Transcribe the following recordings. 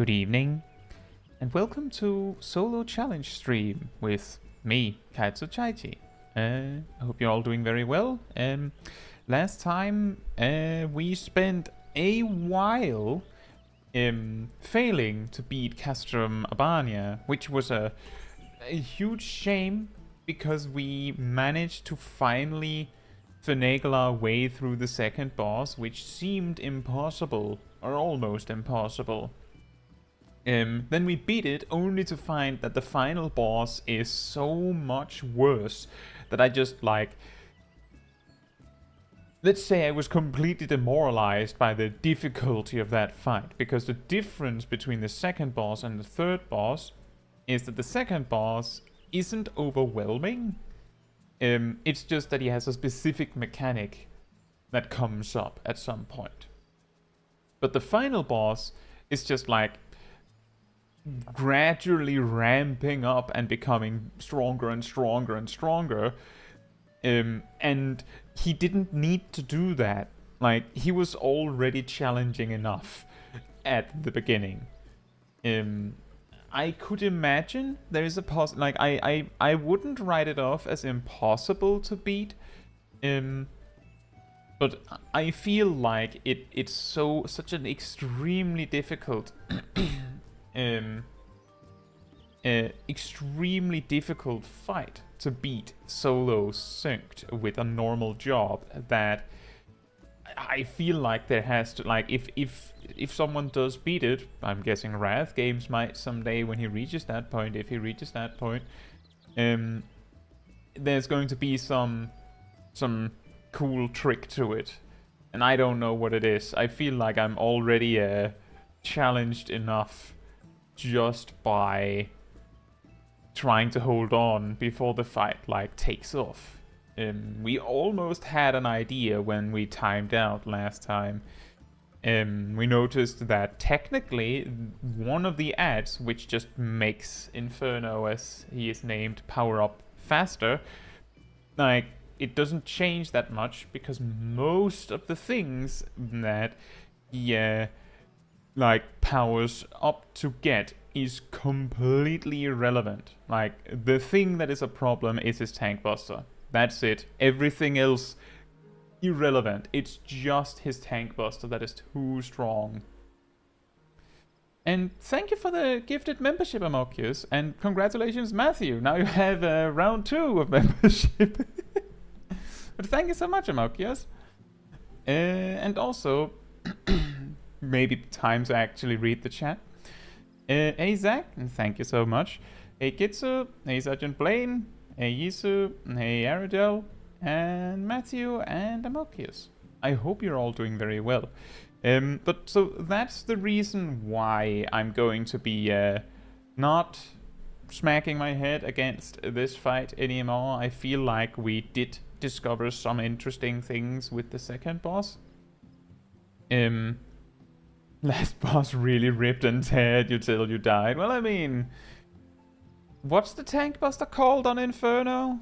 Good evening, and welcome to Solo Challenge stream with me, Kaitsuchaichi. I hope you're all doing very well. Last time we spent a while failing to beat Castrum Abania, which was a huge shame because we managed to finally finagle our way through the second boss, which seemed impossible, or almost impossible. Then we beat it only to find that the final boss is so much worse that I just let's say I was completely demoralized by the difficulty of that fight, because the difference between the second boss and the third boss is that the second boss isn't overwhelming. It's just that he has a specific mechanic that comes up at some point. But the final boss is just gradually ramping up and becoming stronger and stronger and stronger. And he didn't need to do that. He was already challenging enough at the beginning. I could imagine there is a I wouldn't write it off as impossible to beat. But I feel like it's such an extremely difficult extremely difficult fight to beat solo synced with a normal job that I feel like there has to, if someone does beat it, I'm guessing Wrath Games might someday when he reaches that point, if he reaches that point, there's going to be some cool trick to it, and I don't know what it is. I feel like I'm already challenged enough just by trying to hold on before the fight takes off. We almost had an idea when we timed out last time. We noticed that technically one of the ads, which just makes Inferno, as he is named, power up faster, it doesn't change that much because most of the things that he powers up to get is completely irrelevant. The thing that is a problem is his tank buster. That's it. Everything else irrelevant. It's just his tank buster that is too strong. And thank you for the gifted membership, Amokius, and congratulations, Matthew. Now you have round 2 of membership. But thank you so much, Amokius. And also, maybe time to actually read the chat. Hey Zach, and thank you so much. Hey Kitsu, hey Sergeant Blaine, hey Yisu, hey Aridel, and Matthew and Amokius. I hope you're all doing very well. But so that's the reason why I'm going to be not smacking my head against this fight anymore. I feel like we did discover some interesting things with the second boss. Last boss really ripped and teared you till you died. Well, I mean, what's the tank buster called on Inferno?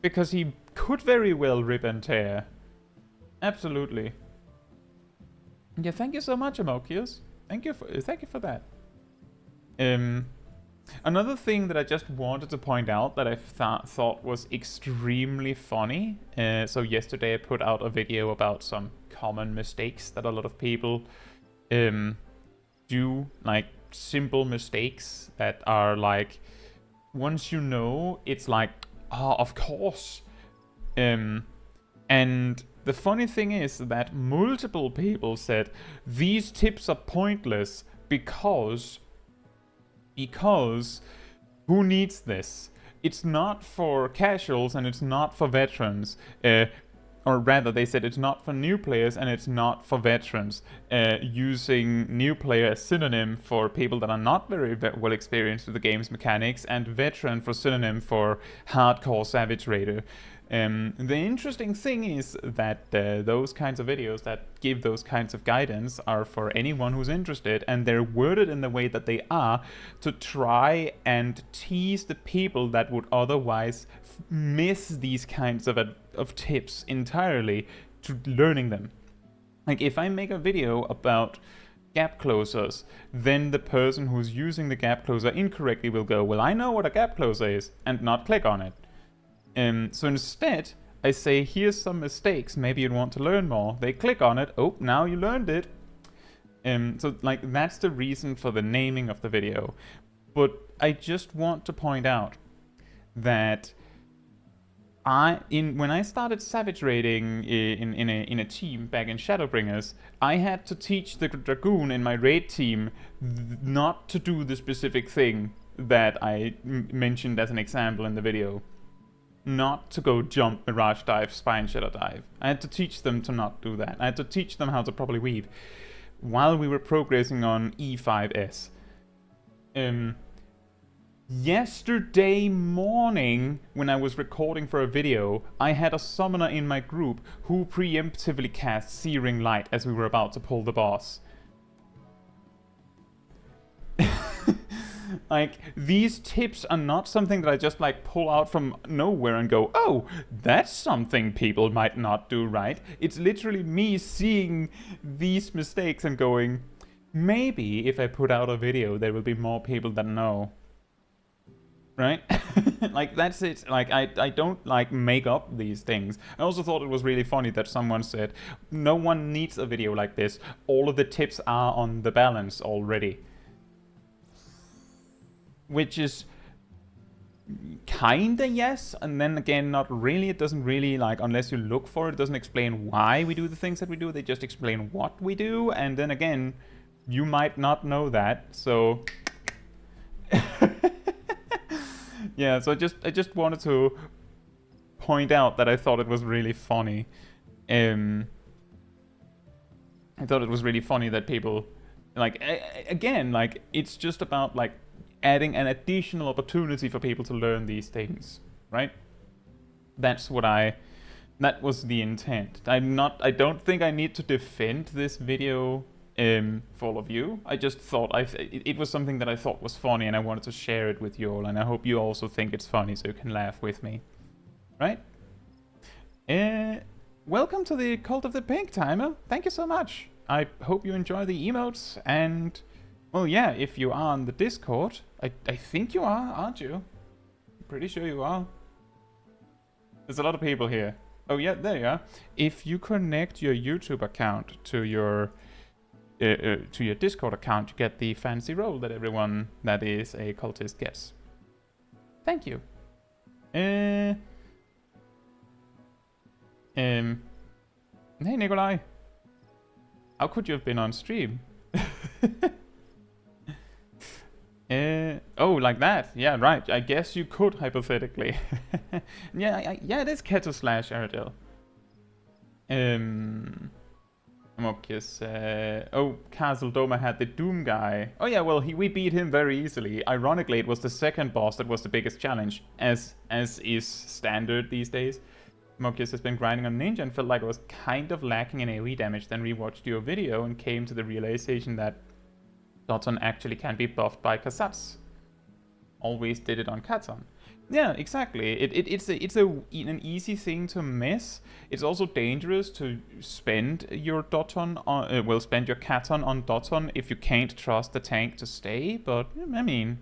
Because he could very well rip and tear. Absolutely. Yeah, thank you so much, Amokius. Thank you for that. Another thing that I just wanted to point out that I thought was extremely funny. So yesterday I put out a video about some common mistakes that a lot of people do, simple mistakes that are once you know, it's of course. And the funny thing is that multiple people said these tips are pointless because who needs this? It's not for casuals and it's not for veterans. Or rather, they said it's not for new players and it's not for veterans, using new player as synonym for people that are not very well experienced with the game's mechanics, and veteran for synonym for hardcore savage raider. The interesting thing is that those kinds of videos that give those kinds of guidance are for anyone who's interested, and they're worded in the way that they are to try and tease the people that would otherwise miss these kinds of tips entirely to learning them. If I make a video about gap closers, then the person who's using the gap closer incorrectly will go, well, I know what a gap closer is, and not click on it. So instead, I say, here's some mistakes, maybe you'd want to learn more. They click on it, oh, now you learned it. So like, that's the reason for the naming of the video. But I just want to point out that when I started Savage raiding in a team back in Shadowbringers, I had to teach the Dragoon in my raid team not to do the specific thing that I mentioned as an example in the video. Not to go jump, Mirage Dive, Spine Shadow Dive. I had to teach them to not do that. I had to teach them how to properly weave while we were progressing on E5S. Yesterday morning, when I was recording for a video, I had a summoner in my group who preemptively cast Searing Light as we were about to pull the boss. Like, these tips are not something that I just like pull out from nowhere and go, oh, that's something people might not do right. It's literally me seeing these mistakes and going, maybe if I put out a video, there will be more people that know. Right? Like, that's it. Like, I don't, like, make up these things. I also thought it was really funny that someone said, no one needs a video like this. All of the tips are on the balance already. Which is kinda yes, and then again, not really. It doesn't really, like, unless you look for it, it doesn't explain why we do the things that we do. They just explain what we do, and then again, you might not know that, so... Yeah, so I just wanted to point out that I thought it was really funny. I thought it was really funny that people, like, again, like, it's just about, like, adding an additional opportunity for people to learn these things, right? That was the intent. I don't think I need to defend this video for all of you. I just thought it was something that I thought was funny and I wanted to share it with you all, and I hope you also think it's funny so you can laugh with me. Right? Welcome to the Cult of the Pink Timer. Thank you so much. I hope you enjoy the emotes, and well, yeah, if you are on the Discord, I think you are, aren't you? I'm pretty sure you are. There's a lot of people here. Oh yeah, there you are. If you connect your YouTube account to your Discord account, you get the fancy role that everyone that is a cultist gets. Thank you. Hey Nikolai. How could you have been on stream? Oh, like that? Yeah, right. I guess you could, hypothetically. Yeah, it is Keto slash Aradil. Mokius, oh, Castle Doma had the Doom guy. Oh yeah, well, we beat him very easily. Ironically, it was the second boss that was the biggest challenge, as is standard these days. Mokius has been grinding on Ninja and felt like I was kind of lacking in AoE damage, then rewatched your video and came to the realization that Doton actually can be buffed by Kasats. Always did it on Katon. Yeah, exactly. It's an easy thing to miss. It's also dangerous to spend your Doton on, spend your Katon on Doton if you can't trust the tank to stay. But I mean,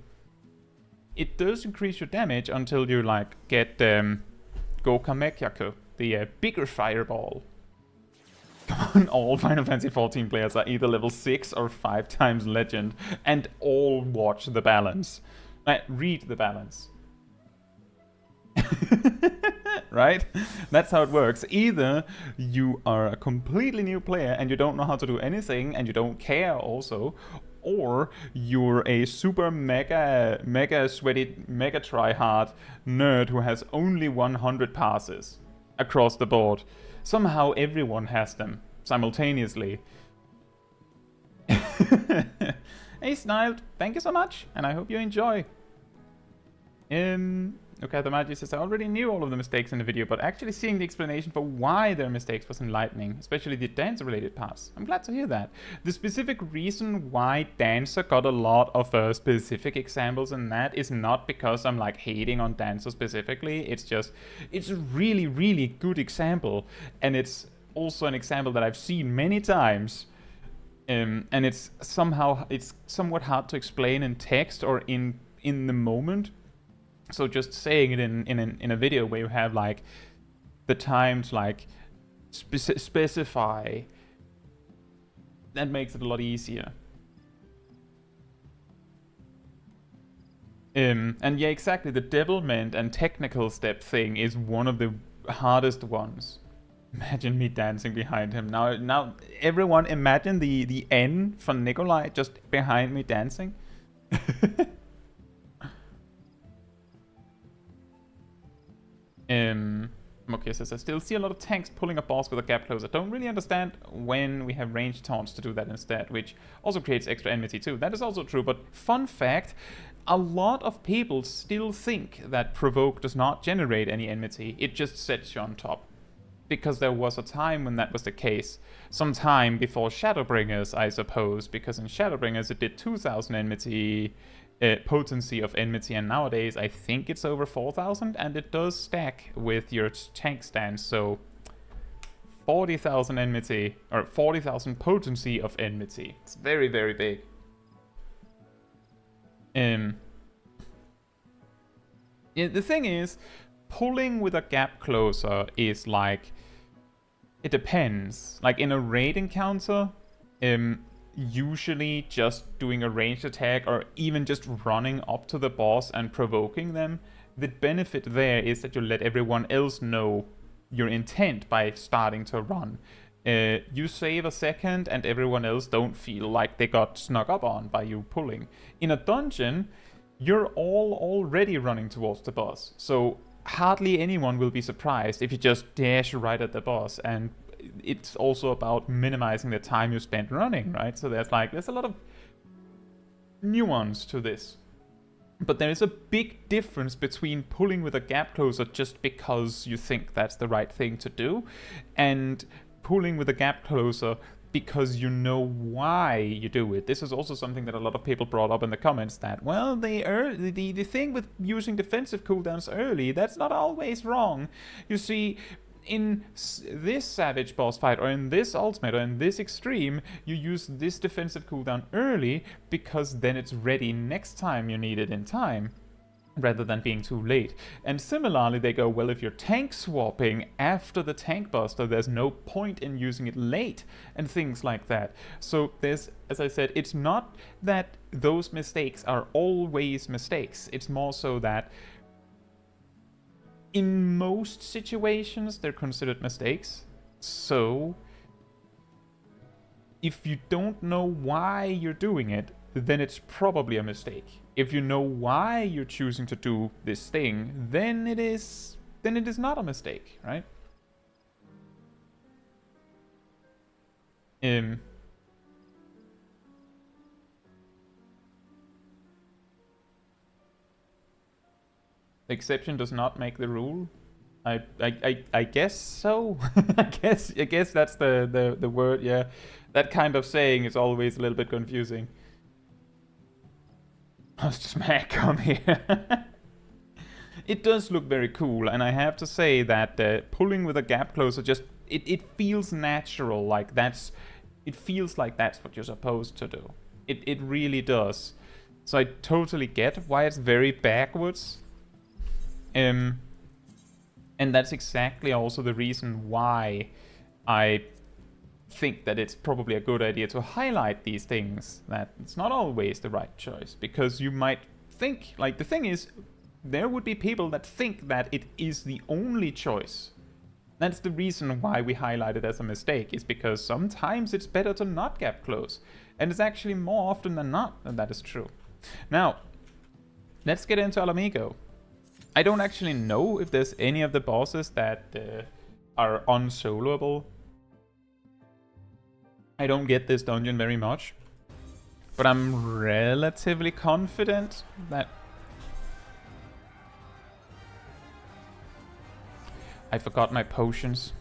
it does increase your damage until you like get Gokamekyaku, the bigger fireball. Come on, all Final Fantasy XIV players are either level 6 or 5 times legend, and all watch the balance. Read the balance. Right? That's how it works. Either you are a completely new player and you don't know how to do anything and you don't care also, or you're a super mega sweaty, mega try-hard nerd who has only 100 passes across the board. Somehow everyone has them simultaneously. Hey Sniled, thank you so much, and I hope you enjoy. Okay, the Magi says, I already knew all of the mistakes in the video, but actually seeing the explanation for why their mistakes was enlightening, especially the Dancer-related parts. I'm glad to hear that. The specific reason why Dancer got a lot of specific examples in that is not because I'm like hating on Dancer specifically, it's just, it's a really, really good example, and it's also an example that I've seen many times And it's somewhat hard to explain in text or in the moment. So just saying it in a video where you have like the time to like specify, that makes it a lot easier. And yeah, exactly, the devilment and technical step thing is one of the hardest ones. Imagine me dancing behind him. Now everyone imagine the N for Nikolai just behind me dancing. Okay, says I still see a lot of tanks pulling a boss with a gap closer. Don't really understand when we have ranged taunts to do that instead, which also creates extra enmity too. That is also true, but fun fact, a lot of people still think that provoke does not generate any enmity. It just sets you on top. Because there was a time when that was the case. Some time before Shadowbringers, I suppose, because in Shadowbringers it did 2000 enmity, potency of enmity, and nowadays I think it's over 4000, and it does stack with your tank stance, so 40,000 enmity, or 40,000 potency of enmity. It's very, very big. Yeah, the thing is, pulling with a gap closer is like, it depends. Like in a raid encounter, usually just doing a ranged attack or even just running up to the boss and provoking them, the benefit there is that you let everyone else know your intent by starting to run. You save a second and everyone else don't feel like they got snuck up on by you pulling. In a dungeon, you're all already running towards the boss, so hardly anyone will be surprised if you just dash right at the boss. And it's also about minimizing the time you spend running, right? So there's a lot of nuance to this. But there is a big difference between pulling with a gap closer just because you think that's the right thing to do, and pulling with a gap closer because you know why you do it. This is also something that a lot of people brought up in the comments, that, well, the thing with using defensive cooldowns early, that's not always wrong. You see, in this Savage boss fight, or in this ultimate, or in this extreme, you use this defensive cooldown early because then it's ready next time you need it in time, rather than being too late. And similarly, they go, well, if you're tank swapping after the tank buster, there's no point in using it late, and things like that. So there's, as I said, it's not that those mistakes are always mistakes. It's more so that in most situations, they're considered mistakes. So if you don't know why you're doing it, then it's probably a mistake. If you know why you're choosing to do this thing, then it is not a mistake, right? The exception does not make the rule. I guess so. I guess that's the word. Yeah, that kind of saying is always a little bit confusing. Oh, smack, come here. It does look very cool, and I have to say that pulling with a gap closer just it feels natural. Like it feels like that's what you're supposed to do. It really does. So I totally get why it's very backwards. And that's exactly also the reason why I think that it's probably a good idea to highlight these things, that it's not always the right choice, because you might think, like, the thing is, there would be people that think that it is the only choice. That's the reason why we highlight it as a mistake, is because sometimes it's better to not gap close, and it's actually more often than not that is true. Now, let's get into Ala Mhigo. I don't actually know if there's any of the bosses that are unsoloable. I don't get this dungeon very much, but I'm relatively confident that... I forgot my potions.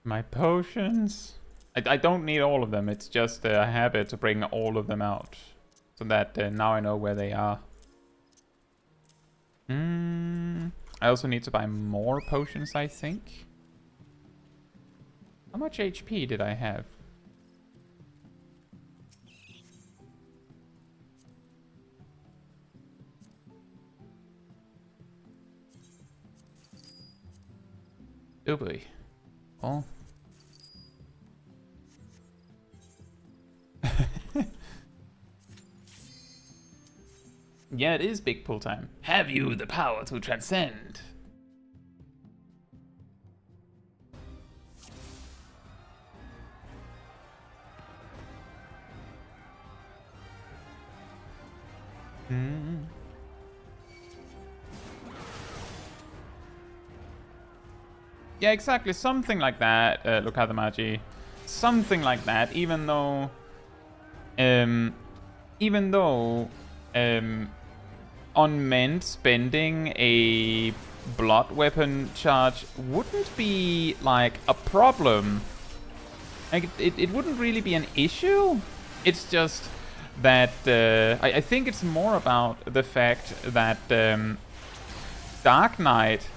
My potions... I don't need all of them, it's just a habit to bring all of them out, so that now I know where they are. I also need to buy more potions, I think. How much HP did I have? Oh boy. Oh. Yeah, it is big pull time. Have you the power to transcend? Yeah, exactly. Something like that. Look at the Magi. Something like that. Even though, unmeant spending a blood weapon charge wouldn't be like a problem. Like it wouldn't really be an issue. It's just that I think it's more about the fact that Dark Knight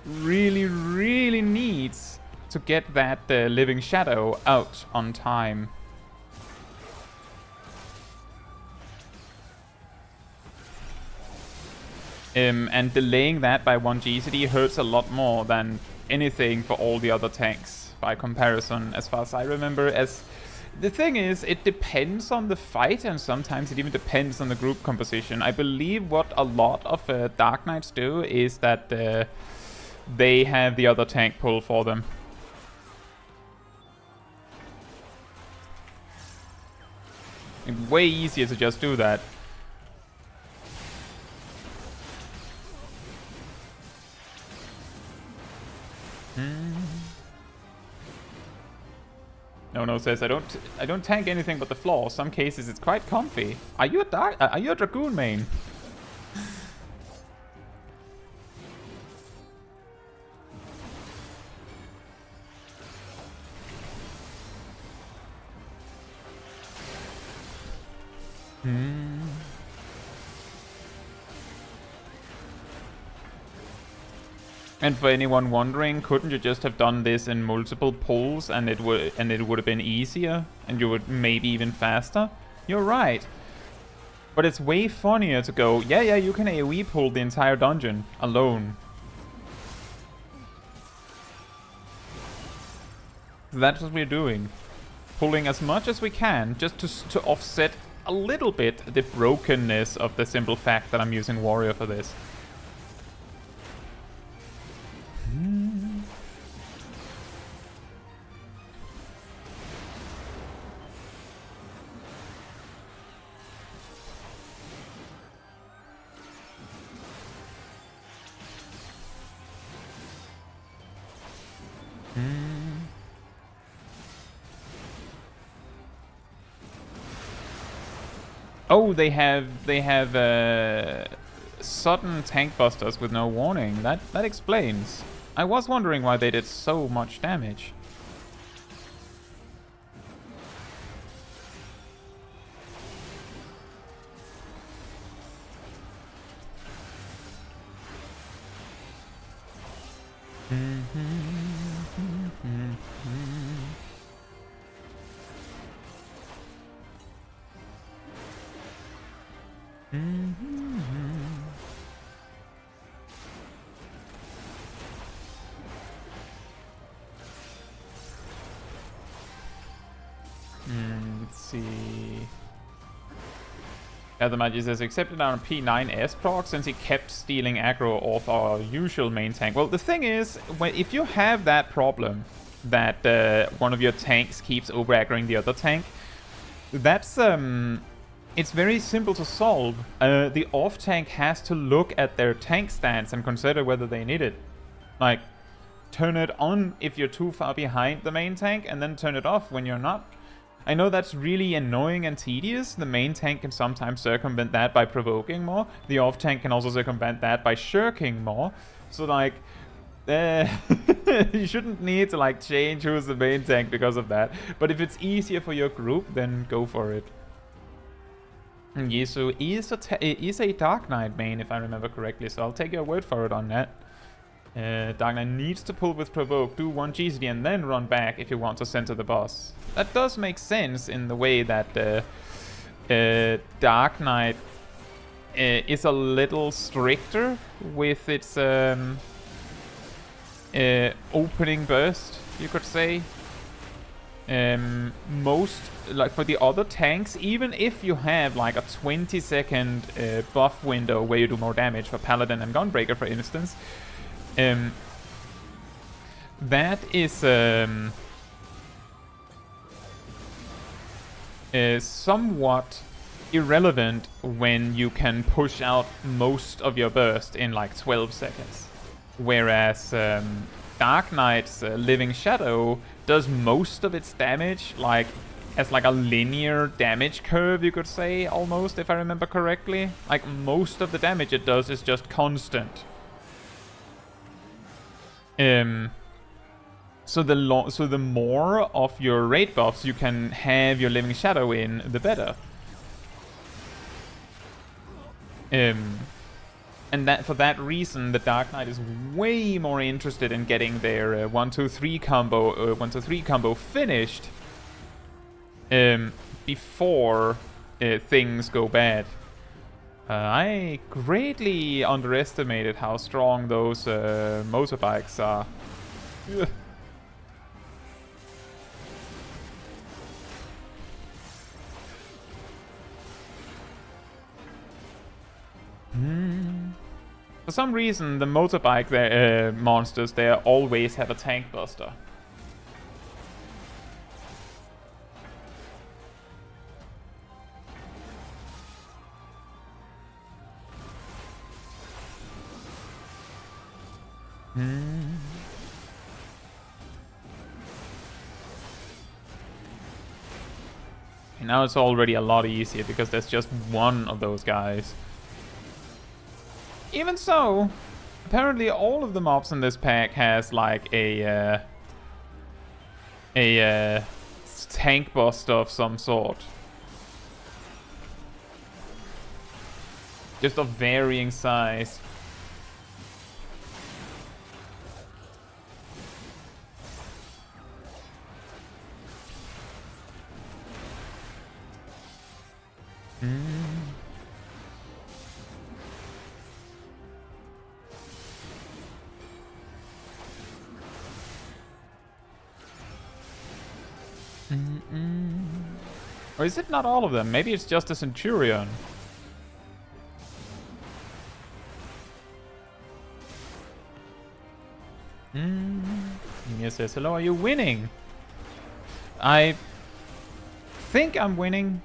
really needs to get that Living Shadow out on time. And delaying that by 1 GCD hurts a lot more than anything for all the other tanks by comparison, as far as I remember. As the thing is, it depends on the fight, and sometimes it even depends on the group composition. I believe what a lot of Dark Knights do is that they have the other tank pull for them. It's way easier to just do that. No says I don't tank anything but the floor. Some cases it's quite comfy. Are you a Dragoon main? And for anyone wondering, couldn't you just have done this in multiple pulls and it would have been easier and you would maybe even faster? You're right. But it's way funnier to go, yeah, you can AoE pull the entire dungeon alone. That's what we're doing. Pulling as much as we can just to offset a little bit the brokenness of the simple fact that I'm using Warrior for this. Oh, they have sudden tank busters with no warning. That explains. I was wondering why they did so much damage. Let's see. Yeah, the Magi says, accepted on P9S proc since he kept stealing aggro off our usual main tank. Well, the thing is, if you have that problem, that one of your tanks keeps over-aggroing the other tank, that's it's very simple to solve. The off tank has to look at their tank stance and consider whether they need it. Like, turn it on if you're too far behind the main tank, and then turn it off when you're not. I know that's really annoying and tedious. The main tank can sometimes circumvent that by provoking more. The off tank can also circumvent that by shirking more. So like, you shouldn't need to like change who's the main tank because of that. But if it's easier for your group, then go for it. Yesu is a Dark Knight main, if I remember correctly, so I'll take your word for it on that. Dark Knight needs to pull with Provoke, do 1 GCD, and then run back if you want to center the boss. That does make sense in the way that Dark Knight is a little stricter with its opening burst, you could say. Most, like for the other tanks, even if you have like a 20-second buff window where you do more damage for Paladin and Gunbreaker, for instance, that is somewhat irrelevant when you can push out most of your burst in like 12 seconds. Whereas Dark Knight's Living Shadow does most of its damage like as like a linear damage curve, you could say, almost, if I remember correctly. Like most of the damage it does is just constant. So the more of your raid buffs you can have your Living Shadow in, the better. And that for that reason, the Dark Knight is way more interested in getting their 1-2-3 combo finished before things go bad. I greatly underestimated how strong those motorbikes are. Ugh. For some reason, the motorbike monsters there always have a tank buster. And now it's already a lot easier because there's just one of those guys. Even so, apparently all of the mobs in this pack has like a tank buster of some sort. Just of varying size. Or is it not all of them? Maybe it's just a Centurion. Mia says, hello, are you winning? I think I'm winning.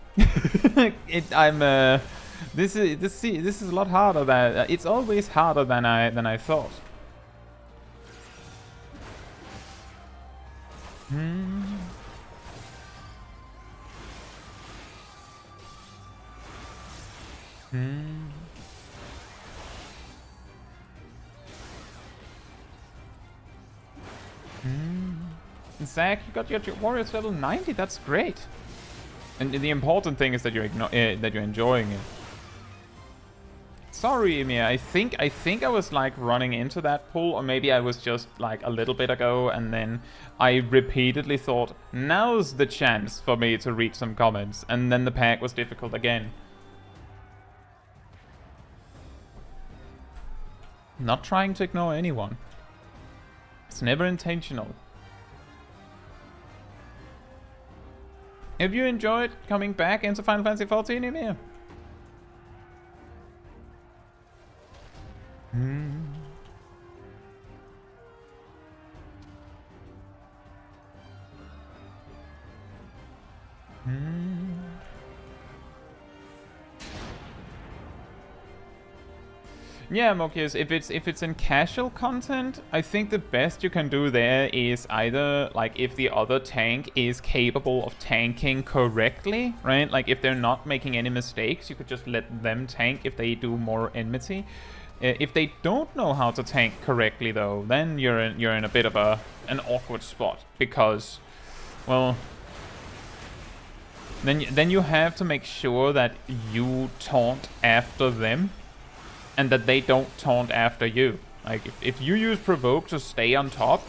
This is a lot harder than it's always harder than I thought. And Zach, you got your warriors level 90. That's great. And the important thing is that you're enjoying it. Sorry, Mia. I think I was like running into that pull, or maybe I was just like a little bit ago, and then I repeatedly thought, now's the chance for me to read some comments, and then the pack was difficult again. Not trying to ignore anyone. It's never intentional. Have you enjoyed coming back into Final Fantasy XIV, Emir? Yeah, Mokius, if it's in casual content, I think the best you can do there is either, like, if the other tank is capable of tanking correctly, right? Like, if they're not making any mistakes, you could just let them tank if they do more enmity. If they don't know how to tank correctly, though, then you're in a bit of an awkward spot, because, well, then you have to make sure that you taunt after them, and that they don't taunt after you. Like, if you use Provoke to stay on top,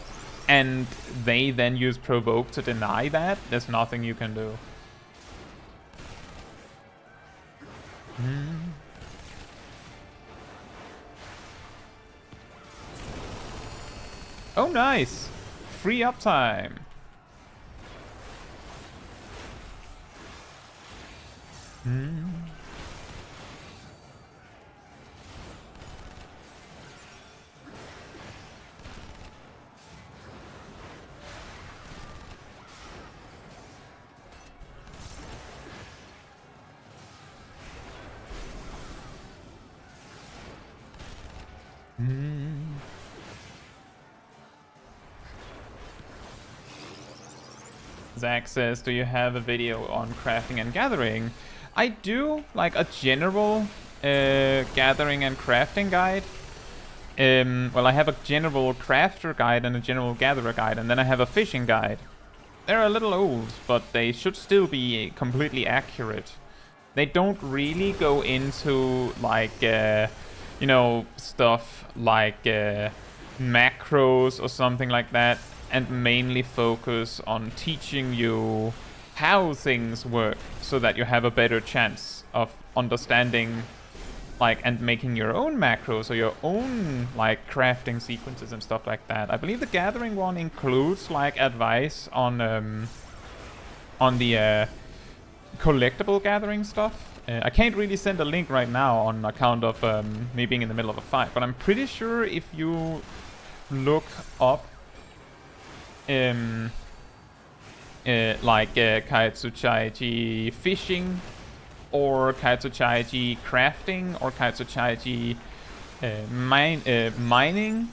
and they then use Provoke to deny that, there's nothing you can do. Oh, nice! Free uptime! Zach says, do you have a video on crafting and gathering? I do, like a general gathering and crafting guide. Well, I have a general crafter guide and a general gatherer guide, and then I have a fishing guide. They're a little old, but they should still be completely accurate. They don't really go into, like, you know, stuff like macros or something like that, and mainly focus on teaching you how things work so that you have a better chance of understanding, like, and making your own macros or your own, like, crafting sequences and stuff like that. I believe the gathering one includes, like, advice on the collectible gathering stuff. I can't really send a link right now on account of me being in the middle of a fight, but I'm pretty sure if you look up like Kaitsuchaiji fishing, or Kaitsuchaiji crafting, or Kaitsuchaiji mining,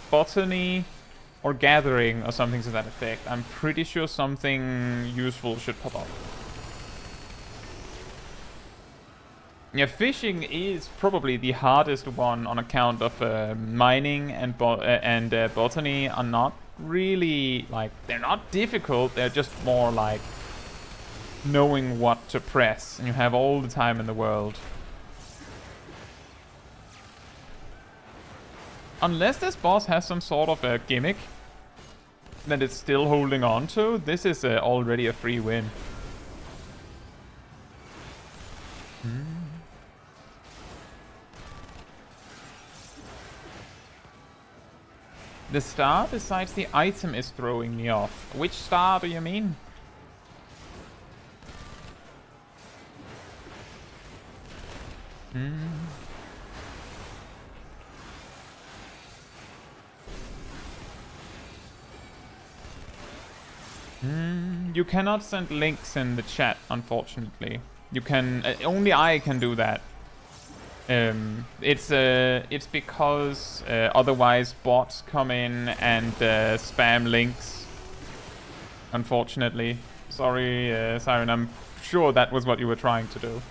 botany, or gathering, or something to that effect, I'm pretty sure something useful should pop up. Yeah, fishing is probably the hardest one on account of mining and botany are not really, like, they're not difficult, they're just more like knowing what to press, and you have all the time in the world. Unless this boss has some sort of a gimmick that it's still holding on to, this is already a free win. The star besides the item is throwing me off. Which star do you mean? You cannot send links in the chat, unfortunately. You can only I can do that. It's because otherwise bots come in and spam links. Unfortunately, sorry, Siren. I'm sure that was what you were trying to do.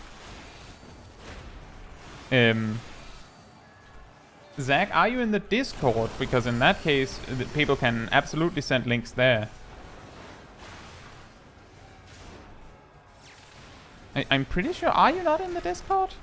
Zach, are you in the Discord? Because in that case, people can absolutely send links there. I'm pretty sure. Are you not in the Discord?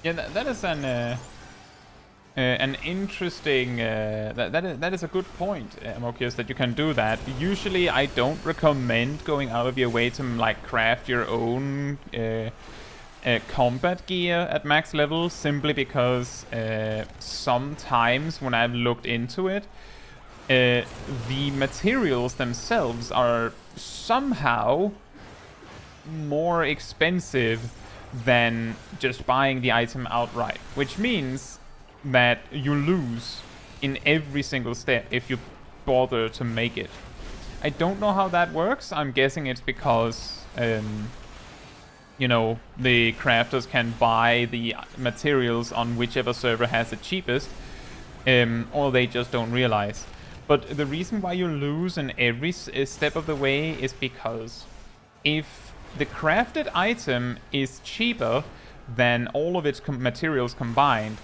Yeah, that is an interesting. That is a good point, Amokius, that you can do that. Usually, I don't recommend going out of your way to like craft your own combat gear at max level, simply because sometimes when I've looked into it, the materials themselves are somehow more expensive than just buying the item outright, which means that you lose in every single step if you bother to make it. I don't know how that works. I'm guessing it's because, you know, the crafters can buy the materials on whichever server has it cheapest, or they just don't realize. But the reason why you lose in every step of the way is because if the crafted item is cheaper than all of its materials combined,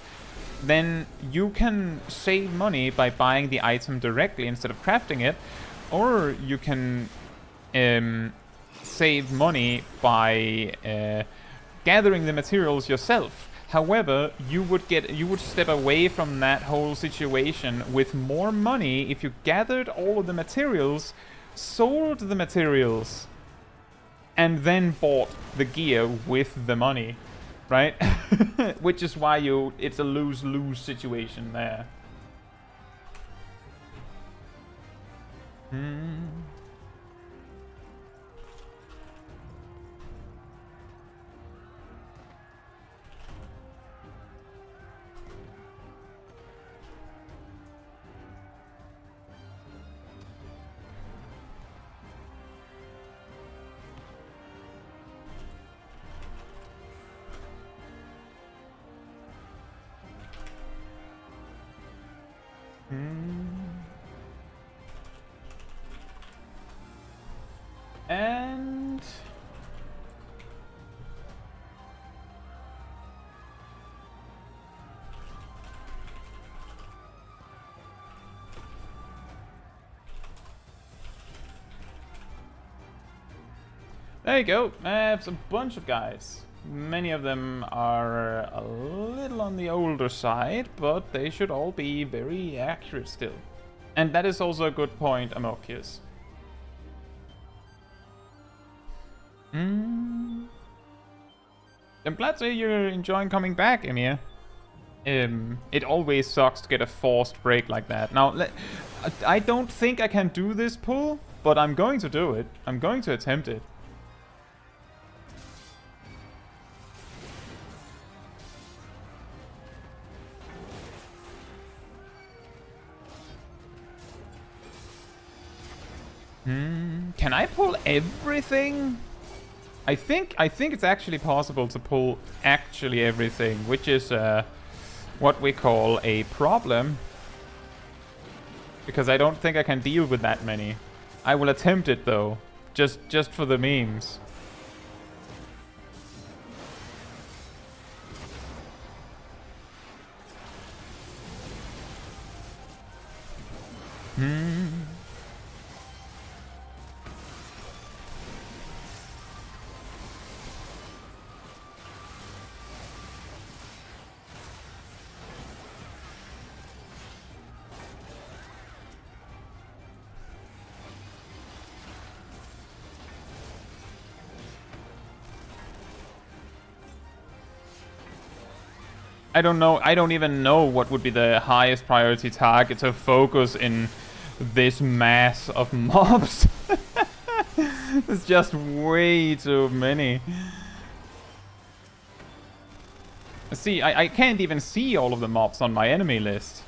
then you can save money by buying the item directly instead of crafting it, or you can save money by gathering the materials yourself. However, you would step away from that whole situation with more money if you gathered all of the materials, sold the materials, and then bought the gear with the money, right? Which is why it's a lose-lose situation there. And there you go. I have a bunch of guys. Many of them are a little on the older side, but they should all be very accurate still. And that is also a good point, Amokius. I'm glad to hear you're enjoying coming back, Emir. It always sucks to get a forced break like that. Now, I don't think I can do this pull, but I'm going to do it. I'm going to attempt it. Can I pull everything? I think it's actually possible to pull actually everything, which is what we call a problem. Because I don't think I can deal with that many. I will attempt it though, just for the memes. I don't know. I don't even know what would be the highest priority target to focus in this mass of mobs. There's just way too many. See, I can't even see all of the mobs on my enemy list.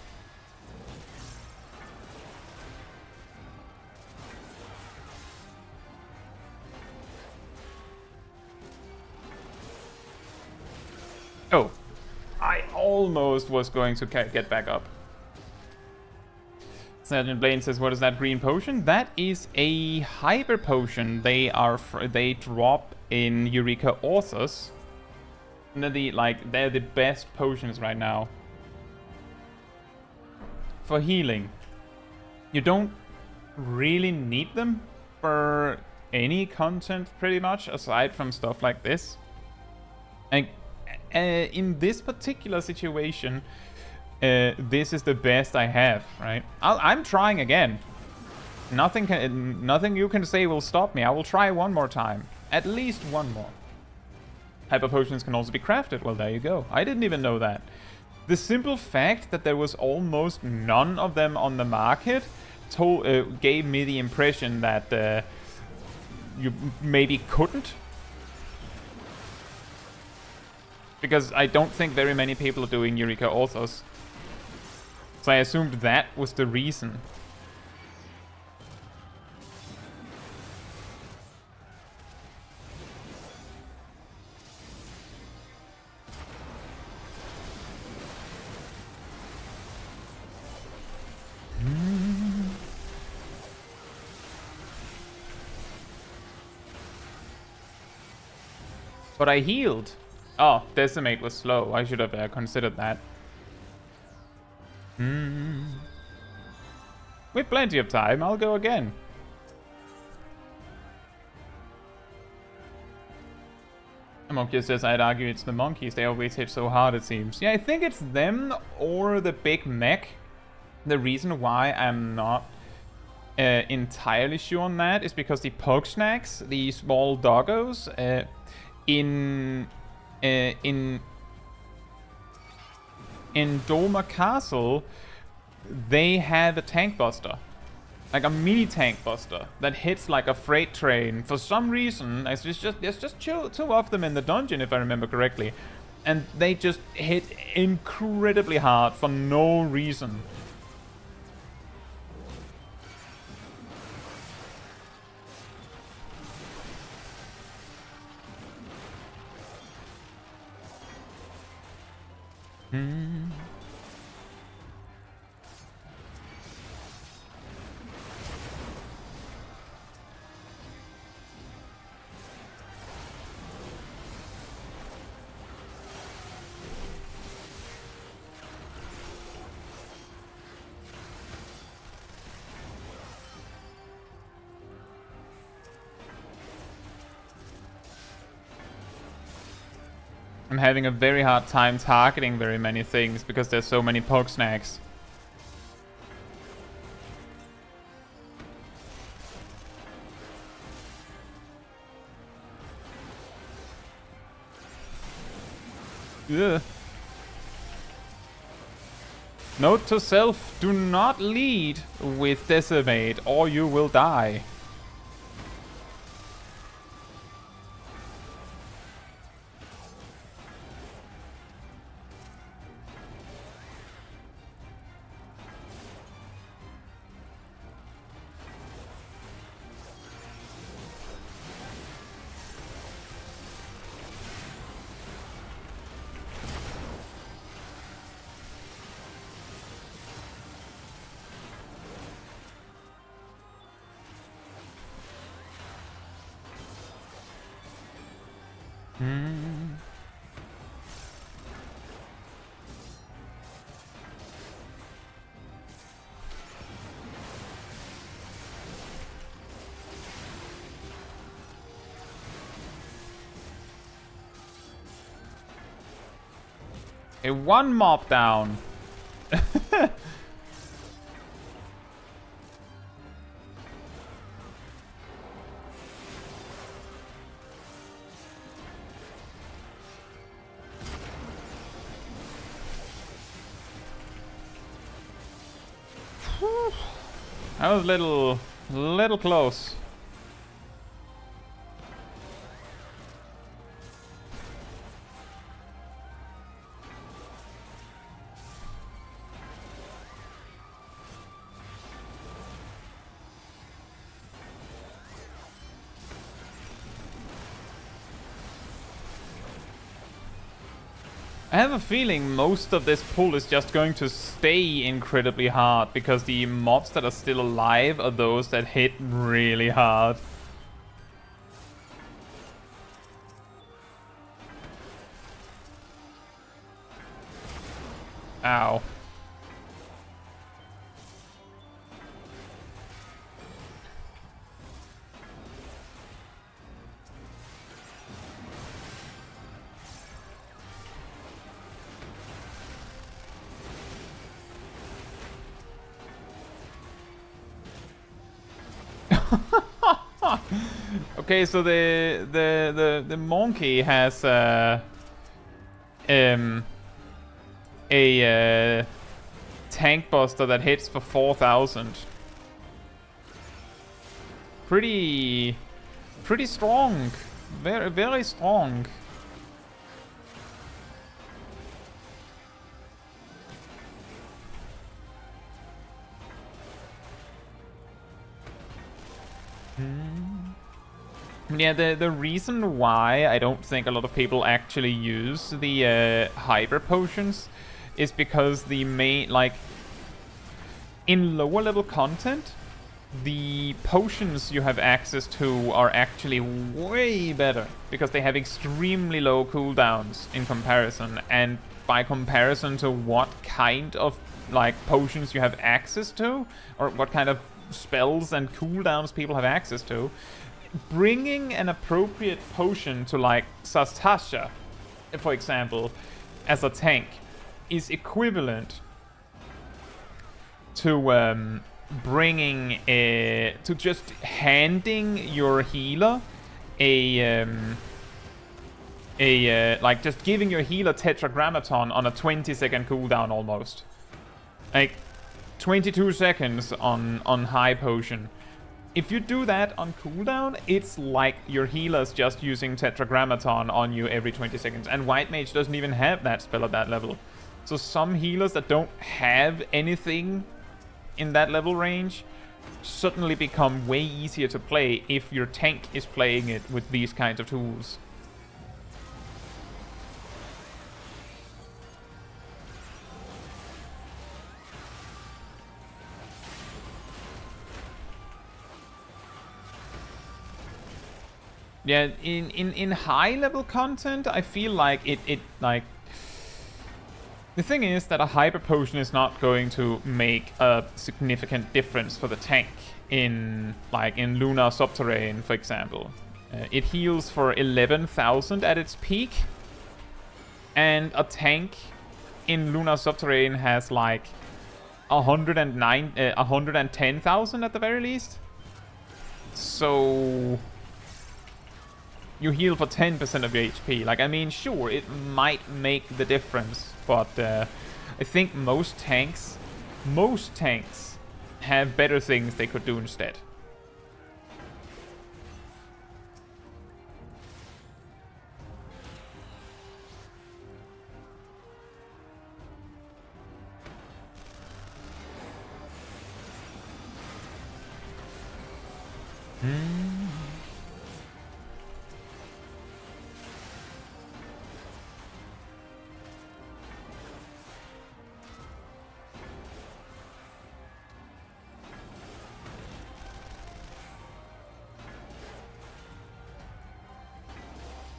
Oh. I almost was going to get back up. Sergeant Blaine says, "What is that green potion?" That is a hyper potion. They drop in Eureka Authors. And they're the best potions right now for healing. You don't really need them for any content, pretty much, aside from stuff like this. And in this particular situation, this is the best I have, right? I'm trying again. Nothing you can say will stop me. I will try one more time. At least one more. Hyper potions can also be crafted. Well, there you go. I didn't even know that. The simple fact that there was almost none of them on the market gave me the impression that you maybe couldn't. Because I don't think very many people are doing Eureka Authors. So I assumed that was the reason. But I healed. Oh, Decimate was slow. I should have considered that. With plenty of time, I'll go again. Amokya says, I'd argue it's the monkeys. They always hit so hard, it seems. Yeah, I think it's them or the big mech. The reason why I'm not entirely sure on that is because the Pogsnacks, the small doggos, in Doma Castle, they have a tank buster, like a mini tank buster that hits like a freight train. For some reason, there's just two of them in the dungeon, if I remember correctly, and they just hit incredibly hard for no reason. I'm having a very hard time targeting very many things because there's so many Pogsnacks. Ugh. Note to self, do not lead with Decimate or you will die. Okay, one mob down. That was little close. I have a feeling most of this pull is just going to stay incredibly hard because the mobs that are still alive are those that hit really hard. Ow. Okay, so the monkey has a tank buster that hits for 4,000. Pretty strong. Very strong. Yeah, the reason why I don't think a lot of people actually use the hyper potions is because the main, like, in lower level content, the potions you have access to are actually way better because they have extremely low cooldowns in comparison, and by comparison to what kind of like potions you have access to, or what kind of spells and cooldowns people have access to, bringing an appropriate potion to like Sastasha, for example, as a tank is equivalent to bringing to just handing your healer like just giving your healer Tetragrammaton on a 20-second cooldown almost. Like 22 seconds on high potion. If you do that on cooldown, it's like your healer's just using Tetragrammaton on you every 20 seconds. And White Mage doesn't even have that spell at that level. So some healers that don't have anything in that level range suddenly become way easier to play if your tank is playing it with these kinds of tools. Yeah, in high level content, I feel like it like the thing is that a hyper potion is not going to make a significant difference for the tank in Lunar Subterrane, for example. It heals for 11,000 at its peak, and a tank in Lunar Subterrane has like 110,000 at the very least. So you heal for 10% of your HP. Like, I mean, sure, it might make the difference, but I think most tanks have better things they could do instead.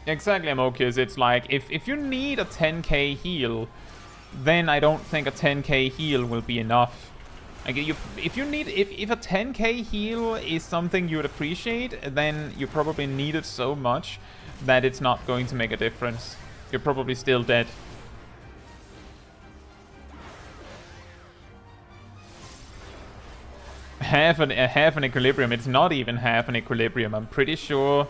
Exactly, Amokius. It's like, if you need a 10k heal, then I don't think a 10k heal will be enough. Like, if a 10k heal is something you would appreciate, then you probably need it so much that it's not going to make a difference. You're probably still dead. Half an equilibrium. It's not even half an equilibrium. I'm pretty sure.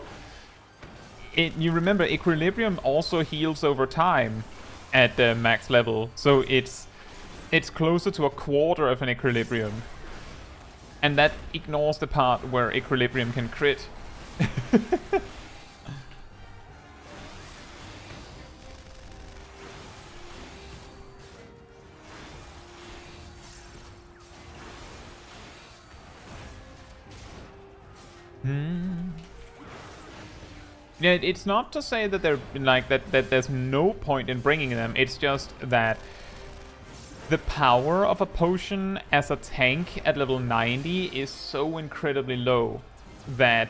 You remember, equilibrium also heals over time at the max level, so it's closer to a quarter of an equilibrium, and that ignores the part where equilibrium can crit. Yeah, it's not to say that they're like that there's no point in bringing them. It's just that the power of a potion as a tank at level 90 is so incredibly low that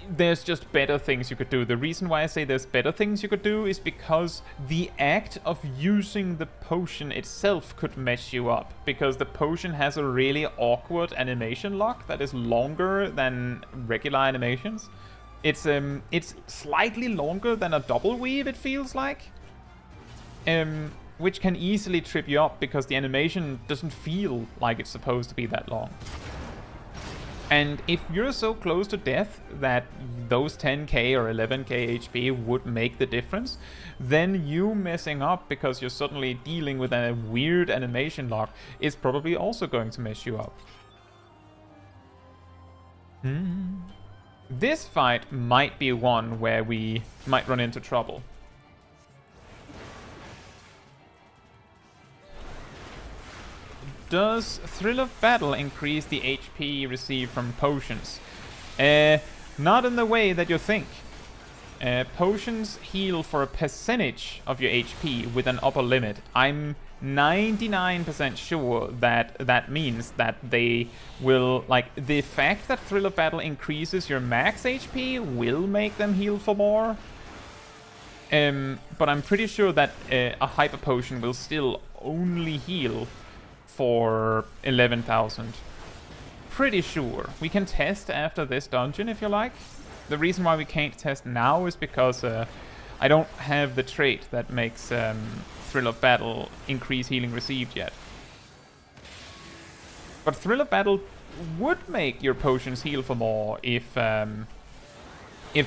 there's just better things you could do. The reason why I say there's better things you could do is because the act of using the potion itself could mess you up, because the potion has a really awkward animation lock that is longer than regular animations. It's slightly longer than a double weave, it feels like, which can easily trip you up because the animation doesn't feel like it's supposed to be that long. And if you're so close to death that those 10k or 11k HP would make the difference, then you messing up because you're suddenly dealing with a weird animation lock is probably also going to mess you up. This fight might be one where we might run into trouble. Does Thrill of Battle increase the HP received from potions? Not in the way that you think. Potions heal for a percentage of your HP with an upper limit. I'm 99% sure that that means that they will, like, the fact that Thrill of Battle increases your max HP will make them heal for more. But I'm pretty sure that a Hyper Potion will still only heal for 11,000. Pretty sure. We can test after this dungeon if you like. The reason why we can't test now is because I don't have the trait that makes Thrill of Battle increase healing received yet. But Thrill of Battle would make your potions heal for more if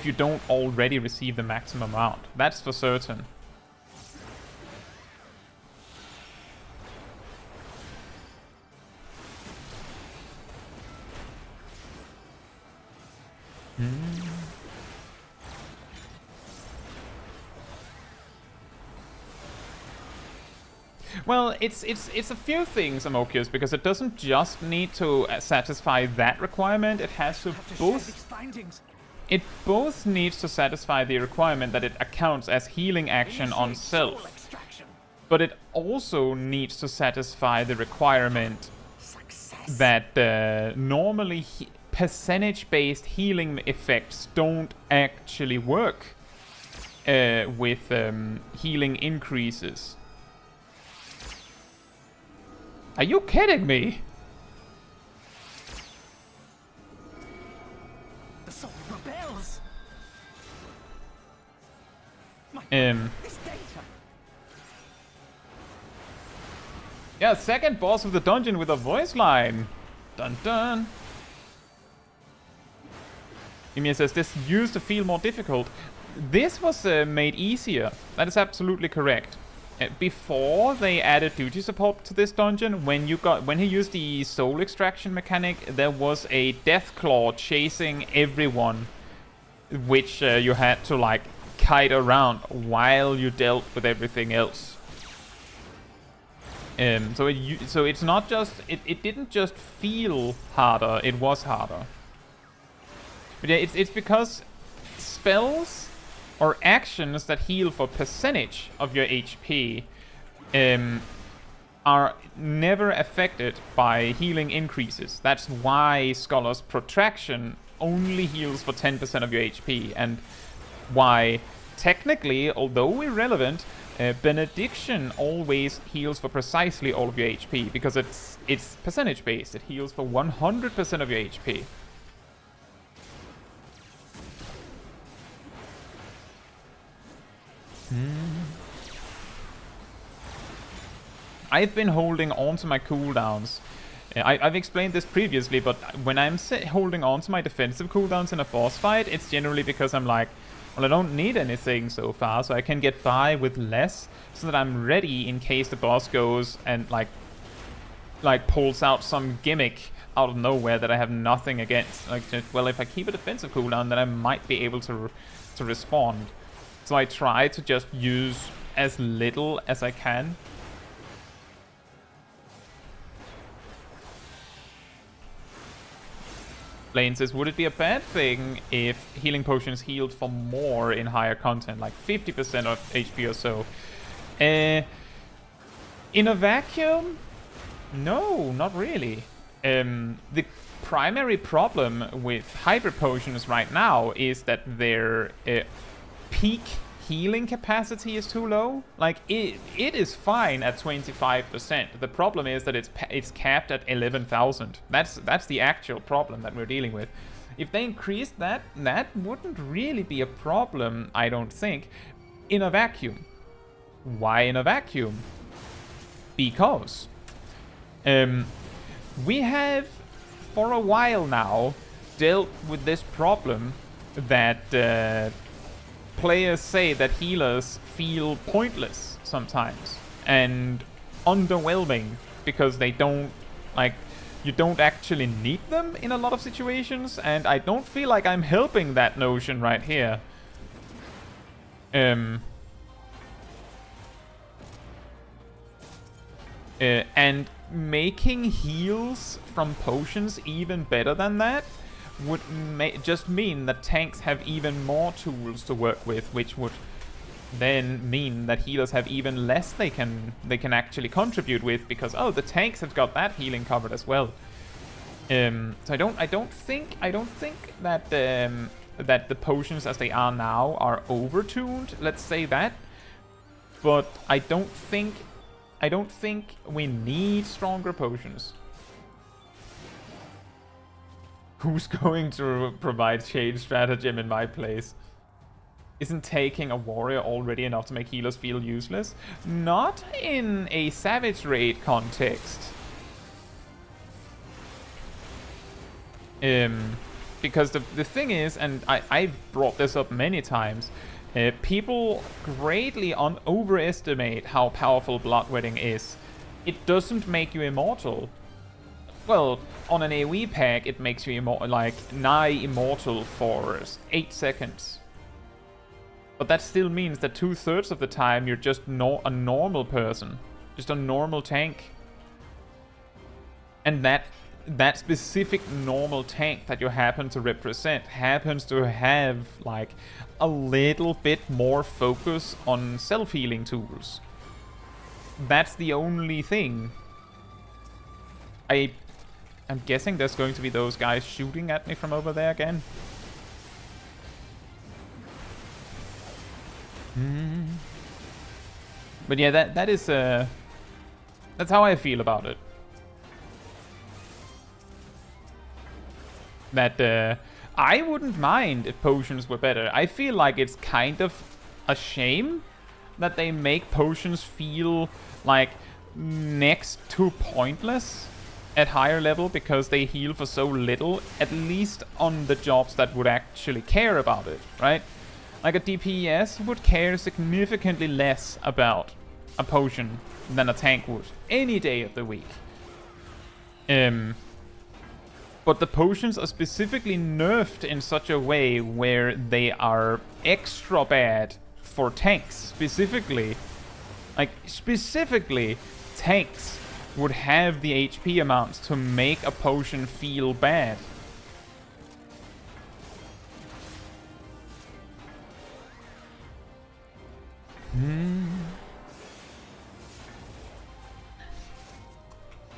you don't already receive the maximum amount. That's for certain. Well, it's a few things, Amokius, because it doesn't just need to satisfy that requirement. It has to It both needs to satisfy the requirement that it accounts as healing action on self, but it also needs to satisfy the requirement that normally percentage-based healing effects don't actually work with healing increases. Are you kidding me? The soul rebels. This data. Yeah, second boss of the dungeon with a voice line. Dun dun. Ymir says this used to feel more difficult. This was made easier. That is absolutely correct. Before they added duty support to this dungeon, when he used the soul extraction mechanic, there was a death claw chasing everyone, which you had to like kite around while you dealt with everything else. So it's not just it didn't just feel harder; it was harder. But yeah, it's because spells or actions that heal for percentage of your HP are never affected by healing increases. That's why Scholar's Protraction only heals for 10% of your HP, and why technically, although irrelevant, Benediction always heals for precisely all of your HP, because it's percentage based. It heals for 100% of your HP. I've been holding on to my cooldowns. I've explained this previously, but when I'm holding on to my defensive cooldowns in a boss fight, it's generally because I'm like, well, I don't need anything so far, so I can get by with less, so that I'm ready in case the boss goes and like pulls out some gimmick out of nowhere that I have nothing against. Like, just, well, if I keep a defensive cooldown, then I might be able to respond. So I try to just use as little as I can. Blaine says, would it be a bad thing if healing potions healed for more in higher content, like 50% of HP or so? In a vacuum? No, not really. The primary problem with hyper potions right now is that their peak healing capacity is too low. Like, it is fine at 25%. The problem is that it's capped at 11,000. That's the actual problem that we're dealing with. If they increased that wouldn't really be a problem, I don't think, in a vacuum. Why in a vacuum? Because we have, for a while now, dealt with this problem that players say that healers feel pointless sometimes and underwhelming because they don't, like, you don't actually need them in a lot of situations, and I don't feel like I'm helping that notion right here. And making heals from potions even better than that would just mean that tanks have even more tools to work with, which would then mean that healers have even less they can actually contribute with, because oh, the tanks have got that healing covered as well. So I don't think that that the potions as they are now are overtuned. Let's say that, but I don't think we need stronger potions. Who's going to provide shade stratagem in my place? Isn't taking a warrior already enough to make healers feel useless? Not in a savage raid context. Because the thing is, and I've brought this up many times, people greatly overestimate how powerful Bloodwedding is. It doesn't make you immortal. Well, on an AoE pack, it makes you like nigh immortal for 8 seconds. But that still means that 2/3 of the time you're just a normal person, just a normal tank. And that specific normal tank that you happen to represent happens to have like a little bit more focus on self-healing tools. That's the only thing. I'm guessing there's going to be those guys shooting at me from over there again. But yeah, that is that's how I feel about it. That I wouldn't mind if potions were better. I feel like it's kind of a shame that they make potions feel like next to pointless at higher level because they heal for so little, at least on the jobs that would actually care about it, right? Like a DPS would care significantly less about a potion than a tank would any day of the week. But the potions are specifically nerfed in such a way where they are extra bad for tanks. Specifically, tanks would have the HP amounts to make a potion feel bad.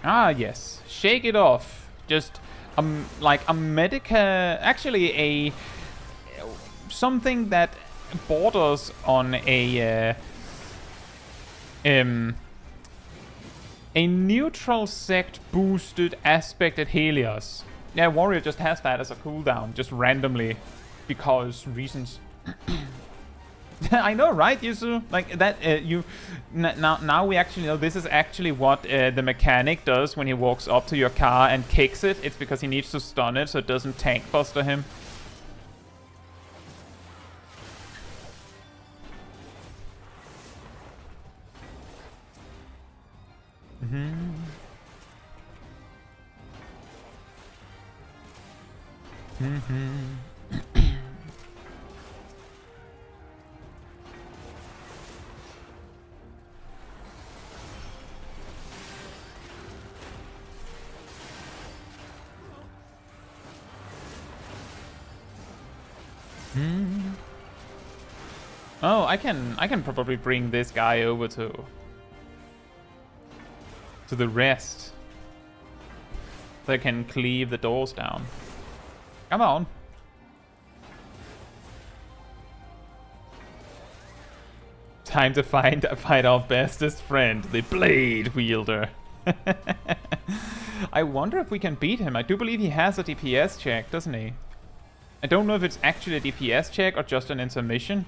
Ah, yes. Shake it off. Just like a medica, actually something that borders on a neutral sect boosted aspect at Helios. Yeah, warrior just has that as a cooldown, just randomly, because reasons. I know, right, Yuzu? Like that. Now we actually know this is actually what the mechanic does when he walks up to your car and kicks it. It's because he needs to stun it so it doesn't tank buster him. Oh, I can probably bring this guy over to the rest. So I can cleave the doors down. Come on. Time to fight our bestest friend, the Blade Wielder. I wonder if we can beat him. I do believe he has a DPS check, doesn't he? I don't know if it's actually a DPS check or just an intermission.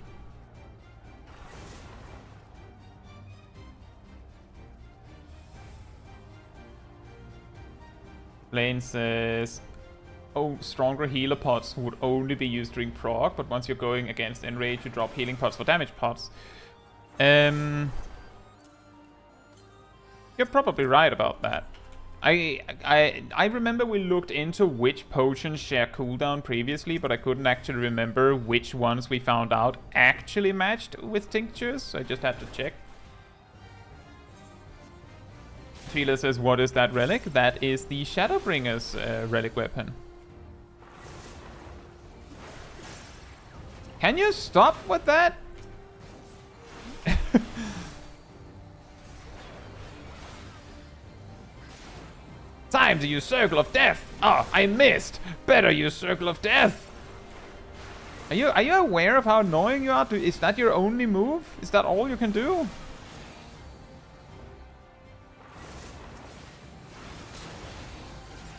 Lane says, oh, stronger healer pots would only be used during proc, but once you're going against enrage, you drop healing pots for damage pots. You're probably right about that. I remember we looked into which potions share cooldown previously, but I couldn't actually remember which ones we found out actually matched with tinctures, so I just had to check. Feeler says, what is that relic? That is the Shadowbringer's relic weapon. Can you stop with that? Time to use Circle of Death. Oh, I missed. Better use Circle of Death. Are you aware of how annoying you are? Is that your only move? Is that all you can do?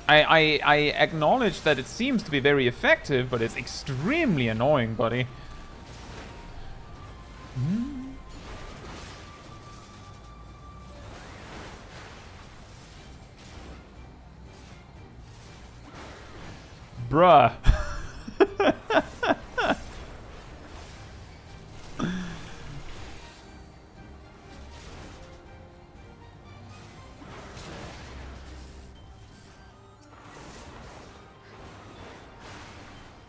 I acknowledge that it seems to be very effective, but it's extremely annoying, buddy. Bruh.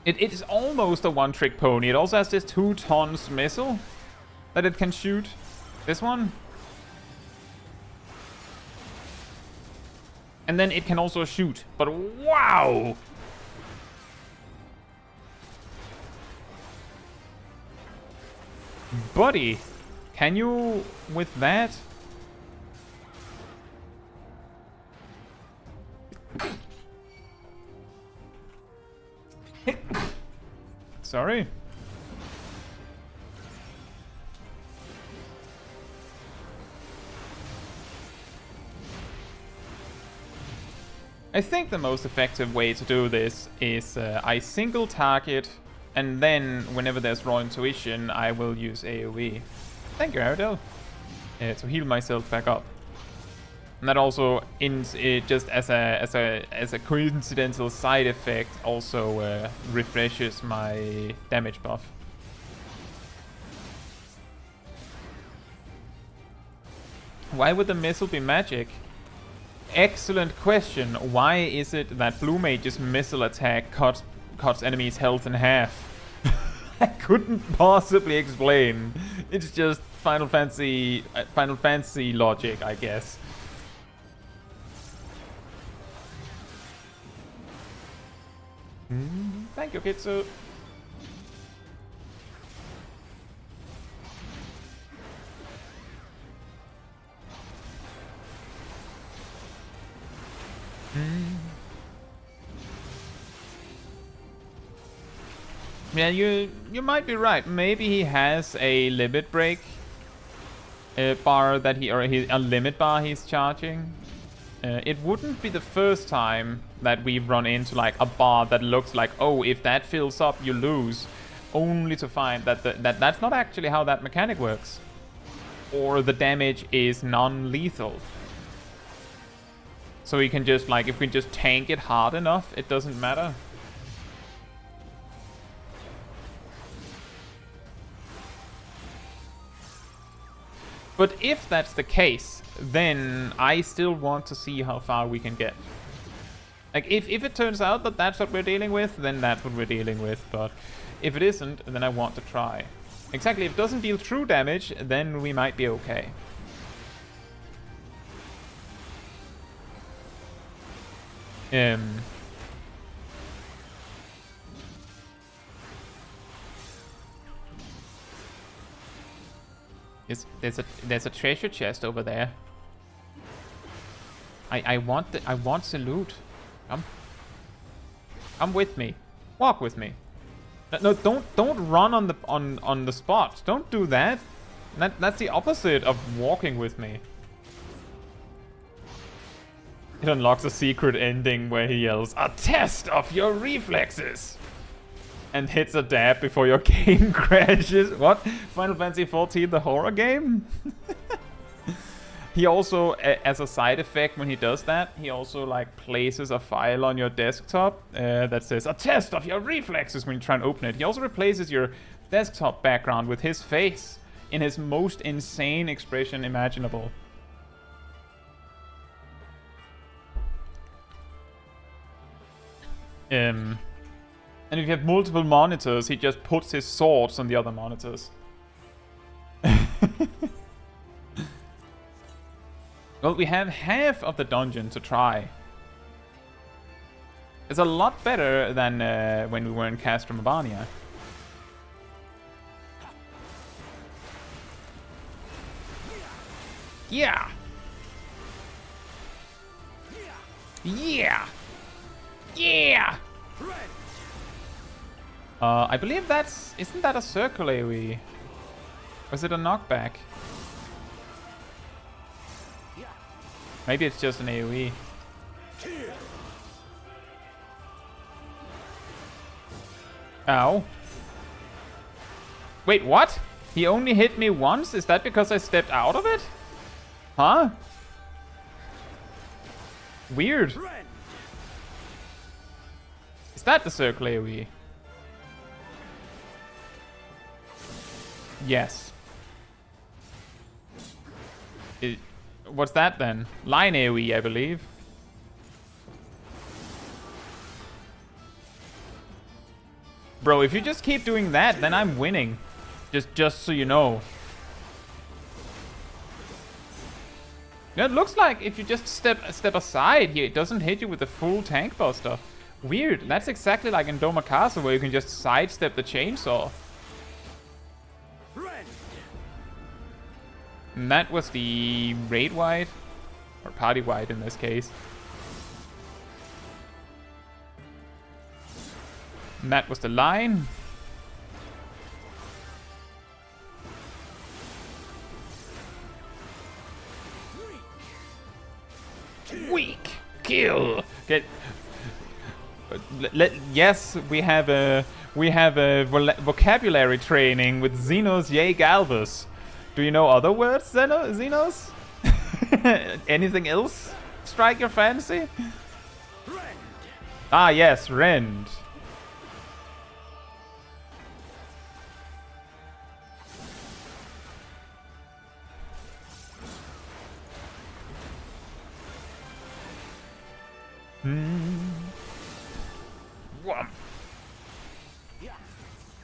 It is almost a one-trick pony. It also has this 2 tons missile that it can shoot. This one. And then it can also shoot. But wow! Buddy, can you with that? Sorry. I think the most effective way to do this is I single target, and then whenever there's raw intuition, I will use AoE. Thank you, Aradel. To heal myself back up. And that also, just as a coincidental side effect, also refreshes my damage buff. Why would the missile be magic? Excellent question. Why is it that Blue Mage's missile attack cuts enemies' health in half? I couldn't possibly explain. It's just Final Fantasy logic, I guess. Thank you, Kitsu. Yeah, you might be right. Maybe he has a limit break bar that a limit bar he's charging. It wouldn't be the first time that we've run into like a bar that looks like, oh, if that fills up, you lose, only to find that that's not actually how that mechanic works, or the damage is non-lethal. So we can just like, if we just tank it hard enough, it doesn't matter. But if that's the case, then I still want to see how far we can get. Like, if it turns out that that's what we're dealing with, then that's what we're dealing with. But if it isn't, then I want to try. Exactly, if it doesn't deal true damage, then we might be okay. There's a treasure chest over there. I want the loot. Come with me. Walk with me. No, don't run on the spot. Don't do that. That's the opposite of walking with me. It unlocks a secret ending where he yells, "A test of your reflexes!" and hits a dab before your game crashes. What? Final Fantasy XIV, the horror game? He also, as a side effect when he does that, he also like places a file on your desktop that says, "A test of your reflexes," when you try and open it. He also replaces your desktop background with his face in his most insane expression imaginable. And if you have multiple monitors, he just puts his swords on the other monitors. Well, we have half of the dungeon to try. It's a lot better than when we were in Castrum Urbania. Yeah! Yeah! Yeah! I believe that's... Isn't that a circle AoE? Or is it a knockback? Maybe it's just an AoE. Ow. Wait, what? He only hit me once? Is that because I stepped out of it? Huh? Weird. Is that the circle AoE? Yes. What's that then? Line AoE, I believe. Bro, if you just keep doing that, then I'm winning. Just so you know. It looks like if you just step aside here, it doesn't hit you with the full tank buster. Weird. That's exactly like in Doma Castle, where you can just sidestep the chainsaw. And that was the raid wide, or party wide in this case. And that was the line. Weak kill. Get. Yes, we have a vocabulary training with Xenos Yay Galvus. Do you know other words, Xenos? Anything else strike your fancy? Ah, yes, rend.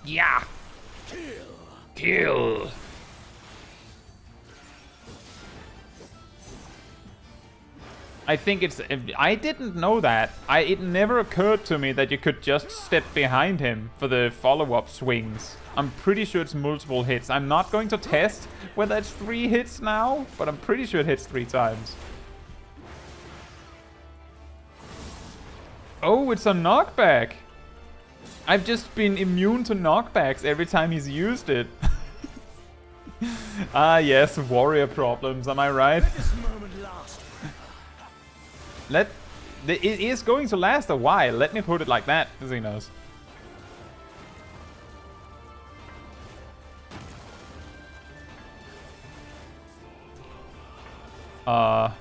Yeah. Kill. I think it's... I didn't know that. It never occurred to me that you could just step behind him for the follow-up swings. I'm pretty sure it's multiple hits. I'm not going to test whether it's 3 hits now, but I'm pretty sure it hits 3 times. Oh, it's a knockback. I've just been immune to knockbacks every time he's used it. Ah, yes, warrior problems, am I right? It is going to last a while, let me put it like that, Xenos. I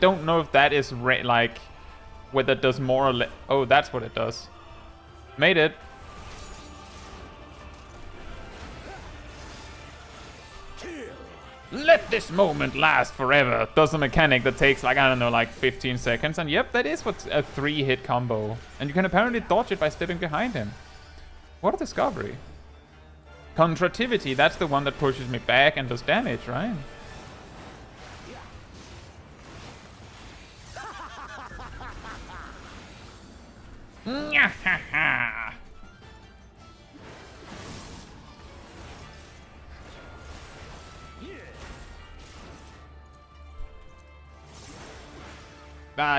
don't know if that is like whether it does more or less. Oh, that's what it does. Made it. Let this moment last forever. Does a mechanic that takes like, I don't know, like 15 seconds. And yep, that is what a 3-hit combo. And you can apparently dodge it by stepping behind him. What a discovery. Contrativity, that's the one that pushes me back and does damage, right?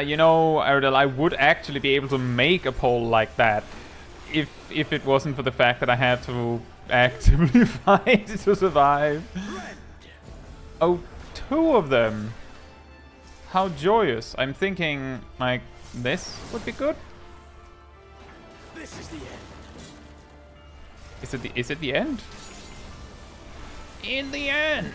You know, Erdal, I would actually be able to make a pole like that if it wasn't for the fact that I had to actively fight to survive. Oh, 2 of them. How joyous. I'm thinking, like, this would be good. This is the end. Is it the end? In the end.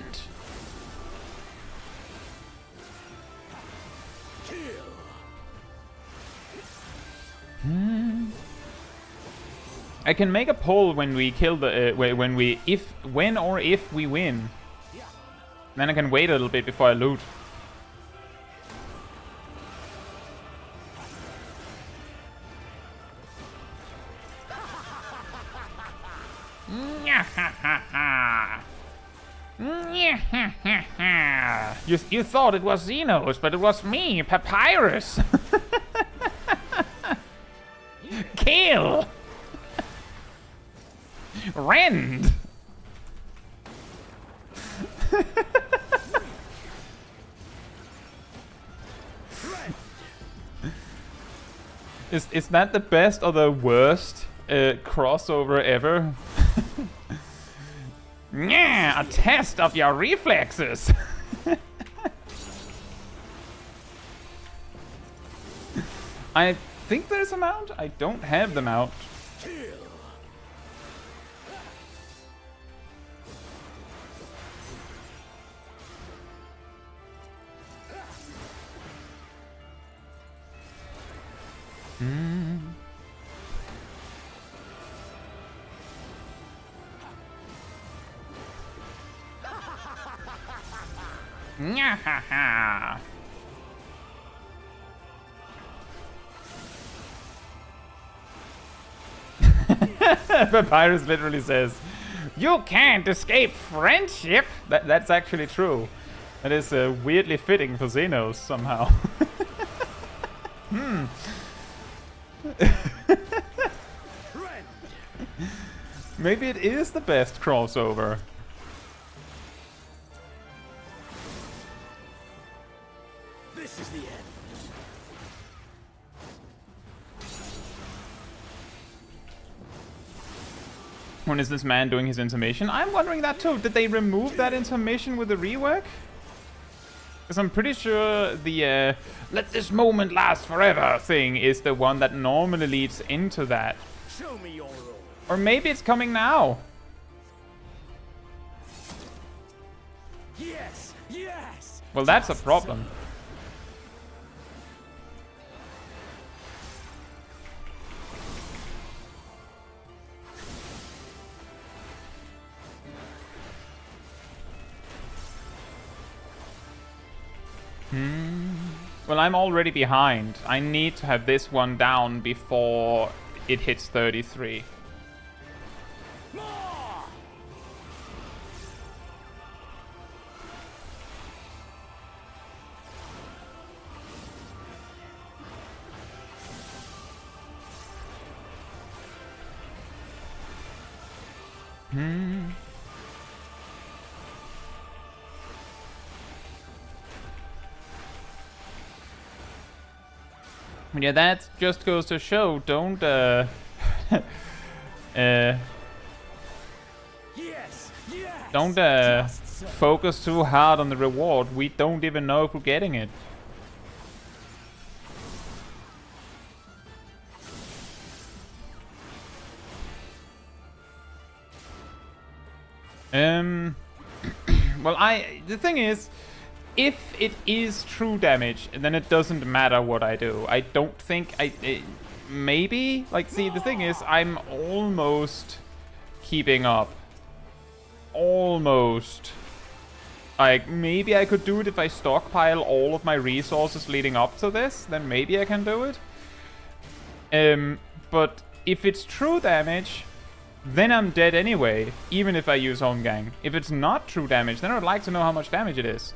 I can make a poll when we kill the when or if we win. Then I can wait a little bit before I loot. You thought it was Xenos, but it was me, Papyrus. Kill! Rend! Is that the best or the worst crossover ever? Yeah, a test of your reflexes. I think there's a mount. I don't have the mount. Nyahaha. Papyrus literally says, "You can't escape friendship." That's actually true. That is weirdly fitting for Xenos somehow. Maybe it is the best crossover. This is the end. When is this man doing his intermission? I'm wondering that too. Did they remove that intermission with the rework? Because I'm pretty sure the let this moment last forever thing is the one that normally leads into that. Show me your role. Or maybe it's coming now. Yes, yes. Well, that's a problem. Well, I'm already behind. I need to have this one down before it hits 33. More! Yeah, that just goes to show, don't Yes, yes. don't Just so. focus too hard on the reward. We don't even know if we're getting it. Well, the thing is, if it is true damage, then it doesn't matter what I do. I don't think maybe, like, see, the thing is, I'm almost keeping up. Almost. Like, maybe I could do it if I stockpile all of my resources leading up to this, then maybe I can do it. But if it's true damage, then I'm dead anyway, even if I use home gang. If it's not true damage, then I would like to know how much damage it is.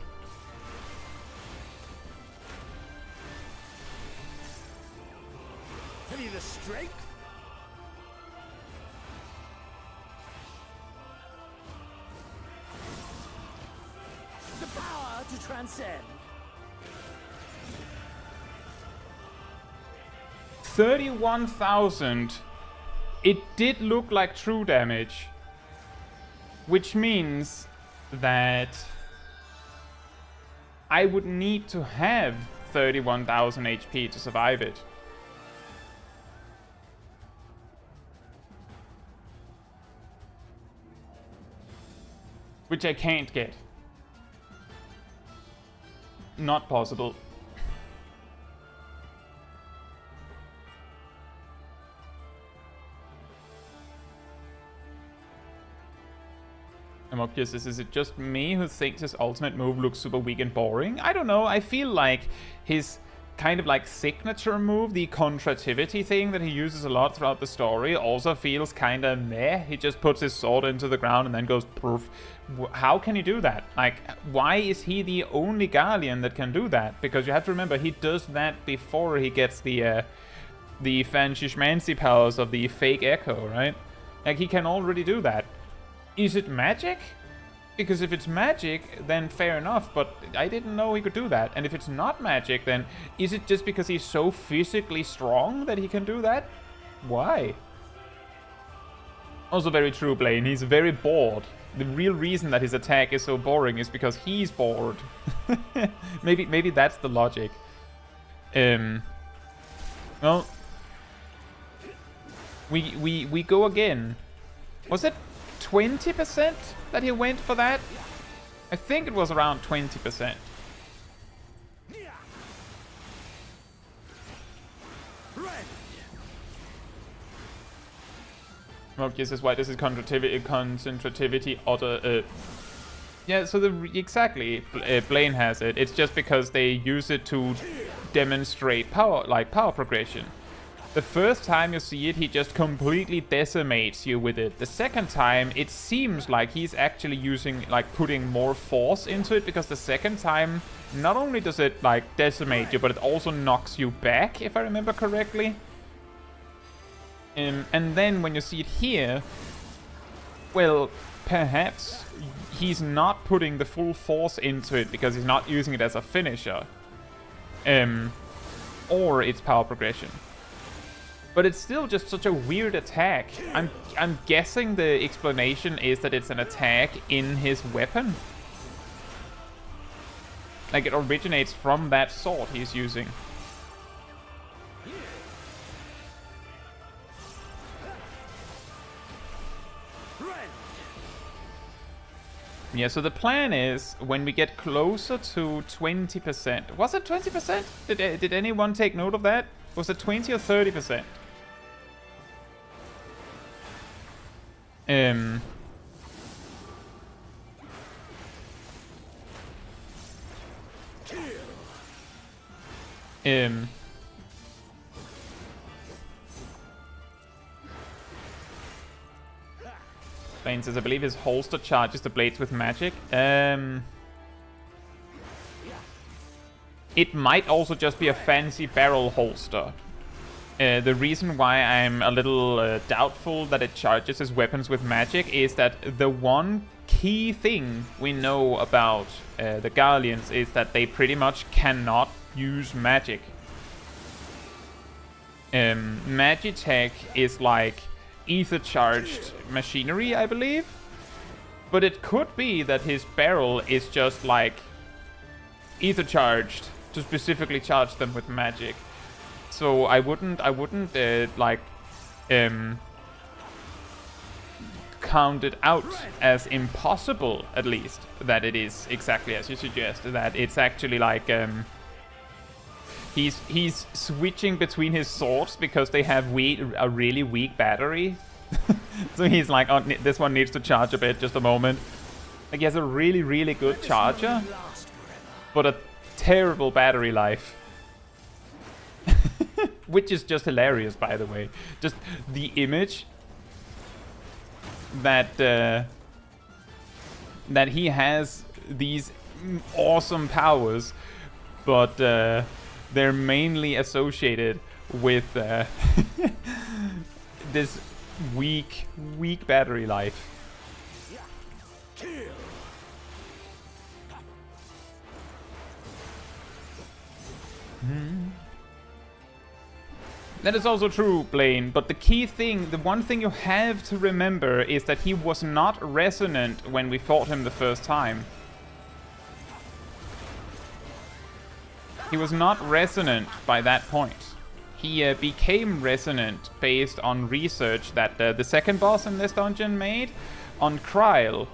Have you the strength? The power to transcend. 31,000. It did look like true damage, which means that I would need to have 31,000 HP to survive it. Which I can't get. Not possible. Amokius, is it just me who thinks his ultimate move looks super weak and boring? I don't know, I feel like his kind of like signature move, the contrativity thing that he uses a lot throughout the story, also feels kind of meh. He just puts his sword into the ground and then goes poof. How can he do that? Like, why is he the only Guardian that can do that? Because you have to remember, he does that before he gets the fancy schmancy powers of the fake echo, right? Like, he can already do that. Is it magic? Because if it's magic, then fair enough, but I didn't know he could do that. And if it's not magic, then is it just because he's so physically strong that he can do that? Why? Also very true, Blaine. He's very bored. The real reason that his attack is so boring is because he's bored. maybe that's the logic. Well, we go again. Was it 20% that he went for that? I think it was around 20%. Rob says, why does his concentrativity order... Yeah, so exactly, Blaine has it. It's just because they use it to demonstrate power, like power progression. The first time you see it, he just completely decimates you with it. The second time, it seems like he's actually using, like, putting more force into it, because the second time, not only does it, like, decimate you, but it also knocks you back, if I remember correctly. And then when you see it here, well, perhaps he's not putting the full force into it because he's not using it as a finisher. Or it's power progression. But it's still just such a weird attack. I'm guessing the explanation is that it's an attack in his weapon. Like it originates from that sword he's using. Yeah, so the plan is when we get closer to 20%. Was it 20%? Did anyone take note of that? Was it 20 or 30%? Blaine says, I believe his holster charges the blades with magic. It might also just be a fancy barrel holster. The reason why I'm a little doubtful that it charges his weapons with magic is that the one key thing we know about the Guardians is that they pretty much cannot use magic. Magitech is like ether-charged machinery, I believe. But it could be that his barrel is just like ether-charged to specifically charge them with magic. So I wouldn't like count it out as impossible, at least, that it is exactly as you suggest, that it's actually like he's switching between his swords because they have a really weak battery. So he's like, oh, this one needs to charge a bit, just a moment. Like he has a really, really good charger, but a terrible battery life. Which is just hilarious, by the way. Just the image that that he has these awesome powers, but they're mainly associated with this weak battery life. That is also true, Blaine, but the key thing, the one thing you have to remember is that he was not resonant when we fought him the first time. He was not resonant by that point. He became resonant based on research that the second boss in this dungeon made on Kryl.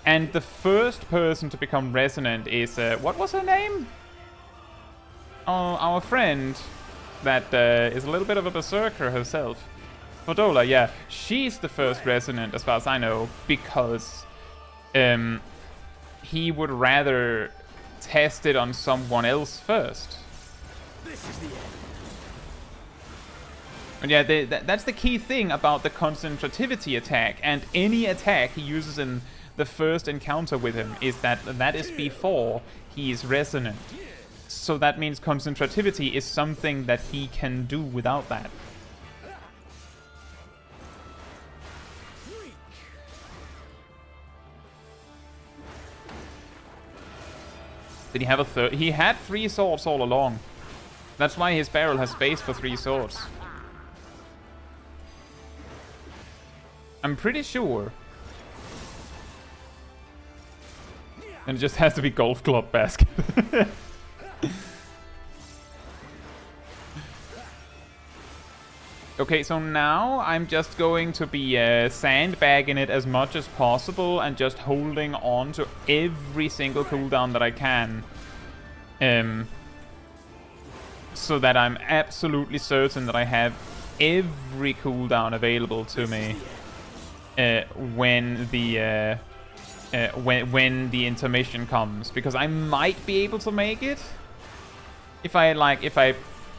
And the first person to become resonant is, what was her name? Oh, our friend that is a little bit of a berserker herself. Fodola, yeah. She's the first resonant, as far as I know, because he would rather test it on someone else first. This is the end. But yeah, that's the key thing about the concentrativity attack, and any attack he uses in the first encounter with him is that is before he is resonant. So that means concentrativity is something that he can do without that. Did he have a third? He had 3 swords all along. That's why his barrel has space for 3 swords. I'm pretty sure. And it just has to be golf club basket. Okay, so now I'm just going to be sandbagging it as much as possible and just holding on to every single cooldown that I can. So that I'm absolutely certain that I have every cooldown available to me when the intermission comes, because I might be able to make it if I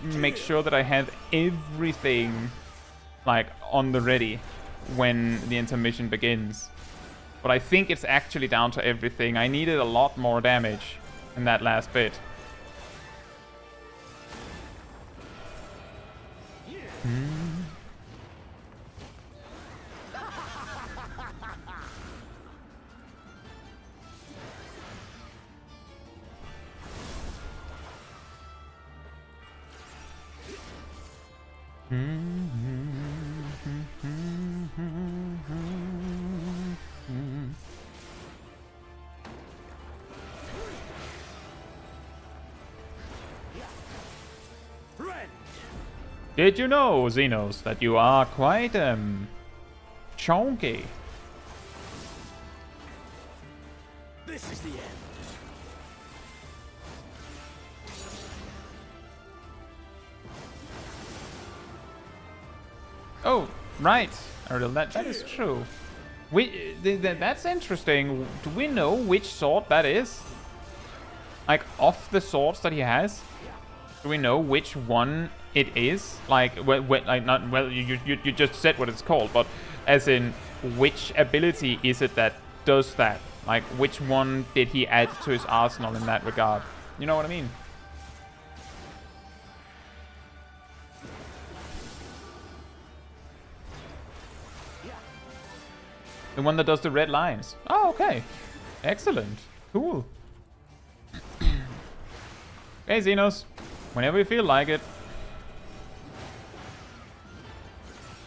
make sure that I have everything like on the ready when the intermission begins. But I think it's actually down to everything. I needed a lot more damage in that last bit. Did you know, Xenos, that you are quite chonky? This is the end. Oh, right, Erdal, that is true. That's interesting. Do we know which sword that is? Like, of the swords that he has? Do we know which one it is? Like, you just said what it's called, but as in, which ability is it that does that? Like, which one did he add to his arsenal in that regard? You know what I mean? The one that does the red lines. Oh, okay. Excellent. Cool. Hey, Xenos. Whenever you feel like it.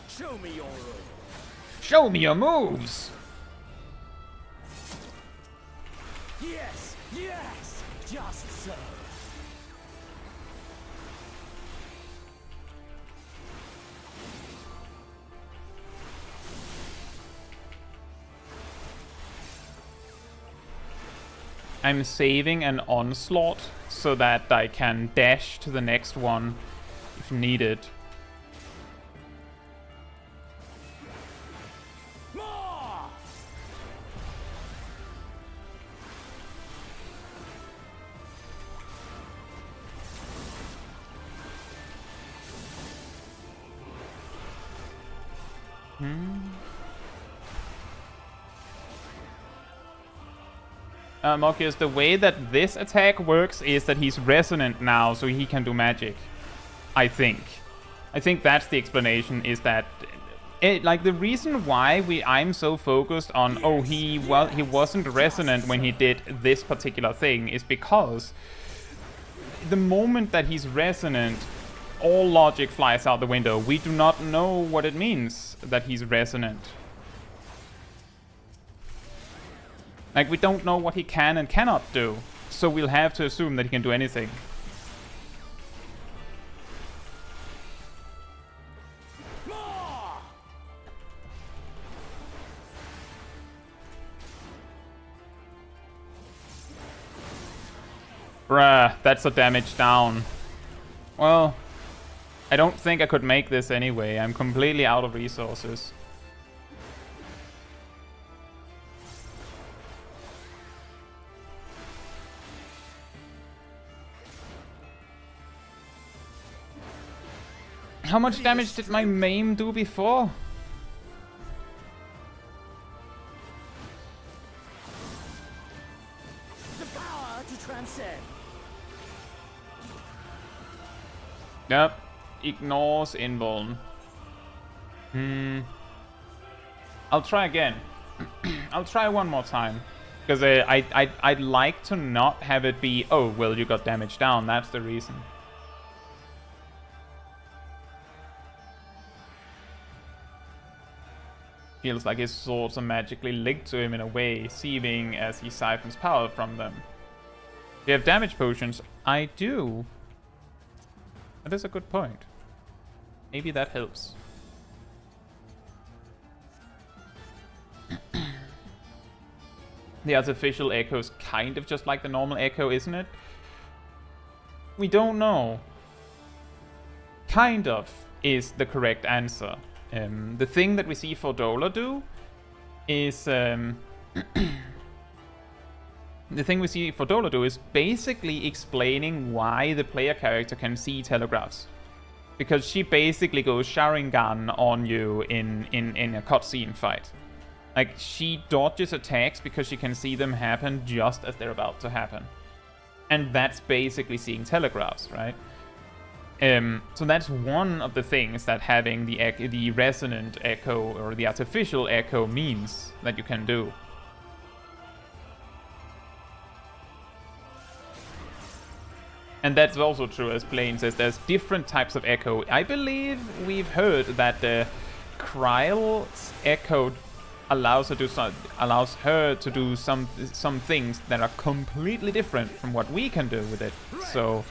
Show me your moves. Show me your moves! Yes, yes, just so. I'm saving an onslaught so that I can dash to the next one if needed. More! Mokius, the way that this attack works is that he's resonant now, so he can do magic. I think that's the explanation, is that like the reason why I'm so focused on he wasn't resonant when he did this particular thing is because the moment that he's resonant, all logic flies out the window. We do not know what it means that he's resonant. Like, we don't know what he can and cannot do, so we'll have to assume that he can do anything. More! Bruh, that's a damage down. Well, I don't think I could make this anyway. I'm completely out of resources. How much damage did my maim do before? The power to transcend. Yep. Ignores invuln. I'll try again. I'll try one more time. Because I'd like to not have it be, oh, well, you got damage down, that's the reason. Feels like his swords are magically linked to him in a way, seething as he siphons power from them. Do you have damage potions? I do. That is a good point. Maybe that helps. The artificial echo is kind of just like the normal echo, isn't it? We don't know. Kind of is the correct answer. The thing that we see Fordola do is... the thing we see Fordola do is basically explaining why the player character can see telegraphs. Because she basically goes Sharingan on you in a cutscene fight. Like, she dodges attacks because she can see them happen just as they're about to happen. And that's basically seeing telegraphs, right? So that's one of the things that having the resonant echo or the artificial echo means that you can do. And that's also true, as Blaine says, there's different types of echo. I believe we've heard that the Kryle's echo allows her to do some things that are completely different from what we can do with it. So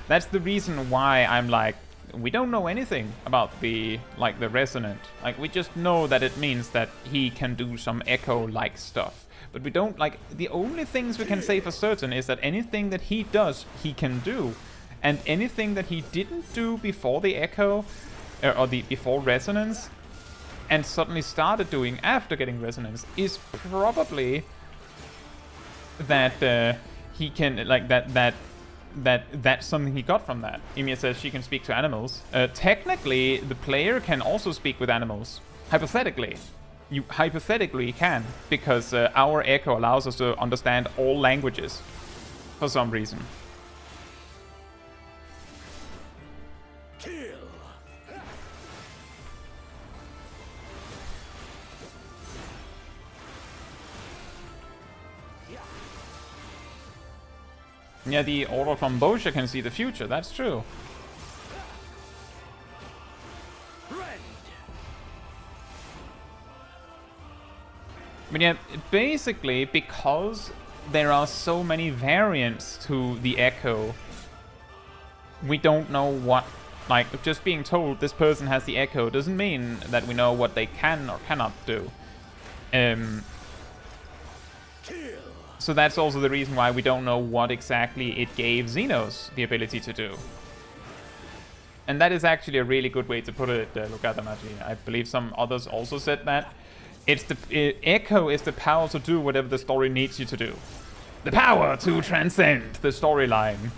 that's the reason why I'm like, we don't know anything about the resonant. Like, we just know that it means that he can do some echo-like stuff. But we don't, like, the only things we can say for certain is that anything that he does, he can do. And anything that he didn't do before the echo, before resonance, and suddenly started doing after getting resonance, is probably that he can, like, that's something he got from that. Ymir says she can speak to animals. Technically, the player can also speak with animals. Hypothetically. You hypothetically can, because our echo allows us to understand all languages for some reason. Kill. Yeah, the order from Bosha can see the future, that's true. But yeah, basically, because there are so many variants to the echo, we don't know what, like, just being told this person has the echo doesn't mean that we know what they can or cannot do. So that's also the reason why we don't know what exactly it gave Xenos the ability to do. And that is actually a really good way to put it, Lugadamaji. I believe some others also said that. Echo is the power to do whatever the story needs you to do. The power to transcend the storyline.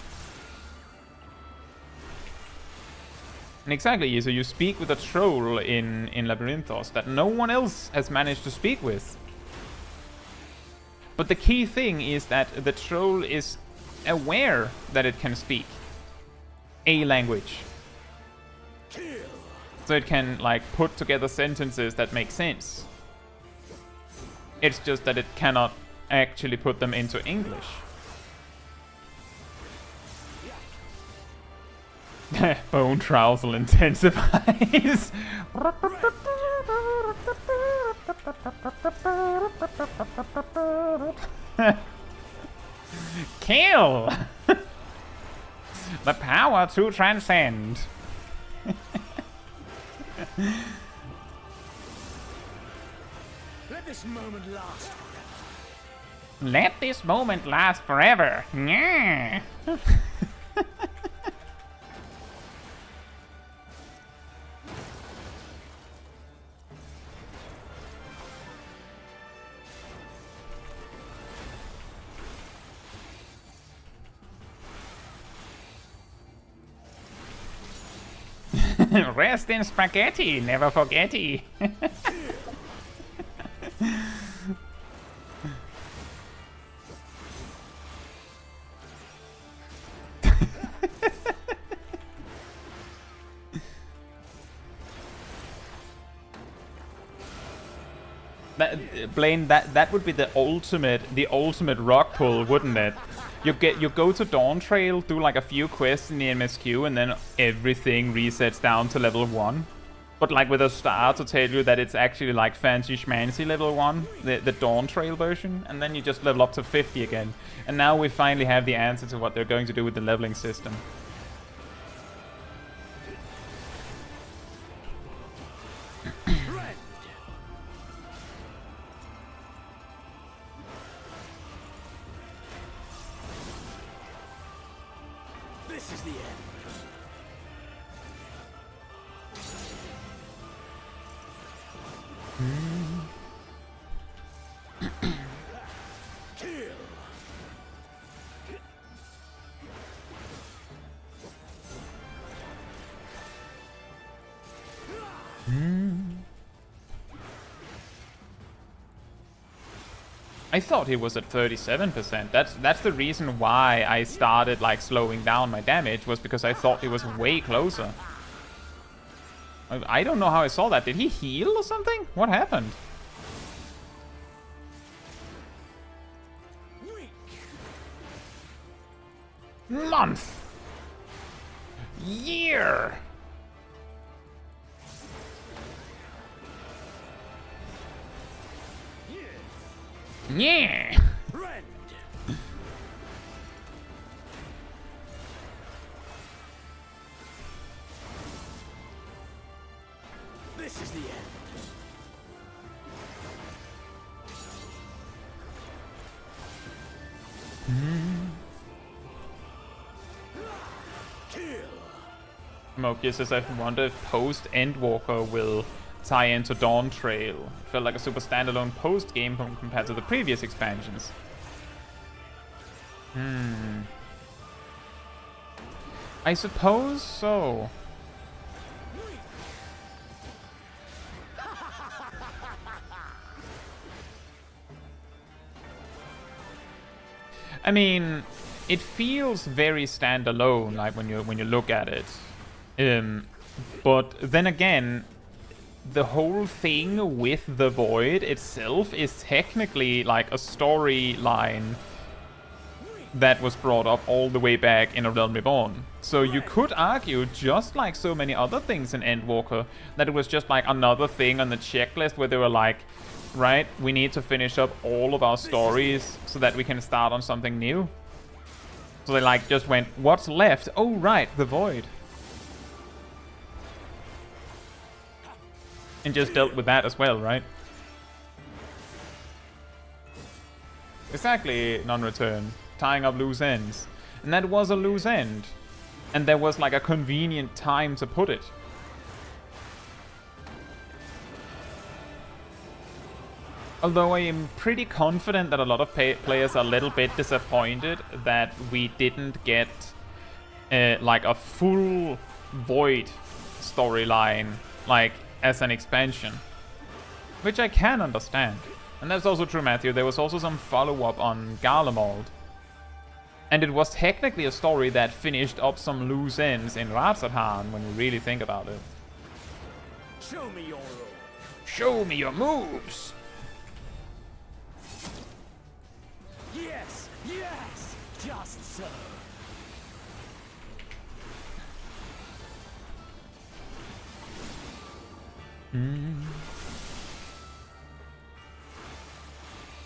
And exactly, so you speak with a troll in Labyrinthos that no one else has managed to speak with. But the key thing is that the troll is aware that it can speak a language. So it can, like, put together sentences that make sense. It's just that it cannot actually put them into English. Bone trouser intensifies. Kill! The power to transcend. Let this moment last forever. Let this moment last forever. Yeah. Rest in spaghetti, never forgetty. Blaine, that would be the ultimate rock pull, wouldn't it? You go to Dawn Trail, do like a few quests in the MSQ, and then everything resets down to level 1. But like with a star to tell you that it's actually like fancy schmancy level 1, the Dawn Trail version, and then you just level up to 50 again. And now we finally have the answer to what they're going to do with the leveling system. This is the end. Kill. I thought he was at 37%. That's the reason why I started like slowing down my damage, was because I thought he was way closer. I don't know how I saw that. Did he heal or something? What happened? Month. Year. Yeah. Friend. This is the end. Kill. Mokia says, I wonder if post Endwalker will tie into Dawn Trail. Felt like a super standalone post game compared to the previous expansions. I suppose so. I mean, it feels very standalone, like when you look at it. But then again, the whole thing with the Void itself is technically like a storyline that was brought up all the way back in A Realm Reborn. So you could argue, just like so many other things in Endwalker, that it was just like another thing on the checklist where they were like, right, we need to finish up all of our stories so that we can start on something new. So they like just went, what's left? Oh right, the Void. And just dealt with that as well, right? Exactly, non-return. Tying up loose ends. And that was a loose end. And there was like a convenient time to put it. Although I am pretty confident that a lot of players are a little bit disappointed that we didn't get like a full Void storyline, like as an expansion, which I can understand. And that's also true, Matthew. There was also some follow-up on Garlemald, and it was technically a story that finished up some loose ends in Ratzathan when you really think about it. Show me your roll. Show me your moves. Yes, yes, just so.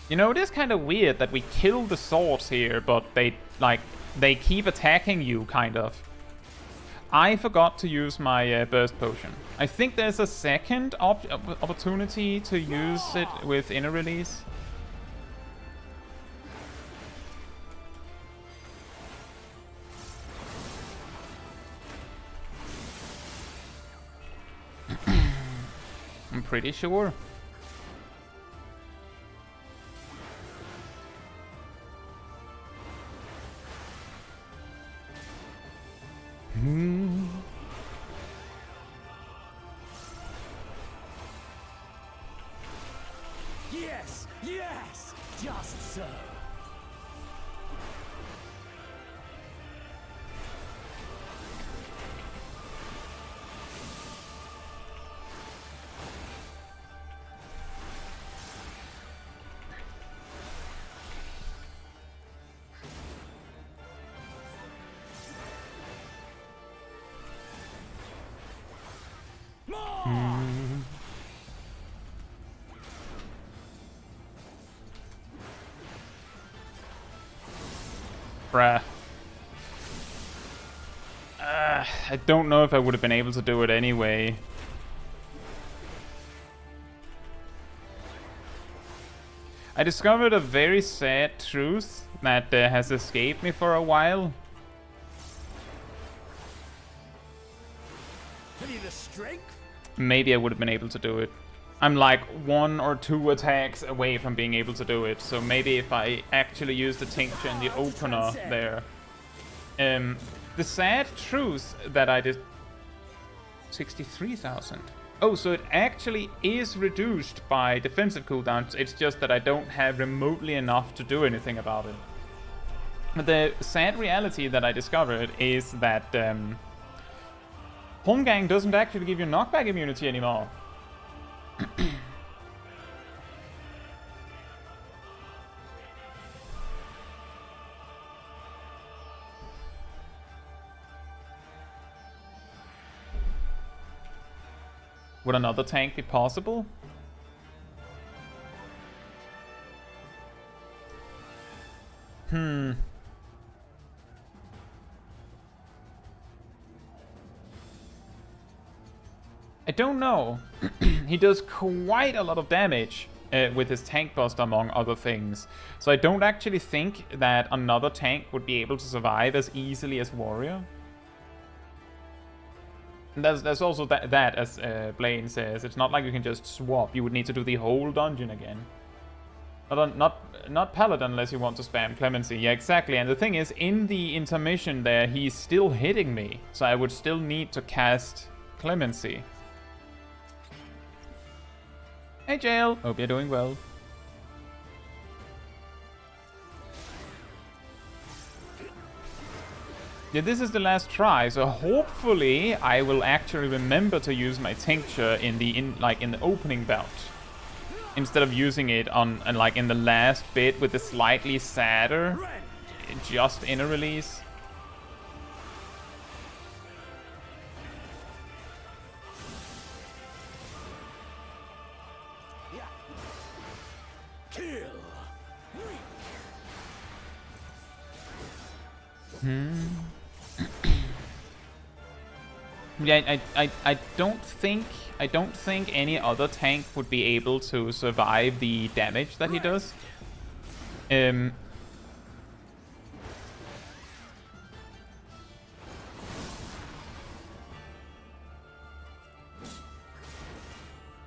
You know, it is kind of weird that we kill the swords here, but they keep attacking you, kind of. I forgot to use my burst potion. I think there's a second opportunity to use it with inner release. I'm pretty sure. Yes, yes, just so. Bruh. I don't know if I would have been able to do it anyway. I discovered a very sad truth that has escaped me for a while. Have you the strength? Maybe I would have been able to do it. I'm like 1 or 2 attacks away from being able to do it. So maybe if I actually use the tincture and the opener there. The sad truth that I did... 63,000. Oh, so it actually is reduced by defensive cooldowns. It's just that I don't have remotely enough to do anything about it. But the sad reality that I discovered is that Holmgang doesn't actually give you knockback immunity anymore. Would another tank be possible? I don't know. He does quite a lot of damage with his tank bust, among other things. So I don't actually think that another tank would be able to survive as easily as Warrior. And there's also that as Blaine says, it's not like you can just swap. You would need to do the whole dungeon again. Not Paladin unless you want to spam Clemency. Yeah, exactly. And the thing is, in the intermission there, he's still hitting me. So I would still need to cast Clemency. Hey, Jail. Hope you're doing well. Yeah, this is the last try, so hopefully I will actually remember to use my tincture in the opening bout, instead of using it on in the last bit with the slightly sadder, just inner release. Yeah, I don't think any other tank would be able to survive the damage that he does.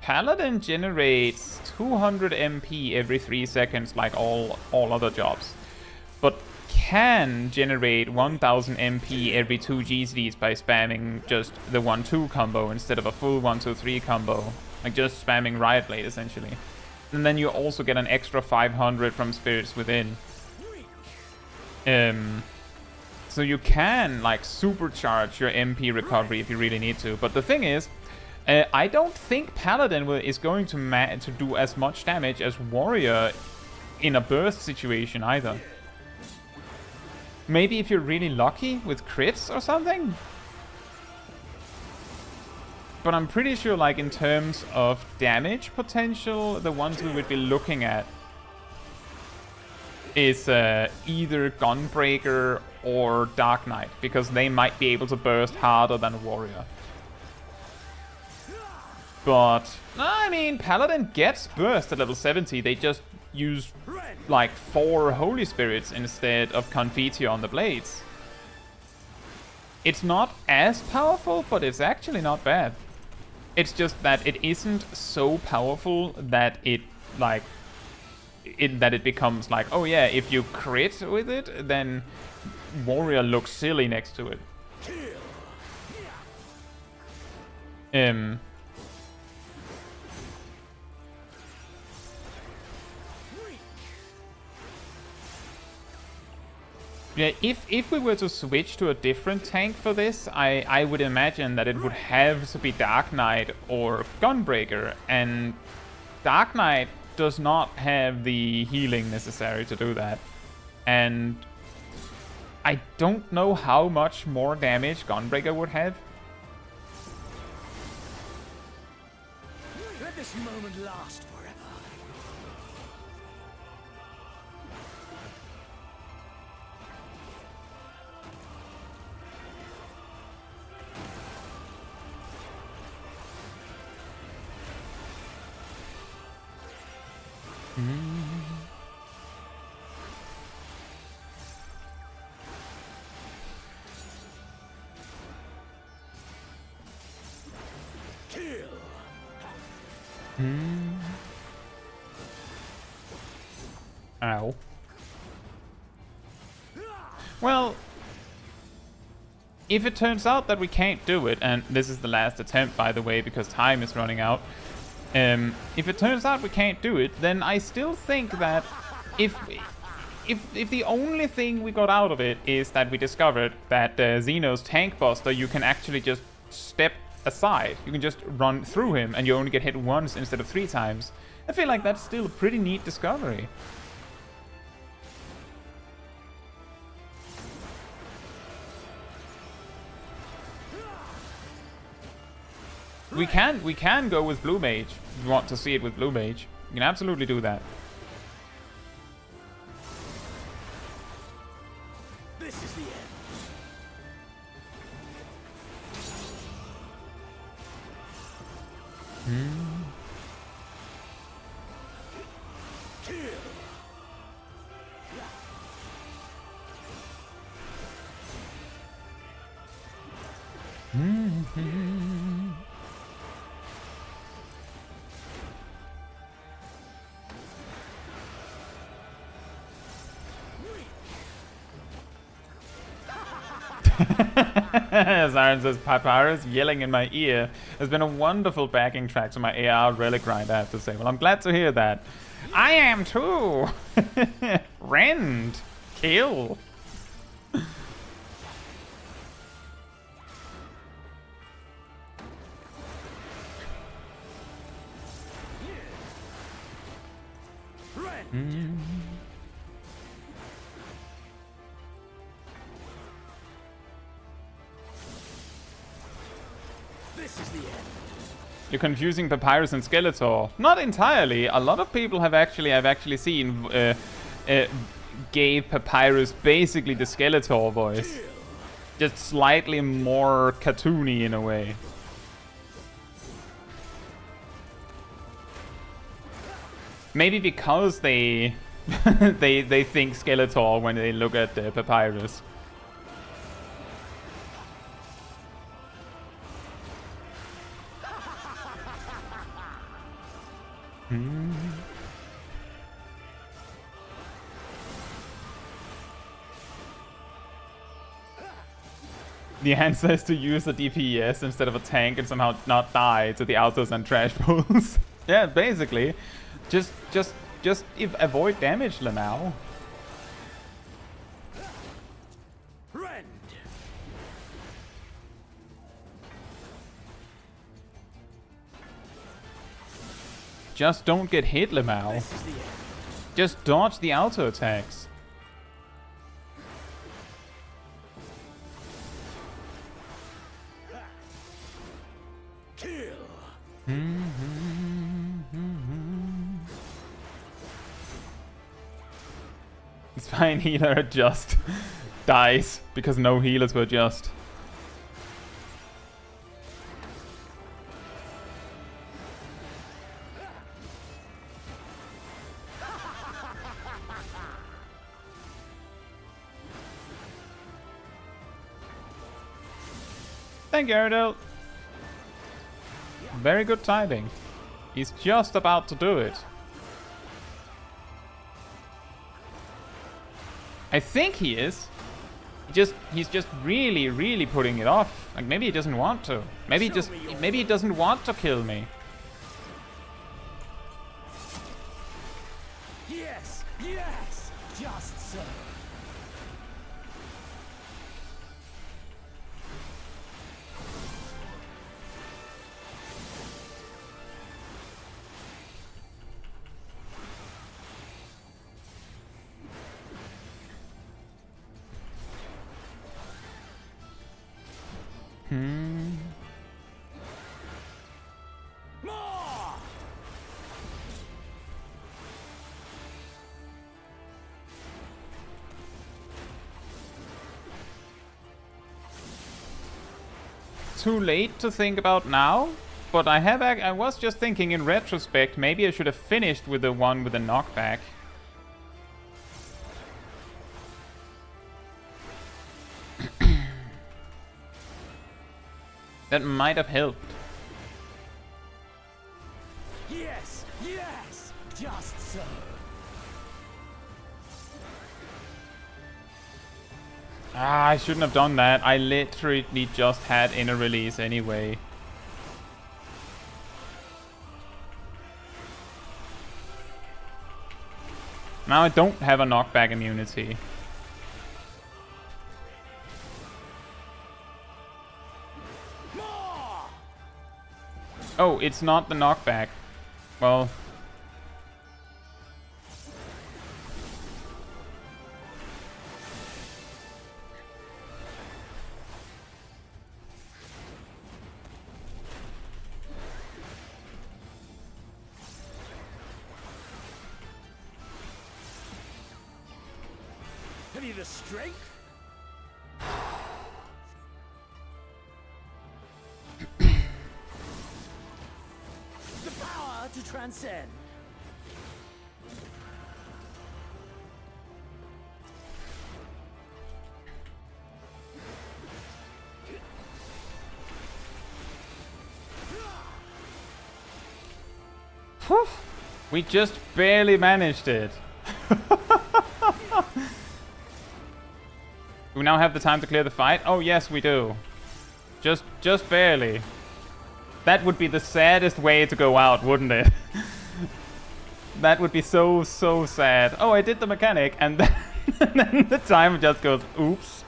Paladin generates 200 MP every 3 seconds like all other jobs, but can generate 1000 MP every 2 GCDs by spamming just the 1-2 combo instead of a full 1-2-3 combo. Like just spamming Riot Blade essentially. And then you also get an extra 500 from Spirits Within. So you can like supercharge your MP recovery if you really need to. But the thing is, I don't think Paladin is going to do as much damage as Warrior in a burst situation either. Maybe if you're really lucky with crits or something? But I'm pretty sure, like, in terms of damage potential, the ones we would be looking at is either Gunbreaker or Dark Knight, because they might be able to burst harder than a Warrior. But, I mean, Paladin gets burst at level 70, they just use like 4 Holy Spirits instead of Confiteor on the blades. It's not as powerful, but it's actually not bad. It's just that it isn't so powerful that it becomes like, oh yeah, if you crit with it, then Warrior looks silly next to it. Yeah, if we were to switch to a different tank for this, I would imagine that it would have to be Dark Knight or Gunbreaker, and Dark Knight does not have the healing necessary to do that. And I don't know how much more damage Gunbreaker would have. Let this moment last forever. Kill. Ow. Well, if it turns out that we can't do it, and this is the last attempt, by the way, because time is running out. If it turns out we can't do it, then I still think that if the only thing we got out of it is that we discovered that Xeno's tank buster, you can actually just step aside. You can just run through him, and you only get hit once instead of 3 times. I feel like that's still a pretty neat discovery. We can go with Blue Mage if you want to see it with Blue Mage. You can absolutely do that. This is the end. Kill. Siren says, Papyrus yelling in my ear has been a wonderful backing track to my AR relic grind, I have to say. Well, I'm glad to hear that. I am too! Rend! Kill! Rend. This is the end. You're confusing Papyrus and Skeletor. Not entirely. A lot of people I've actually seen gave Papyrus basically the Skeletor voice. Just slightly more cartoony in a way. Maybe because they they think Skeletor when they look at Papyrus. The answer is to use a DPS instead of a tank and somehow not die to the autos and trash pulls. Yeah, basically. Just avoid damage, Lamau. Rend. Just don't get hit, Lamau. This is the end. Just dodge the auto attacks. Kill. It's fine, healer adjust. Dies, because no healers were adjust. Thank you, Aerodel. Very good timing. He's just about to do it. I think he is. He's just really putting it off. Like maybe he doesn't want to. Maybe he doesn't want to kill me. Yes, yes, just so. More. Too late to think about now? But I was just thinking in retrospect, maybe I should have finished with the one with the knockback. That might have helped. Yes, yes, just so. Ah, I shouldn't have done that. I literally just had inner release anyway. Now I don't have a knockback immunity. More! Oh, it's not the knockback. Well... Have you the strength? The power to transcend. Whew. We just barely managed it. We now have the time to clear the fight? Oh yes, we do. Just barely. That would be the saddest way to go out, wouldn't it? That would be so sad. Oh, I did the mechanic, and then, and then the timer just goes, oops.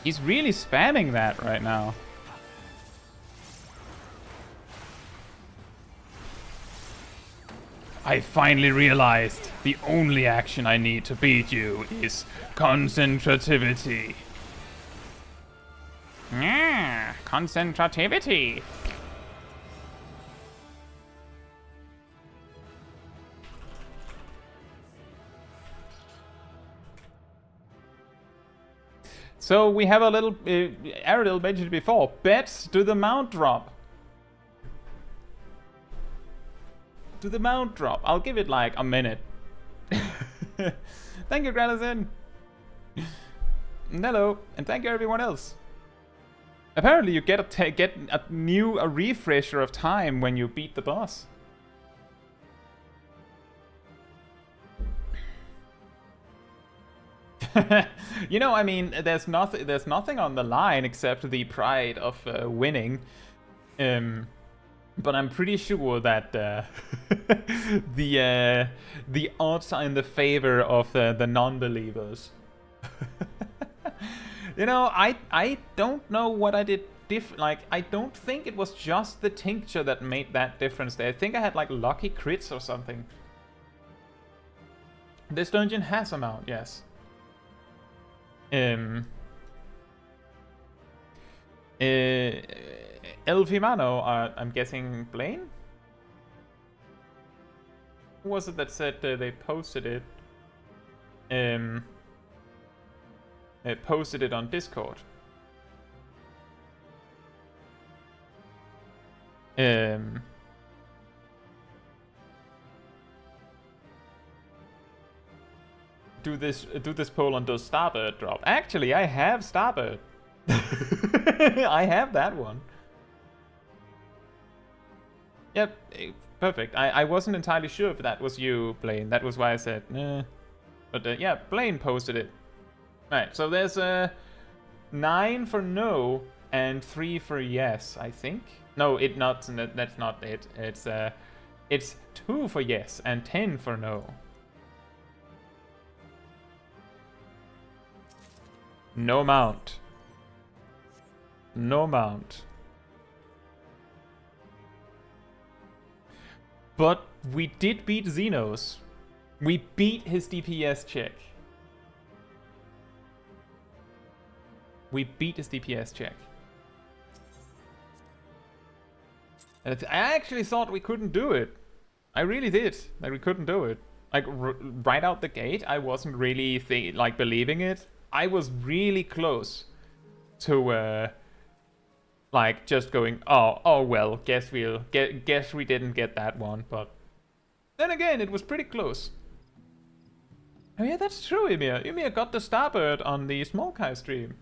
He's really spamming that right now. I finally realized the only action I need to beat you is concentrativity. Yeah, concentrativity. So we have a little, Aradil mentioned before, bets to the mount drop. To the mount drop. I'll give it like a minute. Thank you, Granison. Hello, and thank you everyone else. Apparently you get a refresher of time when you beat the boss. You know, I mean, there's nothing on the line except the pride of winning. But I'm pretty sure that the odds are in the favor of the non-believers. You know, I don't know what I did like, I don't think it was just the tincture that made that difference there. I think I had like lucky crits or something. This dungeon has a mount, yes. Elfimano, I'm guessing Blaine? Who was it that said they posted it? They posted it on Discord. Do this poll on does Starbird drop? Actually, I have Starbird. I have that one. Yep, perfect. I wasn't entirely sure if that was you, Blaine. That was why I said, nah. But yeah, Blaine posted it. Right, so there's 9 for no and 3 for yes, I think. No, that's not it. It's 2 for yes and 10 for no. No mount. No mount. But we did beat Xenos. We beat his DPS check. We beat his DPS check. And I actually thought we couldn't do it. I really did. Like, we couldn't do it. Like, right out the gate, I wasn't really believing it. I was really close to, like, just going, oh well, guess we didn't get that one. But then again, it was pretty close. Oh yeah, that's true, Ymir. Ymir got the Starbird on the Small Kai stream.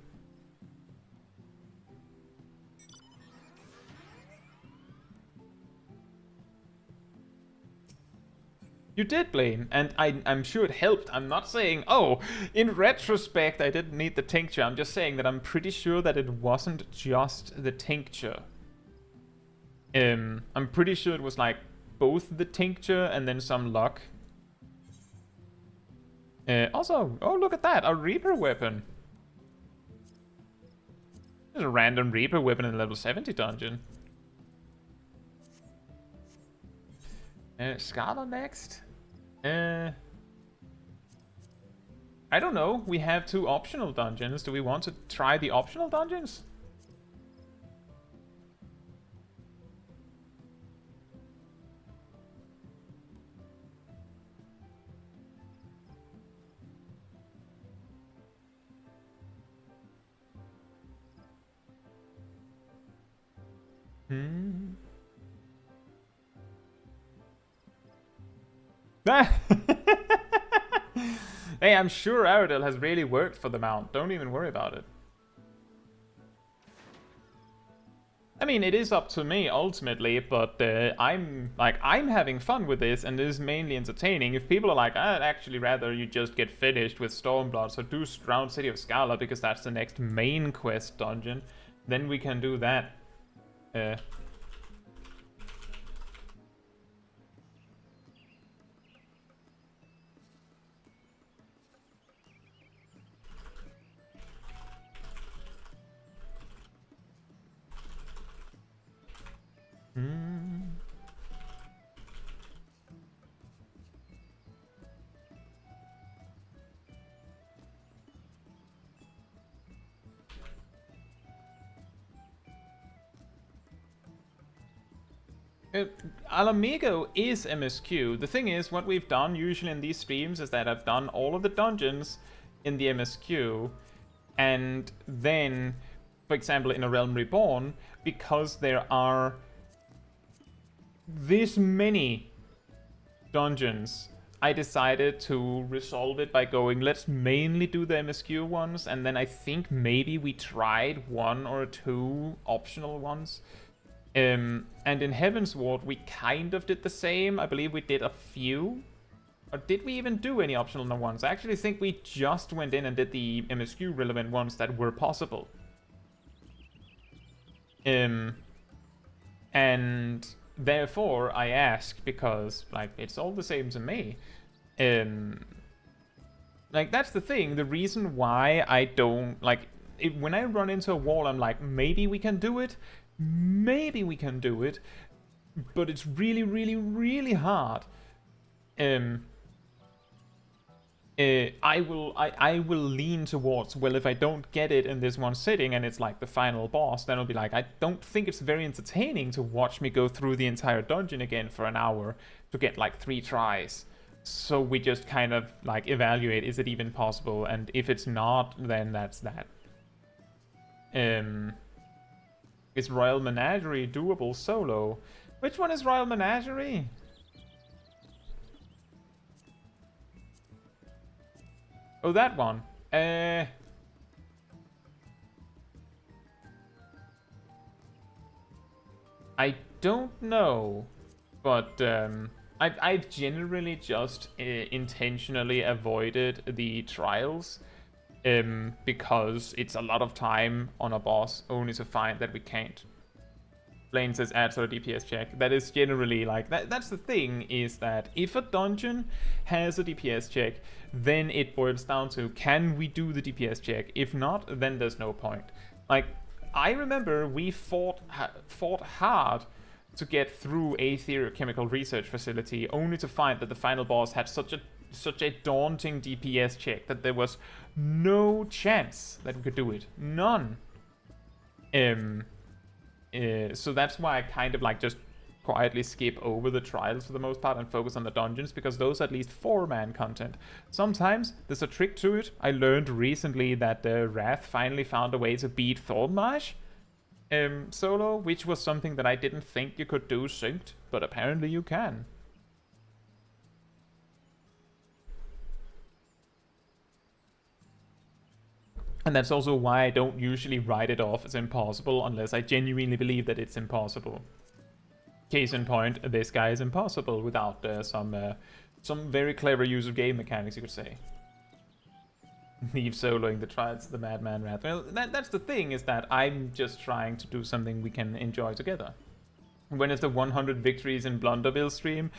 You did, Blaine, and I'm sure it helped. I'm not saying, oh, in retrospect, I didn't need the tincture. I'm just saying that I'm pretty sure that it wasn't just the tincture. I'm pretty sure it was like both the tincture and then some luck. Also, oh, look at that, a Reaper weapon. There's a random Reaper weapon in the level 70 dungeon. Scala next? I don't know. We have 2 optional dungeons. Do we want to try the optional dungeons? Hey, I'm sure Aradel has really worked for the mount. Don't even worry about it. I mean, it is up to me ultimately, but I'm having fun with this, and it is mainly entertaining. If people are like, I'd actually rather you just get finished with Stormblood, so do Drowned City of Scala because that's the next main quest dungeon, then we can do that. Ala Mhigo is MSQ. The thing is, what we've done usually in these streams is that I've done all of the dungeons in the MSQ, and then, for example, in A Realm Reborn, because there are this many dungeons, I decided to resolve it by going, let's mainly do the MSQ ones, and then I think maybe we tried 1 or 2 optional ones. And in Heaven's Ward, we kind of did the same. I believe we did a few. Or did we even do any optional ones? I actually think we just went in and did the MSQ relevant ones that were possible. And therefore, I ask, because, like, it's all the same to me. Like, that's the thing. The reason why I don't, like, when I run into a wall, I'm like, maybe we can do it. Maybe we can do it. But it's really, really, really hard. I will lean towards, well, if I don't get it in this one sitting and it's like the final boss, then I'll be like, I don't think it's very entertaining to watch me go through the entire dungeon again for an hour to get like 3 tries. So we just kind of like evaluate, is it even possible? And if it's not, then that's that. Is Royal Menagerie doable solo? Which one is Royal Menagerie? Oh, that one. I don't know, but I've generally just intentionally avoided the trials because it's a lot of time on a boss only to find that we can't. Blaine says add to a DPS check. That is generally like, that's the thing, is that if a dungeon has a DPS check, then it boils down to, can we do the DPS check? If not, then there's no point. Like, I remember we fought hard to get through Aether Chemical Research Facility, only to find that the final boss had such a daunting DPS check that there was no chance that we could do it. None. So that's why I kind of like just quietly skip over the trials for the most part and focus on the dungeons, because those are at least 4-man content. Sometimes there's a trick to it. I learned recently that Wrath finally found a way to beat Thornmarsh solo, which was something that I didn't think you could do synced, but apparently you can. And that's also why I don't usually write it off as impossible unless I genuinely believe that it's impossible. Case in point, this guy is impossible without some very clever use of game mechanics, you could say. Leave soloing the trials of the Madman Wrath. Well, that's the thing, is that I'm just trying to do something we can enjoy together. When is the 100 victories in Blunderbill stream?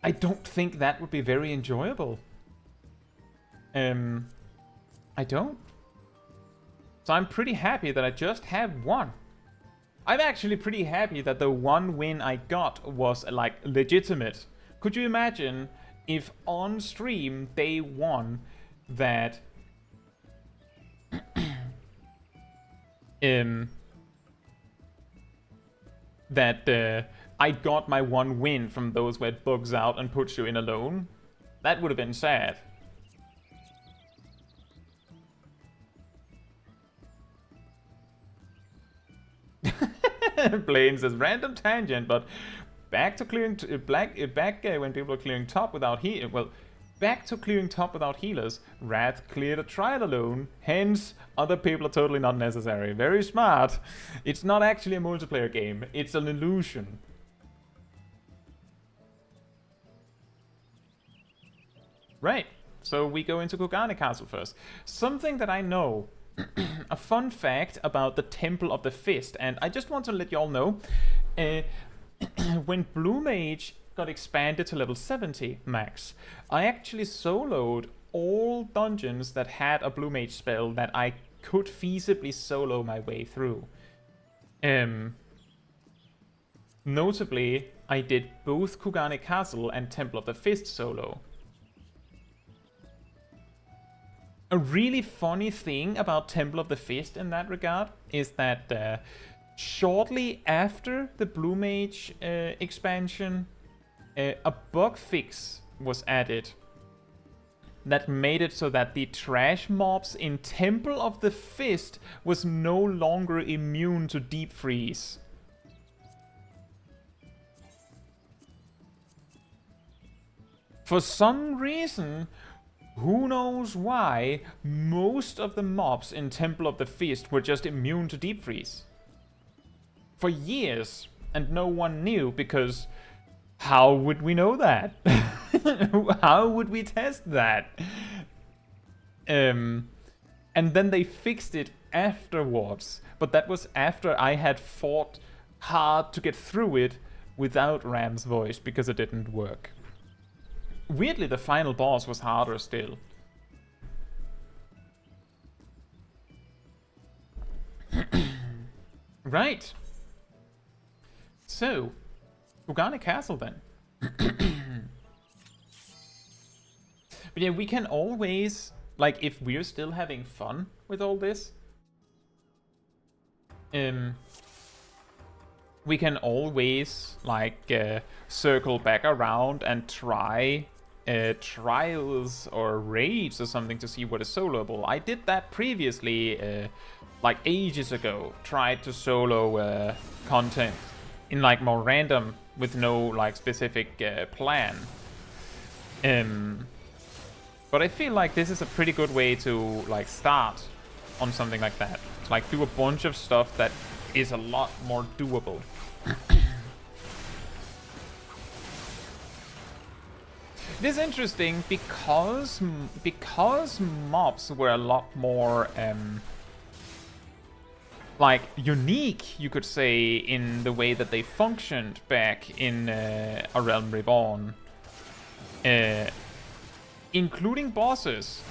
I don't think that would be very enjoyable. I don't. So I'm pretty happy that I just have one. I'm actually pretty happy that the one win I got was, like, legitimate. Could you imagine if on stream day one that I got my one win from those where it bugs out and puts you in alone? That would have been sad. Blaine says random tangent, but back to clearing when people are clearing top without back to clearing top without healers. Wrath cleared a trial alone, hence other people are totally not necessary. Very smart. It's not actually a multiplayer game, it's an illusion. Right, so we go into Kugane Castle first. Something that I know, a fun fact about the Temple of the Fist, and I just want to let you all know, when Blue Mage got expanded to level 70 max, I actually soloed all dungeons that had a Blue Mage spell that I could feasibly solo my way through. Notably, I did both Kugane Castle and Temple of the Fist solo. A really funny thing about Temple of the Fist in that regard is that shortly after the Blue Mage expansion, a bug fix was added that made it so that the trash mobs in Temple of the Fist was no longer immune to deep freeze. For some reason, who knows why, most of the mobs in Temple of the Fist were just immune to deep freeze. For years, and no one knew, because how would we know that? How would we test that? And then they fixed it afterwards, but that was after I had fought hard to get through it without Ram's voice, because it didn't work. Weirdly, the final boss was harder still. Right. So, Kugane Castle then. But yeah, we can always, like, if we're still having fun with all this, we can always, like, circle back around and try trials or raids or something to see what is soloable. I did that previously, like ages ago. Tried to solo content in like more random with no like specific plan. But I feel like this is a pretty good way to like start on something like that. Like do a bunch of stuff that is a lot more doable. It is interesting because mobs were a lot more like unique, you could say, in the way that they functioned back in A Realm Reborn, including bosses.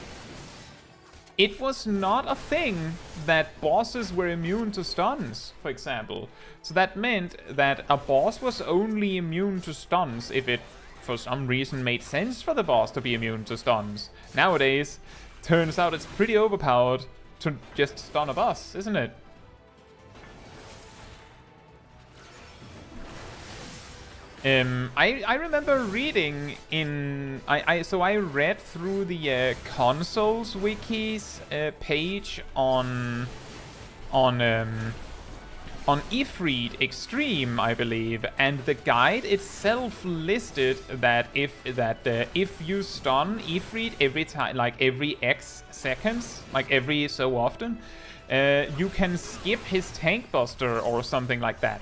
It was not a thing that bosses were immune to stuns, for example. So that meant that a boss was only immune to stuns if it for some reason made sense for the boss to be immune to stuns. Nowadays, turns out it's pretty overpowered to just stun a boss, isn't it? I remember reading in so I read through the consoles wikis page on FFXIV Extreme, I believe, and the guide itself listed that if you stun FFXIV every time, like every X seconds, like every so often, you can skip his tank buster or something like that.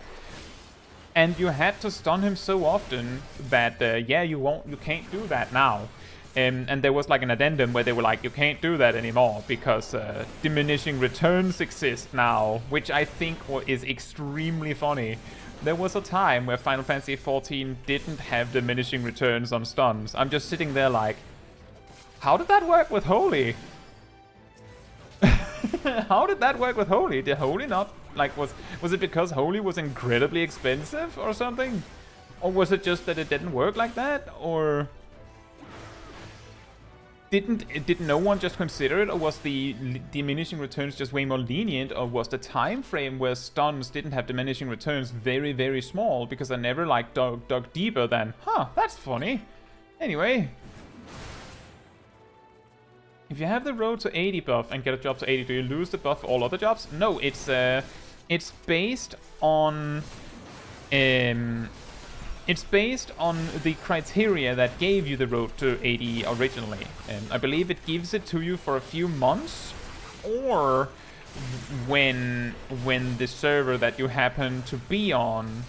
And you had to stun him so often that yeah, you can't do that now. And there was like an addendum where they were like, you can't do that anymore because diminishing returns exist now, which I think is extremely funny. There was a time where Final Fantasy XIV didn't have diminishing returns on stuns. I'm just sitting there like, how did that work with Holy? How did that work with Holy? Did Holy not, like, was it because Holy was incredibly expensive or something? Or was it just that it didn't work like that? Or did no one just consider it? Or was the diminishing returns just way more lenient? Or was the time frame where stuns didn't have diminishing returns very, very small? Because I never, like, dug deeper than, huh, that's funny. Anyway. If you have the road to 80 buff and get a job to 80, do you lose the buff for all other jobs? No, it's based on the criteria that gave you the road to 80 originally. I believe it gives it to you for a few months, or when the server that you happen to be on,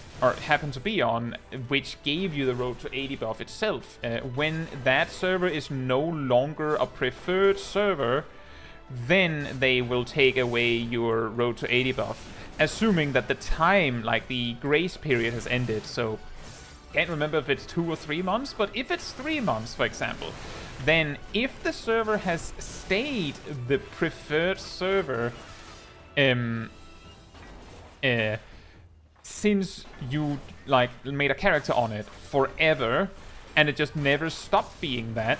which gave you the road to 80 buff itself, when that server is no longer a preferred server, then they will take away your road to 80 buff, assuming that the time, like the grace period, has ended. So can't remember if it's 2 or 3 months, but if it's 3 months, for example, then if the server has stayed the preferred server since you, like, made a character on it forever, and it just never stopped being that,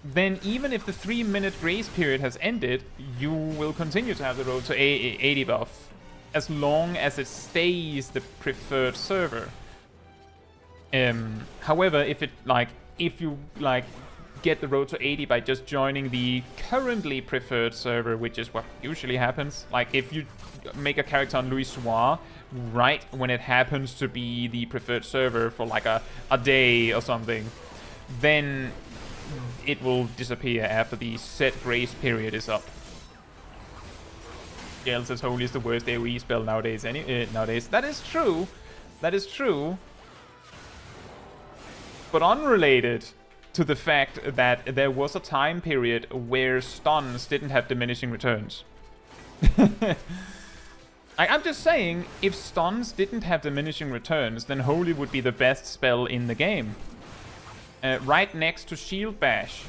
then even if the 3-minute grace period has ended, you will continue to have the road to 80 buff, as long as it stays the preferred server. However, if you get the road to 80 by just joining the currently preferred server, which is what usually happens, like if you make a character on Louis Soir right when it happens to be the preferred server for like a day or something, then it will disappear after the set grace period is up. Gale says Holy is the worst AoE spell nowadays. Nowadays, that is true. That is true. But unrelated to the fact that there was a time period where stuns didn't have diminishing returns. I'm just saying, if stuns didn't have diminishing returns, then Holy would be the best spell in the game. Right next to Shield Bash.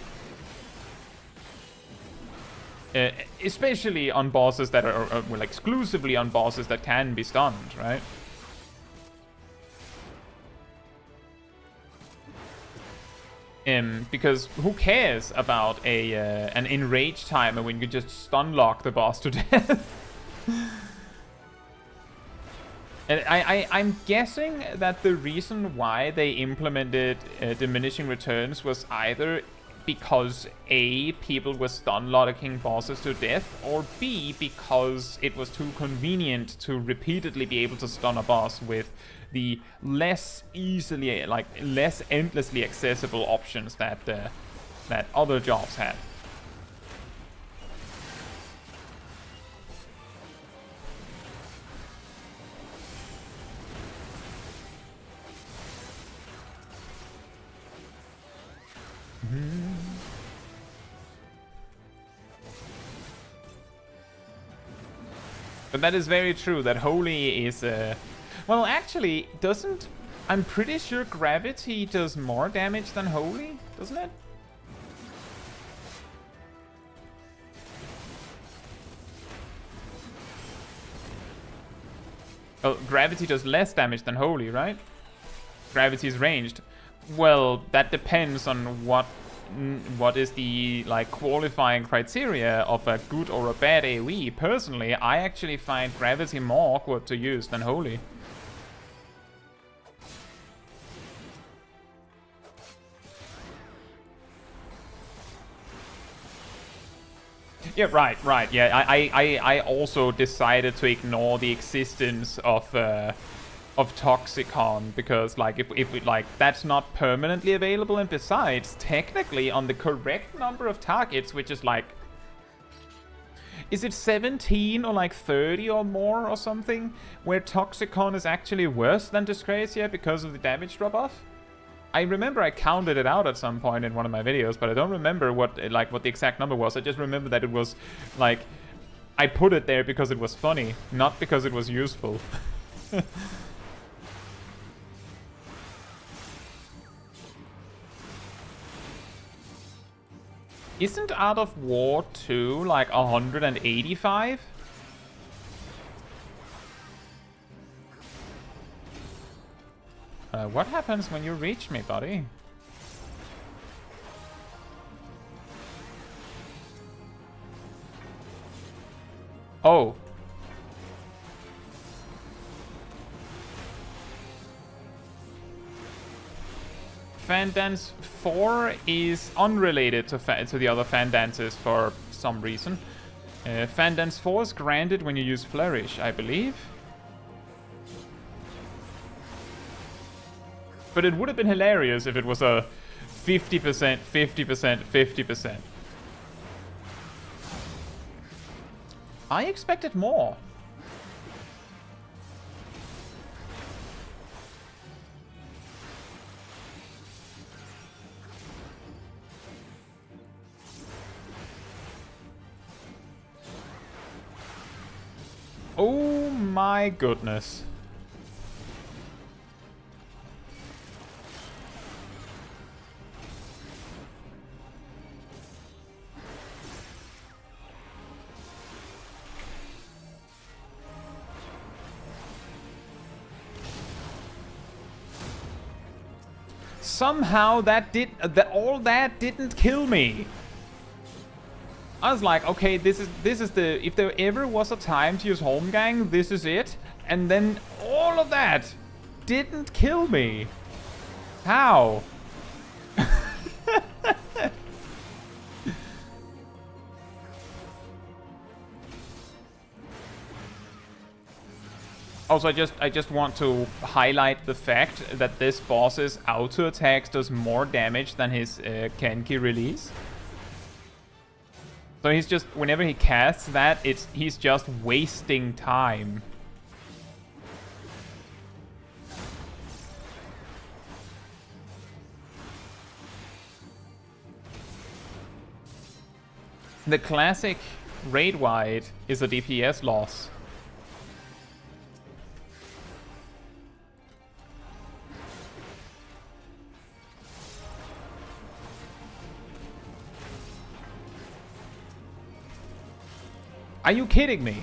Especially on bosses that are well, exclusively on bosses that can be stunned, right? Because who cares about an enrage timer when you just stun lock the boss to death? And I'm guessing that the reason why they implemented diminishing returns was either because A, people were stun locking bosses to death, or B, because it was too convenient to repeatedly be able to stun a boss with the less easily, like less endlessly accessible options that that other jobs had. But that is very true, that Holy is well, actually, doesn't... I'm pretty sure Gravity does more damage than Holy, doesn't it? Oh, Gravity does less damage than Holy, right? Gravity is ranged. Well, that depends on what what is the like qualifying criteria of a good or a bad AoE. Personally, I actually find Gravity more awkward to use than Holy. Yeah, right. Yeah, I also decided to ignore the existence of Toxicon, because like if it, like that's not permanently available, and besides, technically on the correct number of targets, which is like, is it 17 or like 30 or more or something, where Toxicon is actually worse than Disgracia because of the damage drop-off? I remember I counted it out at some point in one of my videos, but I don't remember what the exact number was. I just remember that it was like, I put it there because it was funny, not because it was useful. Isn't Art of War 2 like 185? What happens when you reach me, buddy? Oh. Fan Dance 4 is unrelated to the other Fan Dances for some reason. Fan Dance 4 is granted when you use Flourish, I believe. But it would have been hilarious if it was a 50%, 50%, 50%. I expected more. Oh my goodness. Somehow all that didn't kill me. I was like, okay, this is the, if there ever was a time to use Holmgang, this is it. And then all of that didn't kill me. How? Also, I just want to highlight the fact that this boss's auto attacks does more damage than his Kenki release. So he's just, whenever he casts that, he's just wasting time. The classic raid wide is a DPS loss. Are you kidding me?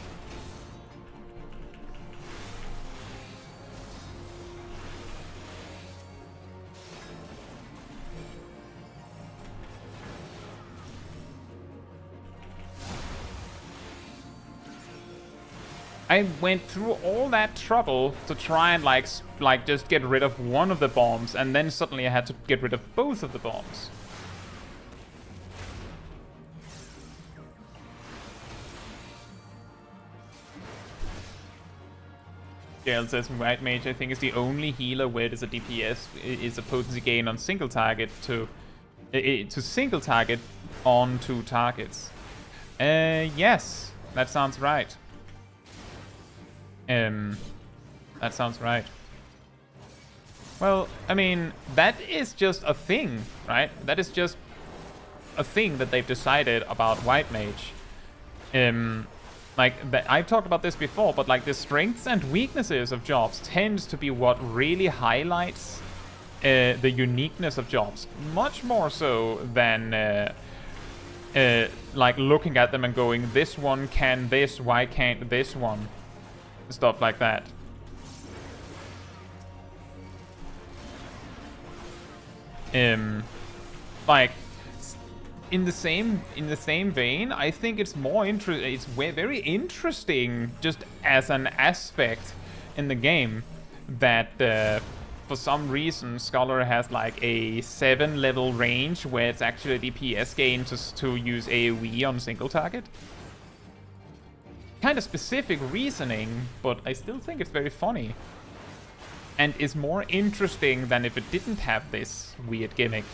I went through all that trouble to try and like just get rid of one of the bombs, and then suddenly I had to get rid of both of the bombs. Jail says White Mage, I think, is the only healer where there's a DPS is a potency gain on single target to single target on 2 targets. Yes, that sounds right. That sounds right. Well, I mean, that is just a thing, right? That is just a thing that they've decided about White Mage. Like, I've talked about this before, but like the strengths and weaknesses of jobs tends to be what really highlights the uniqueness of jobs. Much more so than like looking at them and going, this one can this, why can't this one? Stuff like that. Like, in the same vein, I think it's more very interesting just as an aspect in the game that for some reason Scholar has like a 7-level range where it's actually a DPS gain to use AoE on single target. Kind of specific reasoning, but I still think it's very funny. And is more interesting than if it didn't have this weird gimmick.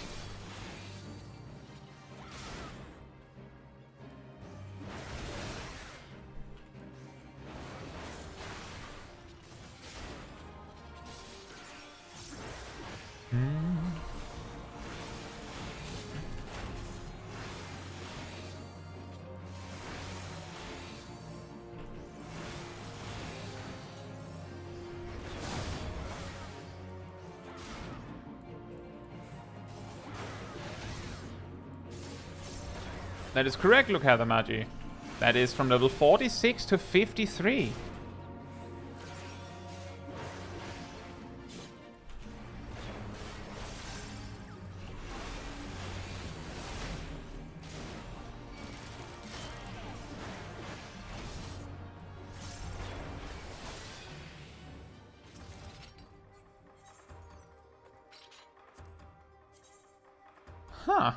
That is correct, Lukathamagi. That is from level 46 to 53. Huh.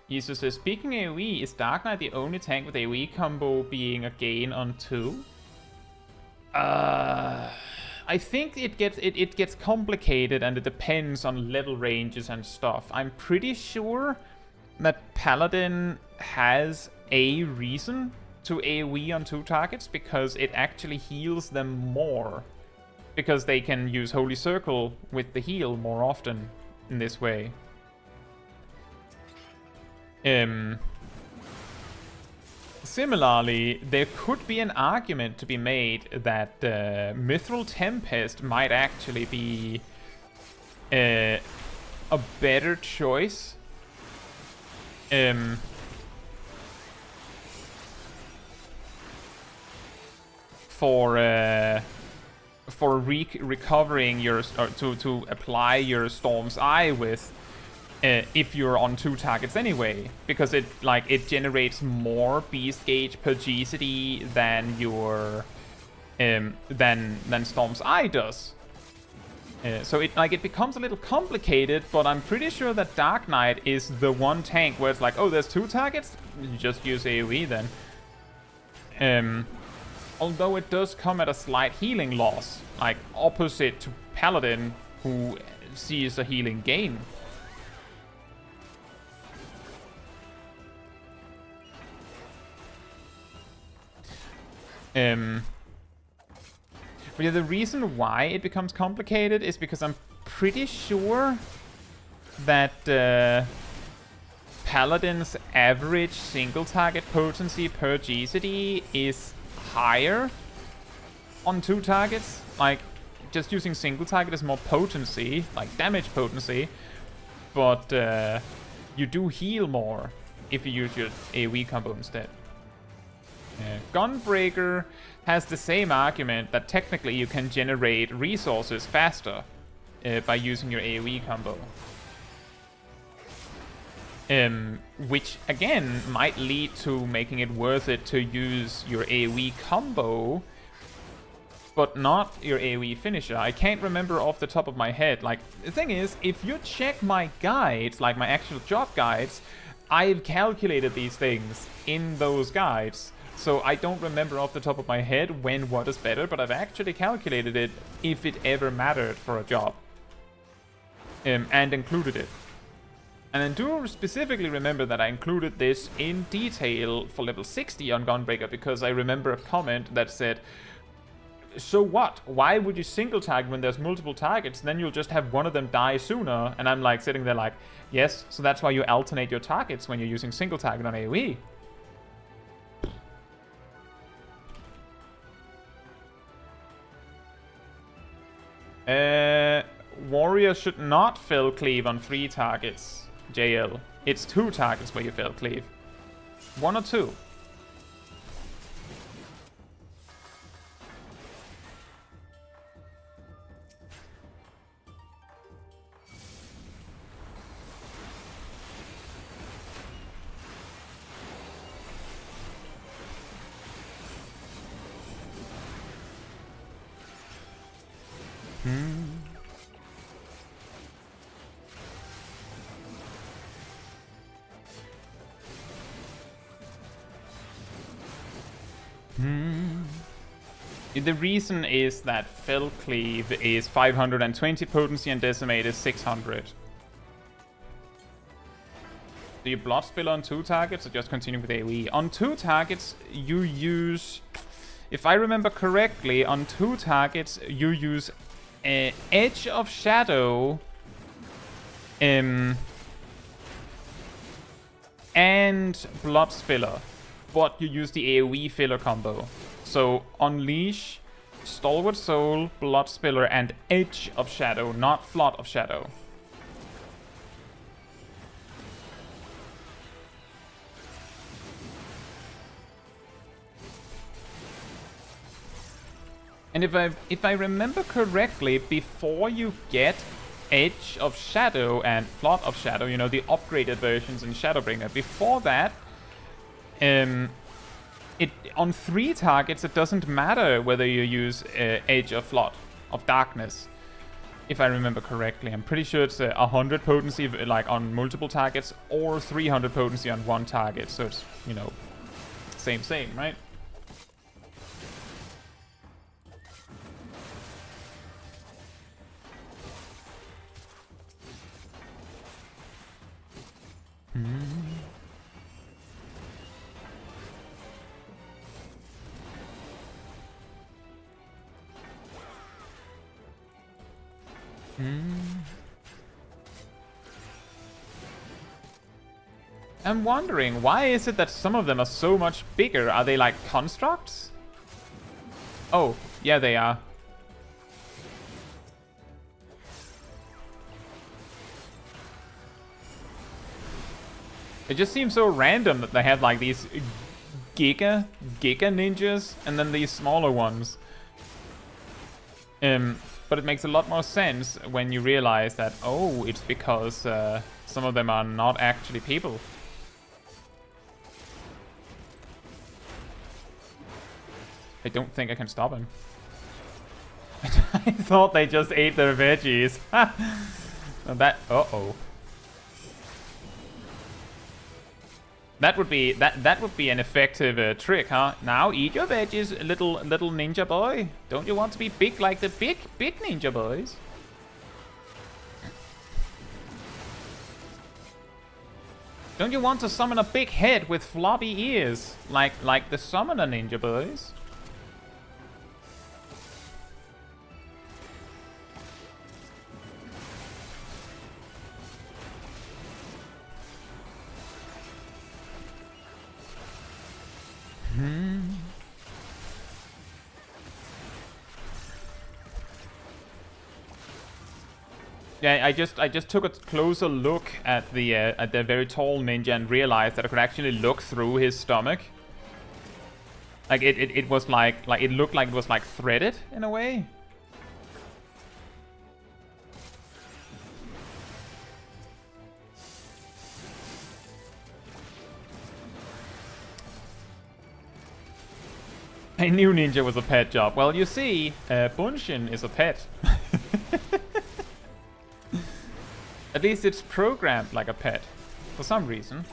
Jesus says, speaking AoE, is Dark Knight the only tank with AoE combo being a gain on 2? I think it gets complicated and it depends on level ranges and stuff. I'm pretty sure that Paladin has a reason to AoE on 2 targets because it actually heals them more. Because they can use Holy Circle with the heal more often in this way. Similarly, there could be an argument to be made that Mithril Tempest might actually be a better choice for recovering your to apply your Storm's Eye with. If you're on 2 targets anyway, because it generates more beast gauge per GCD than your than Storm's Eye does. So it becomes a little complicated, but I'm pretty sure that Dark Knight is the one tank where it's like, oh, there's 2 targets, you just use AoE then. Although it does come at a slight healing loss, like opposite to Paladin, who sees a healing gain. But yeah, the reason why it becomes complicated is because I'm pretty sure that Paladin's average single target potency per GCD is higher on 2 targets. Like, just using single target is more potency, like damage potency, but you do heal more if you use your AoE combo instead. Gunbreaker has the same argument that technically you can generate resources faster by using your AoE combo. Which again might lead to making it worth it to use your AoE combo, but not your AoE finisher. I can't remember off the top of my head. Like, the thing is, if you check my guides, like my actual job guides, I've calculated these things in those guides. So I don't remember off the top of my head when what is better, but I've actually calculated it if it ever mattered for a job. And included it. And I do specifically remember that I included this in detail for level 60 on Gunbreaker, because I remember a comment that said, so what? Why would you single target when there's multiple targets? Then you'll just have one of them die sooner. And I'm like sitting there like, yes, so that's why you alternate your targets when you're using single target on AoE. Warrior should not fill cleave on 3 targets, JL. It's 2 targets where you fill cleave. 1 or 2. The reason is that Fell Cleave is 520 potency and Decimate is 600. Do you Blood Spill on 2 targets or just continue with AoE? On 2 targets, you use... If I remember correctly, on 2 targets, you use Edge of Shadow and Blood Spiller, but you use the AoE filler combo. So Unleash, Stalwart Soul, Blood Spiller, and Edge of Shadow, not Flood of Shadow. And if I remember correctly, before you get Edge of Shadow and Flood of Shadow, you know, the upgraded versions in Shadowbringer, before that, on 3 targets, it doesn't matter whether you use Edge or Flood of Darkness, if I remember correctly. I'm pretty sure it's 100 potency like on multiple targets or 300 potency on 1 target. So it's, you know, same, right? I'm wondering, why is it that some of them are so much bigger? Are they like constructs? Oh, yeah, they are. It just seems so random that they have like these giga ninjas and then these smaller ones. But it makes a lot more sense when you realize that, oh, it's because some of them are not actually people. I don't think I can stop him. I thought they just ate their veggies. That, uh-oh. That would be an effective trick, huh? Now eat your veggies, little ninja boy. Don't you want to be big like the big ninja boys? Don't you want to summon a big head with floppy ears, like the summoner ninja boys? Yeah, I just took a closer look at the very tall ninja and realized that I could actually look through his stomach. Like it was like it looked like it was like threaded in a way. I knew ninja was a pet job. Well, you see, Bunshin is a pet. At least it's programmed like a pet, for some reason.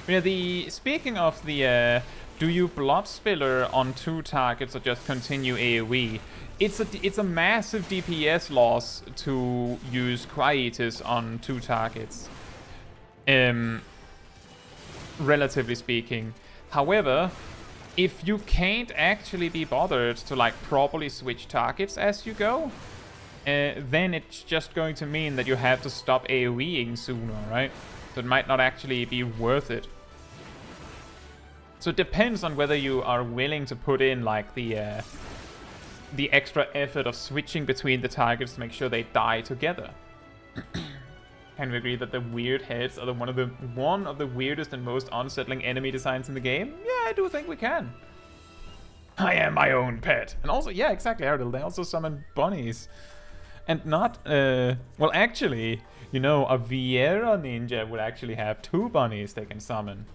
Yeah, speaking of the do you Blood Spiller on 2 targets or just continue AoE? It's a massive DPS loss to use Quietus on 2 targets. Relatively speaking. However, if you can't actually be bothered to like properly switch targets as you go, then it's just going to mean that you have to stop AoEing sooner, right? So it might not actually be worth it. So it depends on whether you are willing to put in like the extra effort of switching between the targets to make sure they die together. Can we agree that the weird heads are one of the weirdest and most unsettling enemy designs in the game? Yeah, I do think we can. I am my own pet. And also, yeah, exactly, Ardell. They also summon bunnies. And not, well, actually, you know, a Viera ninja would actually have 2 bunnies they can summon.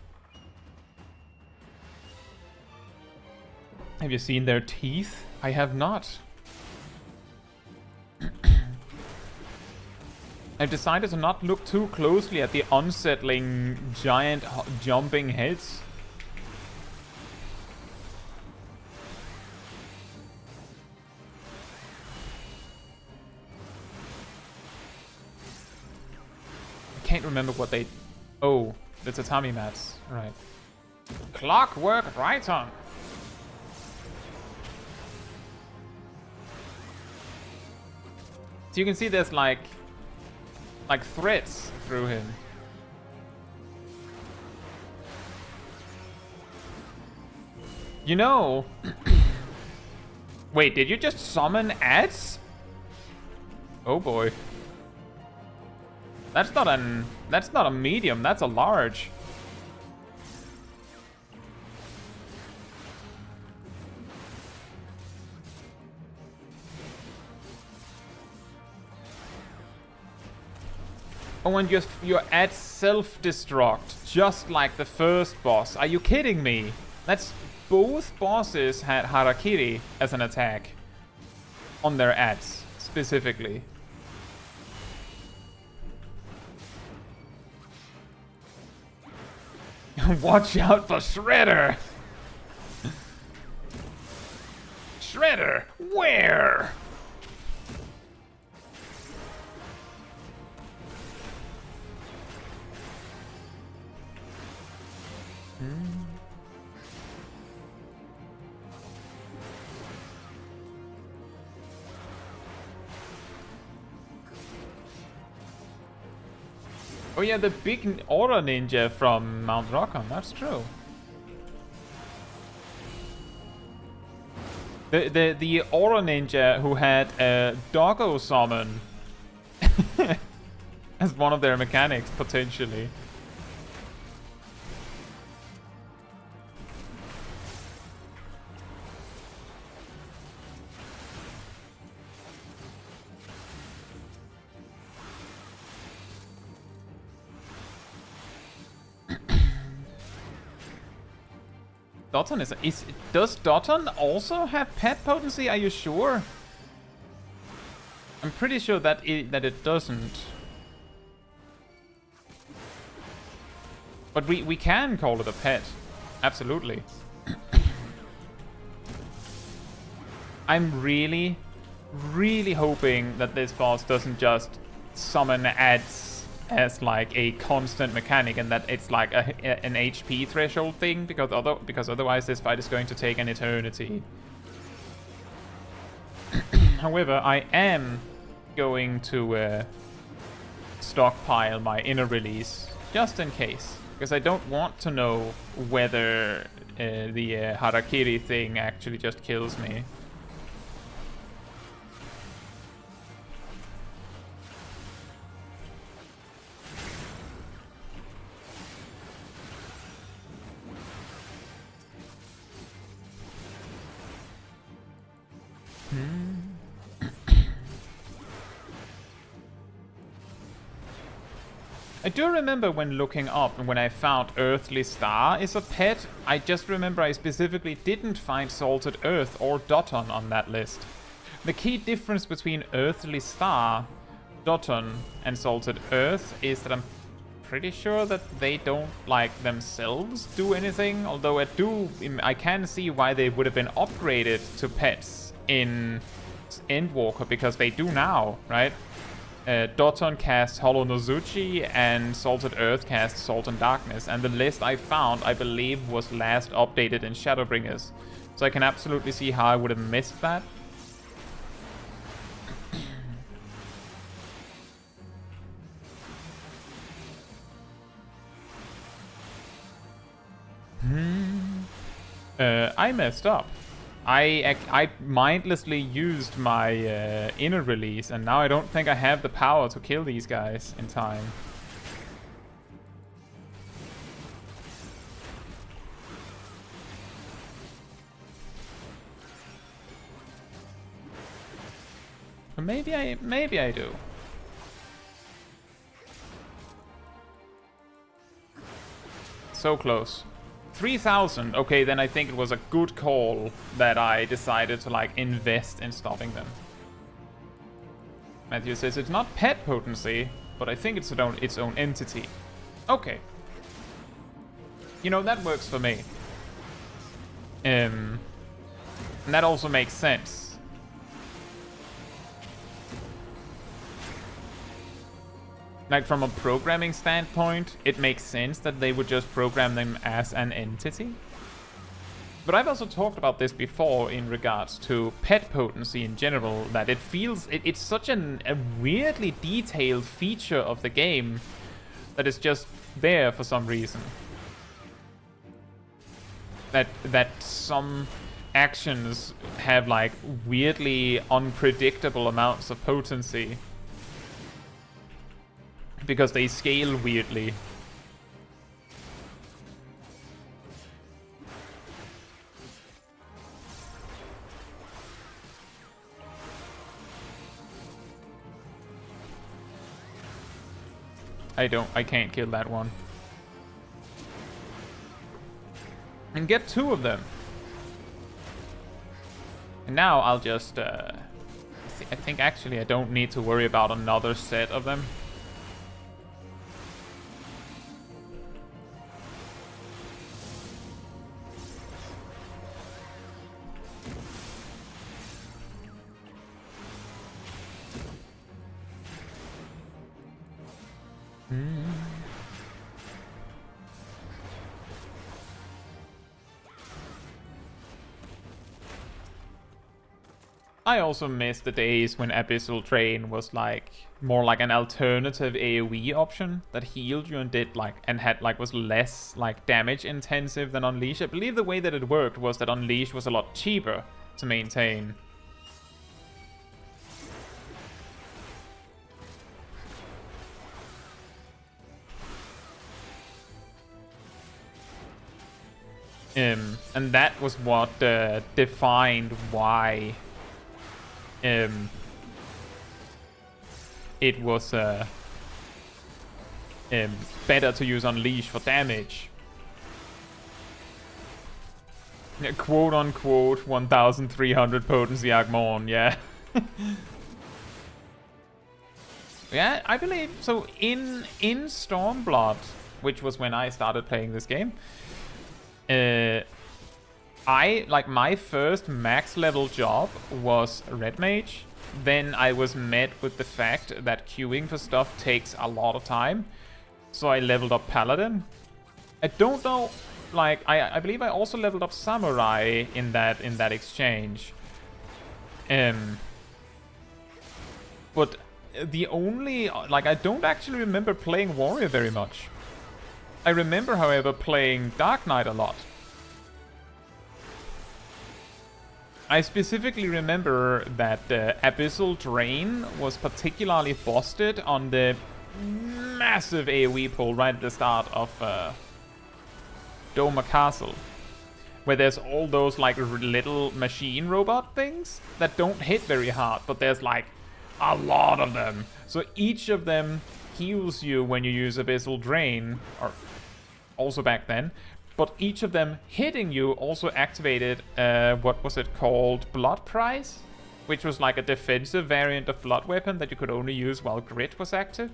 Have you seen their teeth? I have not. I've decided to not look too closely at the unsettling giant jumping heads. I can't remember what they... Oh, the tatami mats. Right. Clockwork Raiton. So you can see there's like threads through him. You know... Wait, did you just summon ads? Oh boy. That's not a medium, that's a large. Oh, and your ad self-destruct, just like the first boss. Are you kidding me? That's... Both bosses had Harakiri as an attack. On their ads, specifically. Watch out for Shredder! Shredder, where? Oh yeah, the big Aura Ninja from Mount Rockham, that's true. The Aura Ninja who had a Doggo Summon as one of their mechanics, potentially. Doton does Doton also have pet potency? Are you sure? I'm pretty sure that it doesn't. But we can call it a pet. Absolutely. I'm really hoping that this boss doesn't just summon ads as like a constant mechanic and that it's like an HP threshold thing, because otherwise this fight is going to take an eternity. However, I am going to stockpile my inner release just in case, because I don't want to know whether the Harakiri thing actually just kills me. I do remember when looking up and when I found Earthly Star is a pet, I just remember I specifically didn't find Salted Earth or Doton on that list. The key difference between Earthly Star, Doton, and Salted Earth is that I'm pretty sure that they don't, like, themselves do anything, although I can see why they would have been upgraded to pets in Endwalker, because they do now, right? Doton casts Hollow Nozuchi and Salted Earth casts Salt and Darkness, and the list I found, I believe, was last updated in Shadowbringers. So I can absolutely see how I would have missed that. I messed up. I mindlessly used my inner release, and now I don't think I have the power to kill these guys in time. Or maybe I do. So close. 3,000. Okay, then I think it was a good call that I decided to like invest in stopping them. Matthew says it's not pet potency, but I think it's its own entity. Okay. You know, that works for me. And that also makes sense. Like, from a programming standpoint, it makes sense that they would just program them as an entity. But I've also talked about this before in regards to pet potency in general, that it feels... It's such a weirdly detailed feature of the game that is just there for some reason. That some actions have, like, weirdly unpredictable amounts of potency. Because they scale weirdly. I can't kill that one. And get 2 of them. And now I'll just, I think actually I don't need to worry about another set of them. I also miss the days when Abyssal Drain was like more like an alternative AoE option that healed you and did like was less like damage intensive than Unleash. I believe the way that it worked was that Unleash was a lot cheaper to maintain. And that was what defined why it was better to use Unleash for damage. Yeah, quote unquote 1300 potency Agmon, yeah. Yeah, I believe so. In Stormblood, which was when I started playing this game, my first max level job was Red Mage. Then I was met with the fact that queuing for stuff takes a lot of time, so I leveled up Paladin. I don't know, like I believe I also leveled up Samurai in that exchange. But the only, like, I don't actually remember playing Warrior very much. I remember, however, playing Dark Knight a lot. I specifically remember that Abyssal Drain was particularly busted on the massive AoE pull right at the start of Doma Castle, where there's all those like little machine robot things that don't hit very hard, but there's like a lot of them. So each of them heals you when you use Abyssal Drain, or also back then. But each of them hitting you also activated, what was it called? Blood Price? Which was like a defensive variant of Blood Weapon that you could only use while Grit was active.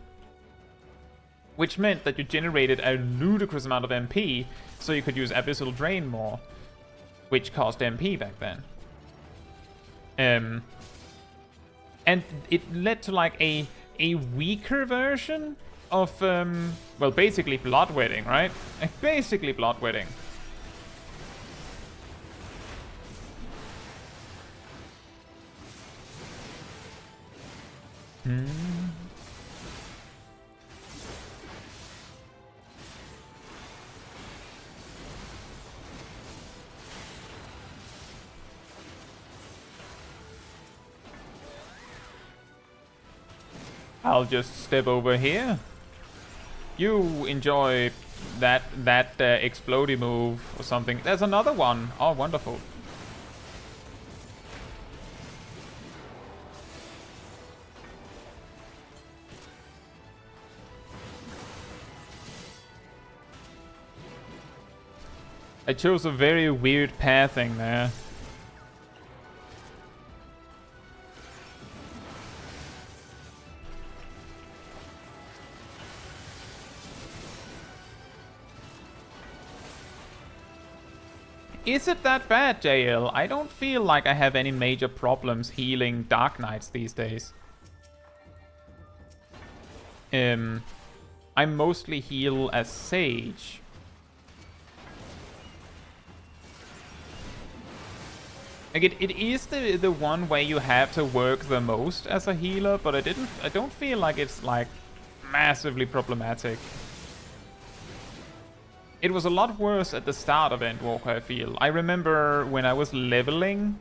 Which meant that you generated a ludicrous amount of MP, so you could use Abyssal Drain more. Which cost MP back then. And it led to like a weaker version of, well, basically Bloodwetting, right? Basically Bloodwetting. I'll just step over here. You enjoy that explodey move or something. There's another one. Oh, wonderful. I chose a very weird pathing there. Is it that bad, JL? I don't feel like I have any major problems healing Dark Knights these days. I mostly heal as Sage. Like it is the one way you have to work the most as a healer, but I don't feel like it's like massively problematic. It was a lot worse at the start of Endwalker, I feel. I remember when I was leveling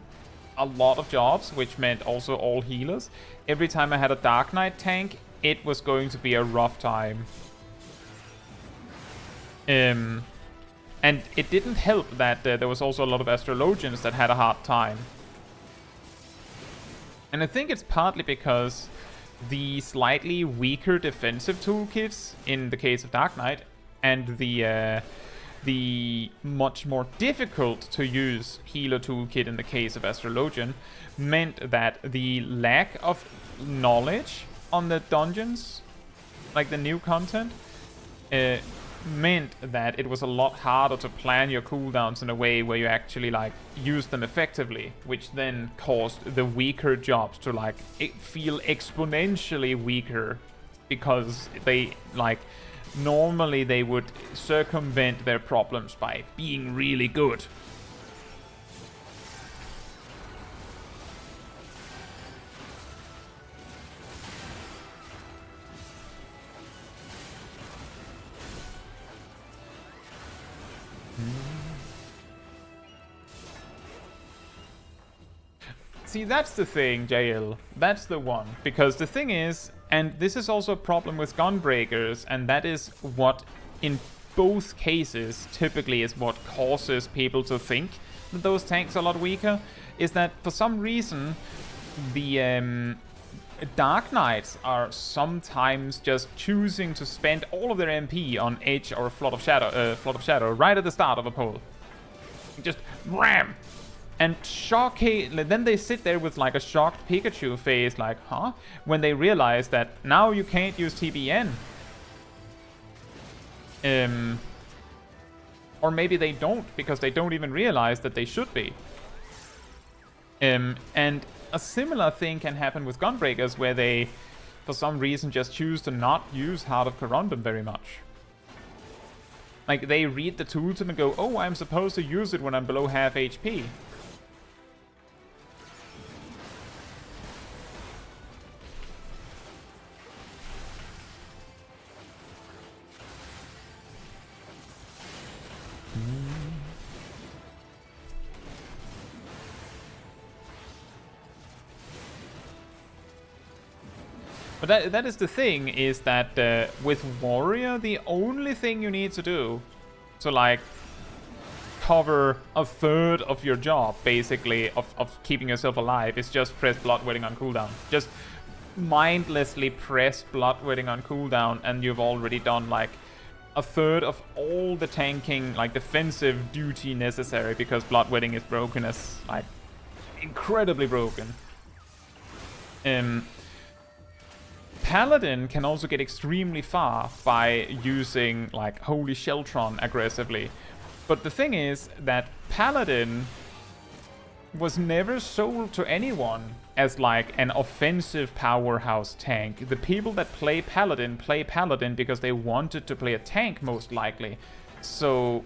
a lot of jobs, which meant also all healers, every time I had a Dark Knight tank, it was going to be a rough time. And it didn't help that there was also a lot of astrologians that had a hard time. And I think it's partly because the slightly weaker defensive toolkits in the case of Dark Knight and the much more difficult to use healer toolkit in the case of astrologian meant that the lack of knowledge on the dungeons, like the new content, meant that it was a lot harder to plan your cooldowns in a way where you actually like use them effectively, which then caused the weaker jobs to like feel exponentially weaker, because they like normally they would circumvent their problems by being really good. See, that's the thing, JL. That's the one. Because the thing is, and this is also a problem with gunbreakers, and that is what, in both cases, typically is what causes people to think that those tanks are a lot weaker, is that for some reason, the Dark Knights are sometimes just choosing to spend all of their MP on Edge or Flood of Shadow right at the start of a pull. Just ram! And then they sit there with like a shocked Pikachu face, like, huh? When they realize that now you can't use TBN. Or maybe they don't, because they don't even realize that they should be. And a similar thing can happen with Gunbreakers, where they, for some reason, just choose to not use Heart of Corundum very much. Like, they read the tooltip and go, oh, I'm supposed to use it when I'm below half HP. But that is the thing, is that with Warrior, the only thing you need to do to, like, cover a third of your job, basically, of keeping yourself alive, is just press Bloodwetting on cooldown. Just mindlessly press Bloodwetting on cooldown, and you've already done, like, a third of all the tanking, like, defensive duty necessary, because Bloodwetting is broken as, like, incredibly broken. Paladin can also get extremely far by using, like, Holy Sheltron aggressively. But the thing is that Paladin was never sold to anyone as, like, an offensive powerhouse tank. The people that play Paladin because they wanted to play a tank, most likely. So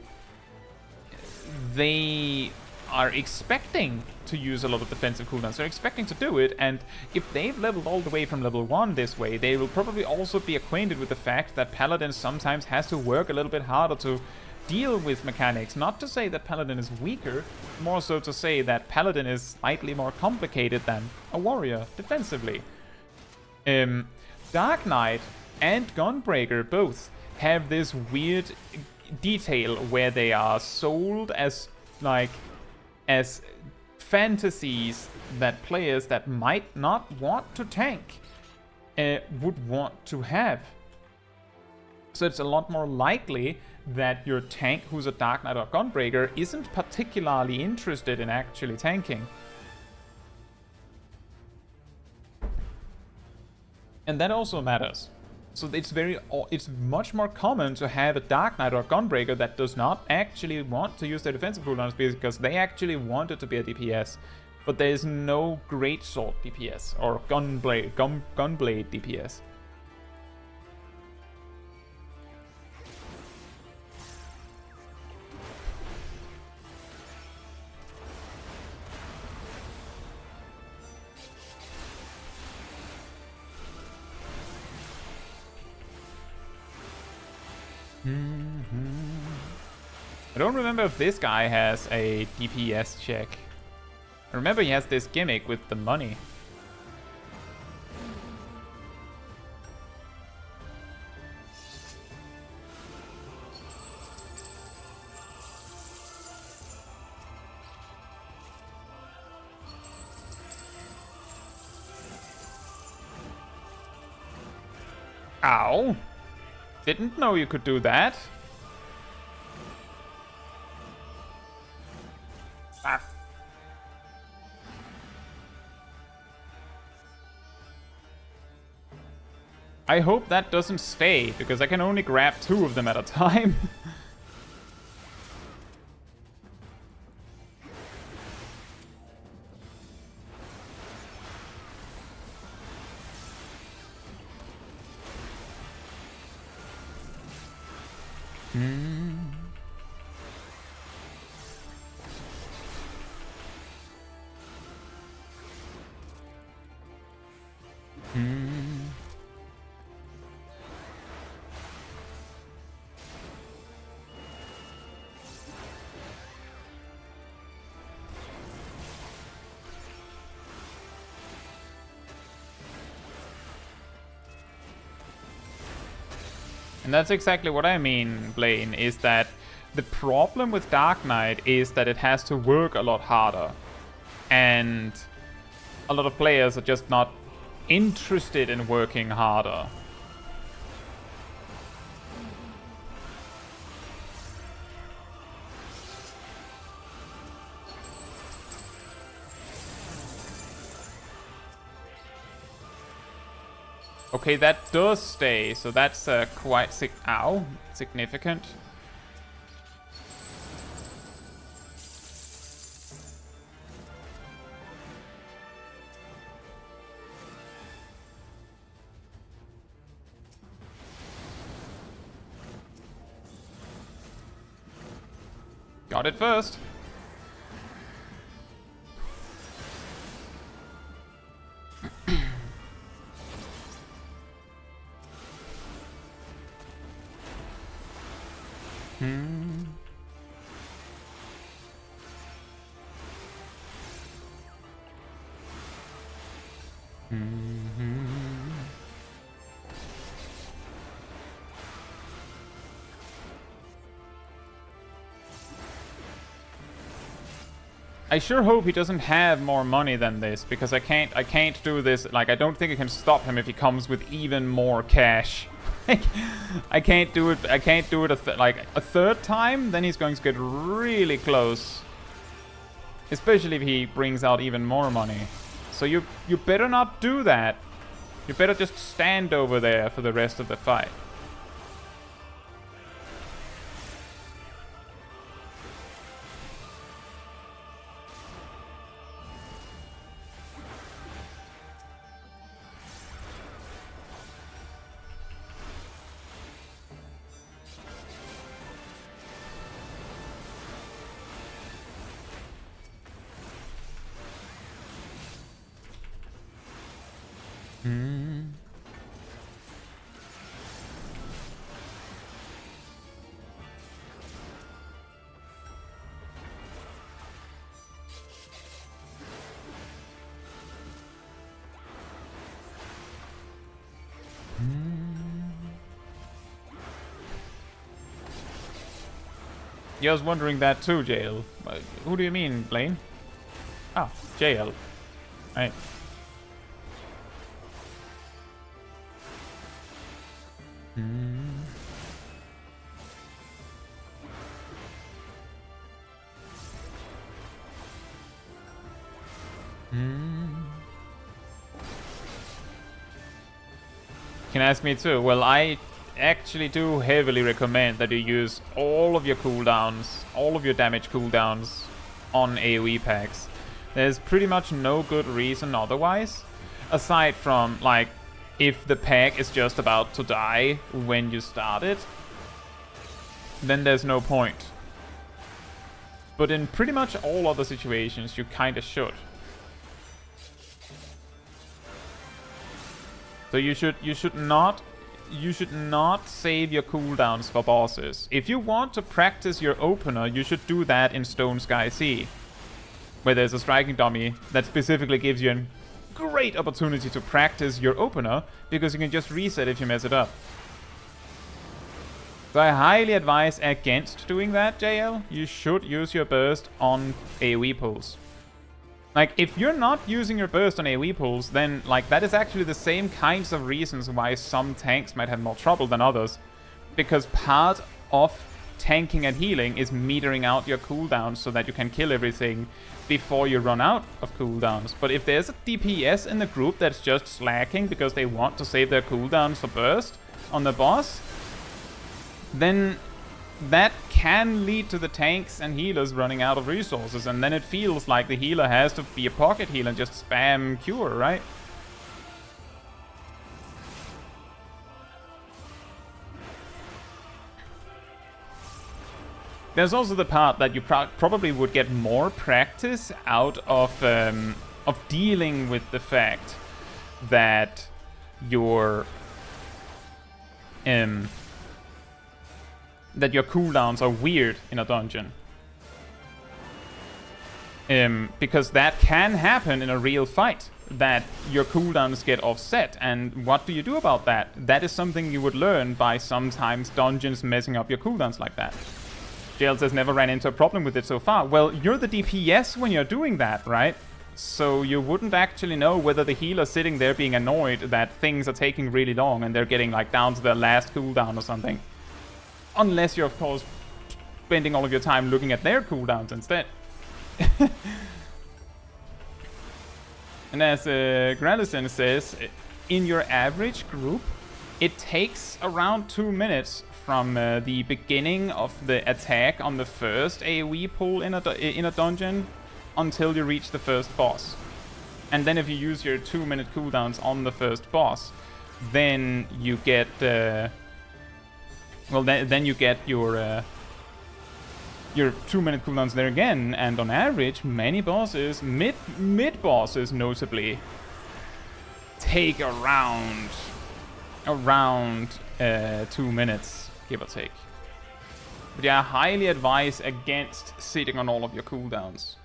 they are expecting to use a lot of defensive cooldowns. They're expecting to do it, and if they've leveled all the way from level 1 this way, they will probably also be acquainted with the fact that Paladin sometimes has to work a little bit harder to deal with mechanics. Not to say that Paladin is weaker, more so to say that Paladin is slightly more complicated than a warrior defensively. Dark Knight and Gunbreaker both have this weird detail where they are sold as, like, as fantasies that players that might not want to tank would want to have. So it's a lot more likely that your tank who's a Dark Knight or Gunbreaker isn't particularly interested in actually tanking. And that also matters. So it's much more common to have a Dark Knight or Gunbreaker that does not actually want to use their defensive cooldowns because they actually want it to be a DPS. But there is no Greatsword DPS or Gunblade DPS. I don't remember if this guy has a DPS check. I remember he has this gimmick with the money. Ow! Didn't know you could do that. Ah. I hope that doesn't stay, because I can only grab 2 of them at a time. And that's exactly what I mean, Blaine, is that the problem with Dark Knight is that it has to work a lot harder. And a lot of players are just not interested in working harder. Okay, that does stay, so that's quite significant. Got it first. I sure hope he doesn't have more money than this, because I can't do this. Like, I don't think I can stop him if he comes with even more cash. I can't do it. I can't do it like a third time. Then he's going to get really close, especially if he brings out even more money. So you better not do that. You better just stand over there for the rest of the fight. Yeah, I was wondering that too, JL. Who do you mean, Blaine? Ah, JL. Right. can ask me too. Well, I actually do heavily recommend that you use all of your cooldowns, all of your damage cooldowns on AoE packs. There's pretty much no good reason otherwise, aside from, like, if the pack is just about to die when you start it, then there's no point. But in pretty much all other situations, you kinda should. So you should not save your cooldowns for bosses. If you want to practice your opener, you should do that in Stone Sky Sea, where there's a striking dummy that specifically gives you a great opportunity to practice your opener, because you can just reset if you mess it up. So I highly advise against doing that, JL. You should use your burst on AoE pulls. Like, if you're not using your burst on AoE pulls, then, like, that is actually the same kinds of reasons why some tanks might have more trouble than others. Because part of tanking and healing is metering out your cooldowns so that you can kill everything before you run out of cooldowns. But if there's a DPS in the group that's just slacking because they want to save their cooldowns for burst on the boss, then that can lead to the tanks and healers running out of resources, and then it feels like the healer has to be a pocket healer and just spam cure, right? There's also the part that you probably would get more practice out of dealing with the fact that your cooldowns are weird in a dungeon. Because that can happen in a real fight, that your cooldowns get offset. And what do you do about that? That is something you would learn by sometimes dungeons messing up your cooldowns like that. JL says never ran into a problem with it so far. Well, you're the DPS when you're doing that, right? So you wouldn't actually know whether the healer's sitting there being annoyed that things are taking really long and they're getting, like, down to their last cooldown or something. Unless you're, of course, spending all of your time looking at their cooldowns instead. And as Grandison says, in your average group, it takes around 2 minutes from the beginning of the attack on the first AoE pull in a dungeon until you reach the first boss. And then if you use your 2-minute cooldowns on the first boss, then you get... well, then you get your 2-minute cooldowns there again, and on average, many bosses, mid bosses notably, take around 2 minutes, give or take. But yeah, I highly advise against sitting on all of your cooldowns.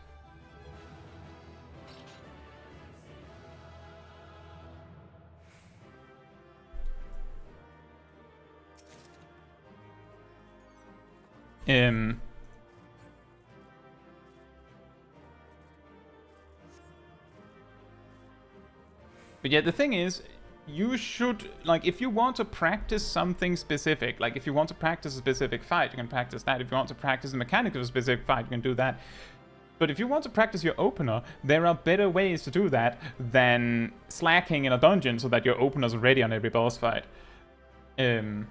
But yeah, the thing is, you should, like, if you want to practice something specific, like if you want to practice a specific fight, you can practice that. If you want to practice the mechanics of a specific fight, you can do that. But if you want to practice your opener, there are better ways to do that than slacking in a dungeon so that your opener's ready on every boss fight. Yeah,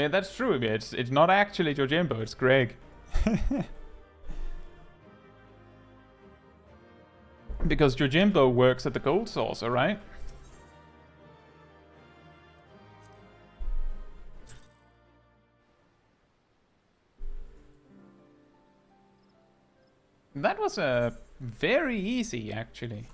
that's true. It's not actually Jojimbo, it's Greg. Because Jojimbo works at the Gold Saucer, right? That was very easy, actually.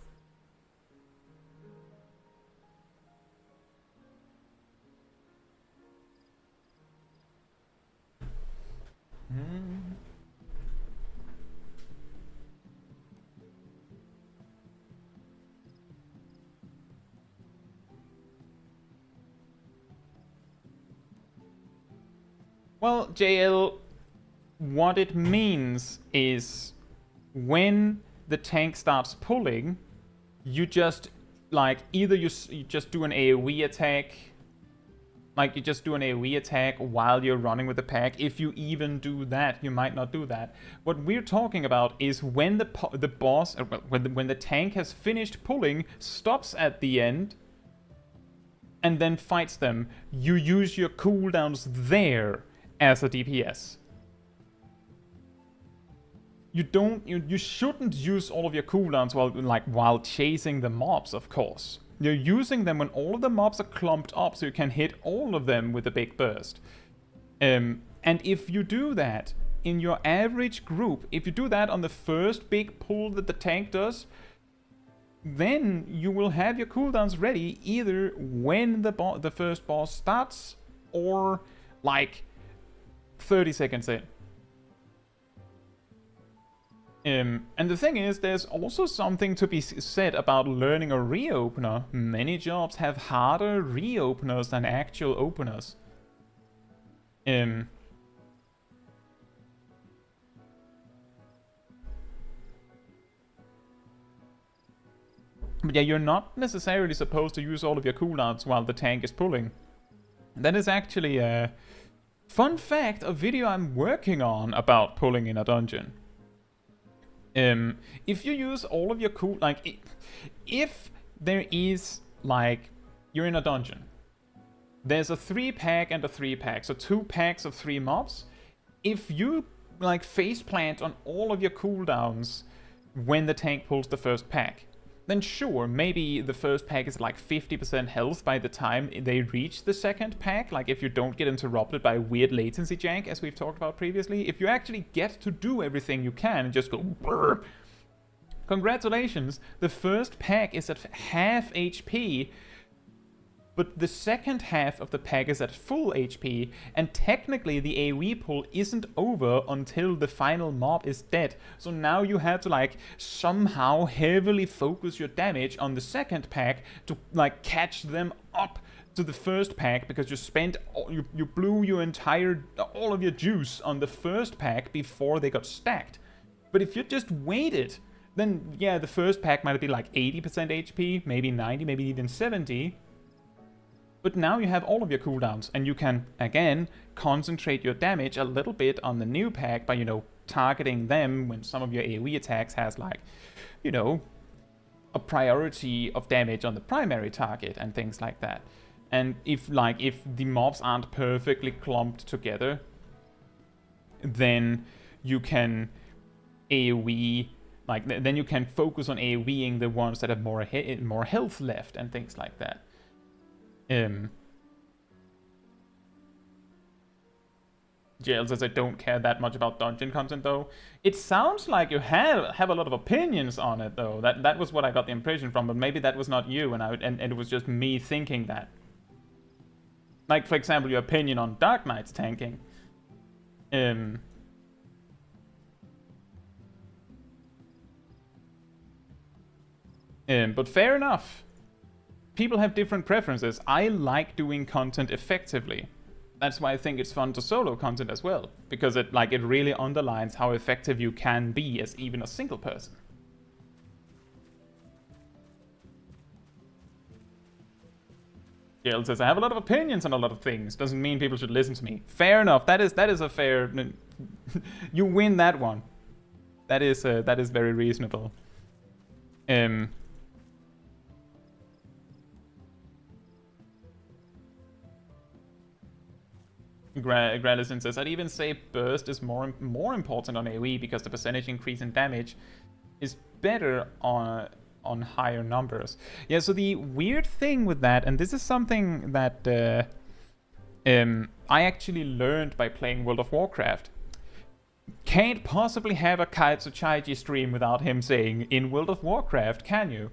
Well, JL, what it means is when the tank starts pulling, you just, like, either you just do an AoE attack Like, you just do an AoE attack while you're running with the pack. If you even do that, you might not do that. What we're talking about is when the boss, when the tank has finished pulling, stops at the end, and then fights them, you use your cooldowns there as a DPS. You shouldn't use all of your cooldowns while chasing the mobs, of course. You're using them when all of the mobs are clumped up so you can hit all of them with a big burst. And if you do that in your average group, if you do that on the first big pull that the tank does, then you will have your cooldowns ready either when the first boss starts or like 30 seconds in. And the thing is, there's also something to be said about learning a reopener. Many jobs have harder reopeners than actual openers. But yeah, you're not necessarily supposed to use all of your cooldowns while the tank is pulling. That is actually a fun fact, a video I'm working on about pulling in a dungeon. If you use all of your if there is, like, you're in a dungeon, there's a 3-pack and a 3-pack, so 2 packs of 3 mobs. If you, like, face plant on all of your cooldowns when the tank pulls the first pack, then sure, maybe the first pack is like 50% health by the time they reach the second pack, like if you don't get interrupted by weird latency jank, as we've talked about previously. If you actually get to do everything you can and just go brrr, congratulations, the first pack is at half HP, but the second half of the pack is at full HP, and technically the AoE pull isn't over until the final mob is dead. So now you have to, like, somehow heavily focus your damage on the second pack to, like, catch them up to the first pack, because you spent you blew your all of your juice on the first pack before they got stacked. But if you just waited, then yeah, the first pack might be like 80% HP, maybe 90, maybe even 70. But now you have all of your cooldowns, and you can, again, concentrate your damage a little bit on the new pack by, you know, targeting them when some of your AoE attacks has, like, you know, a priority of damage on the primary target and things like that. And if the mobs aren't perfectly clumped together, then you can AoE, like, then you can focus on AoEing the ones that have more health left and things like that. JL says, I don't care that much about dungeon content though. It sounds like you have a lot of opinions on it though. That was what I got the impression from, but maybe that was not you, and it was just me thinking that. Like, for example, your opinion on Dark Knight's tanking. But fair enough. People have different preferences. I like doing content effectively. That's why I think it's fun to solo content as well, because it really underlines how effective you can be as even a single person. Gail says, I have a lot of opinions on a lot of things. Doesn't mean people should listen to me. Fair enough. That is a fair... You win that one. That is very reasonable. Gralison says, I'd even say burst is more important on AoE because the percentage increase in damage is better on higher numbers. Yeah, so the weird thing with that, and this is something that I actually learned by playing World of Warcraft. Can't possibly have a Kaitsuchaiji stream without him saying, in World of Warcraft, can you?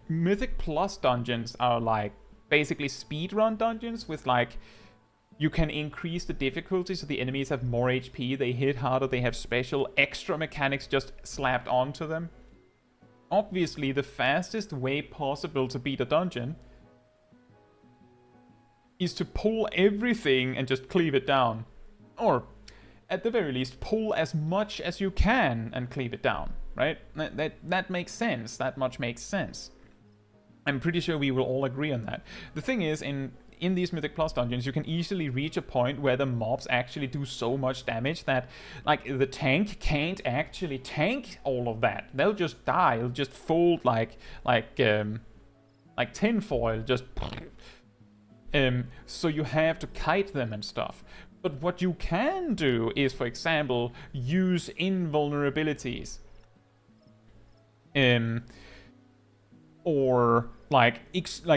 Mythic Plus dungeons are like basically speedrun dungeons with like... You can increase the difficulty so the enemies have more HP, they hit harder, they have special extra mechanics just slapped onto them. Obviously, the fastest way possible to beat a dungeon is to pull everything and just cleave it down. Or, at the very least, pull as much as you can and cleave it down, right? That makes sense. That much makes sense. I'm pretty sure we will all agree on that. The thing is, in these Mythic Plus dungeons, you can easily reach a point where the mobs actually do so much damage that, like, the tank can't actually tank all of that. They'll just die. It'll just fold like tinfoil, just. So you have to kite them and stuff. But what you can do is, for example, use invulnerabilities. Or like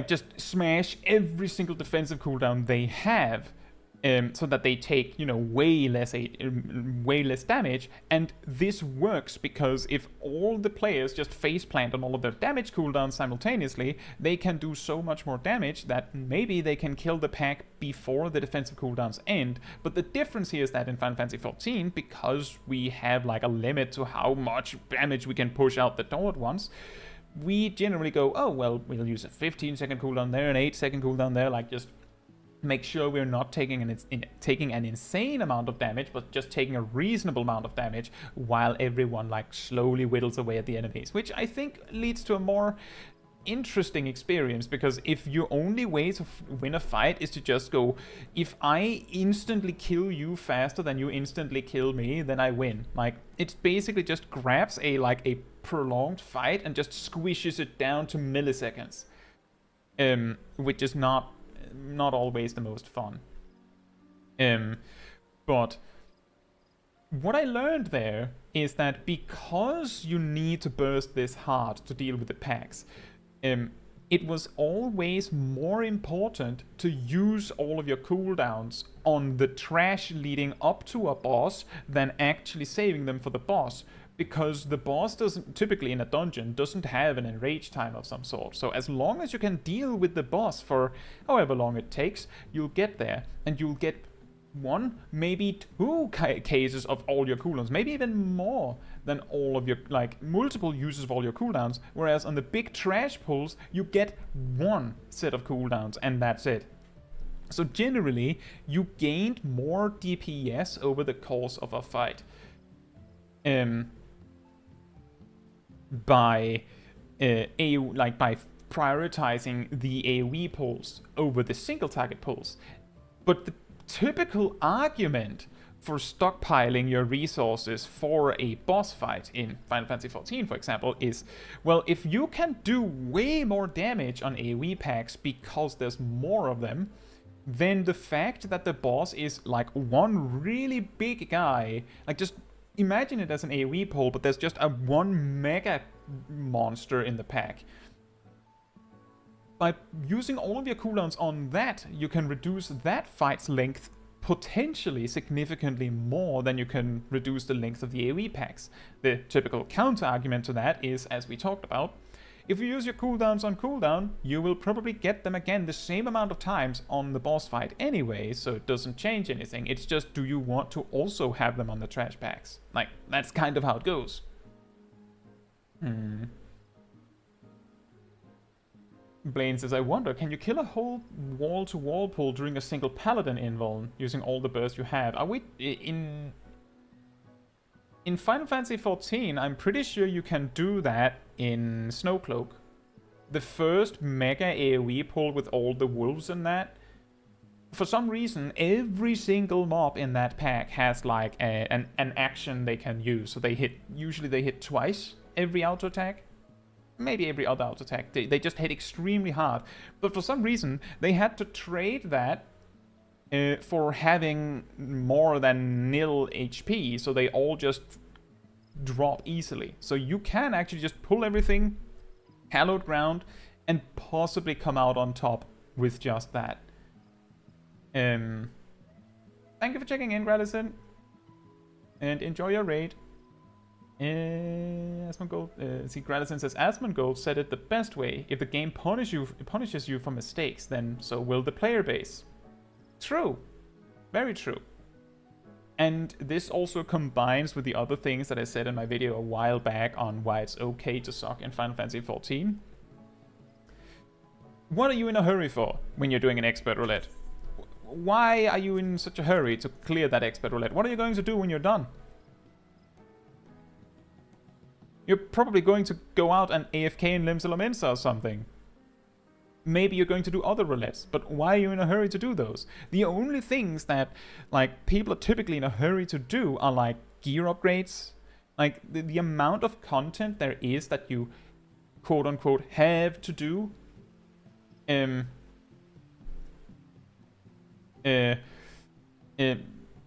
just smash every single defensive cooldown they have, so that they take, you know, way less damage. And this works because if all the players just faceplant on all of their damage cooldowns simultaneously, they can do so much more damage that maybe they can kill the pack before the defensive cooldowns end. But the difference here is that in Final Fantasy XIV, because we have like a limit to how much damage we can push out the door at once, we generally go, oh well, we'll use a 15-second cooldown there, an 8-second cooldown there, like just make sure we're not taking an insane amount of damage, but just taking a reasonable amount of damage while everyone like slowly whittles away at the enemies, which I think leads to a more interesting experience. Because if your only way to win a fight is to just go, if I instantly kill you faster than you instantly kill me, then I win. Like, it basically just grabs a prolonged fight and just squishes it down to milliseconds, which is not always the most fun. But what I learned there is that because you need to burst this hard to deal with the packs, it was always more important to use all of your cooldowns on the trash leading up to a boss than actually saving them for the boss. Because the boss doesn't, typically in a dungeon, doesn't have an enrage time of some sort. So as long as you can deal with the boss for however long it takes, you'll get there. And you'll get one, maybe two cases of all your cooldowns. Maybe even more than all of your, like, multiple uses of all your cooldowns. Whereas on the big trash pulls, you get one set of cooldowns and that's it. So generally, you gained more DPS over the course of a fight. By prioritizing the AoE pulls over the single target pulls. But the typical argument for stockpiling your resources for a boss fight in Final Fantasy XIV, for example, is, well, if you can do way more damage on AoE packs because there's more of them, then the fact that the boss is like one really big guy, like, just imagine it as an AoE pull, but there's just a one mega monster in the pack. By using all of your cooldowns on that, you can reduce that fight's length potentially significantly more than you can reduce the length of the AoE packs. The typical counter-argument to that is, as we talked about, if you use your cooldowns on cooldown, you will probably get them again the same amount of times on the boss fight anyway, so it doesn't change anything. It's just, do you want to also have them on the trash packs? Like, that's kind of how it goes. Blaine says, I wonder, can you kill a whole wall-to-wall pull during a single paladin invuln using all the bursts you have? Are we in Final Fantasy XIV, I'm pretty sure you can do that in Snowcloak. The first mega AoE pull with all the wolves in that. For some reason, every single mob in that pack has like an action they can use. So usually they hit twice every auto attack. Maybe every other auto attack. They just hit extremely hard. But for some reason, they had to trade that for having more than nil HP, so they all just drop easily. So you can actually just pull everything, hallowed ground, and possibly come out on top with just that. Thank you for checking in, Gradison, and enjoy your raid. Asmongold, see, Gradison says, Asmongold said it the best way. If the game punishes you for mistakes, then so will the player base. True. Very true. And this also combines with the other things that I said in my video a while back on why it's okay to suck in Final Fantasy XIV. What are you in a hurry for when you're doing an expert roulette? Why are you in such a hurry to clear that expert roulette? What are you going to do when you're done? You're probably going to go out and AFK in Limsa Lominsa or something. maybe you're going to do other roulettes, but why are you in a hurry to do those? The only things that like people are typically in a hurry to do are like gear upgrades. Like the amount of content there is that you quote unquote have to do. No,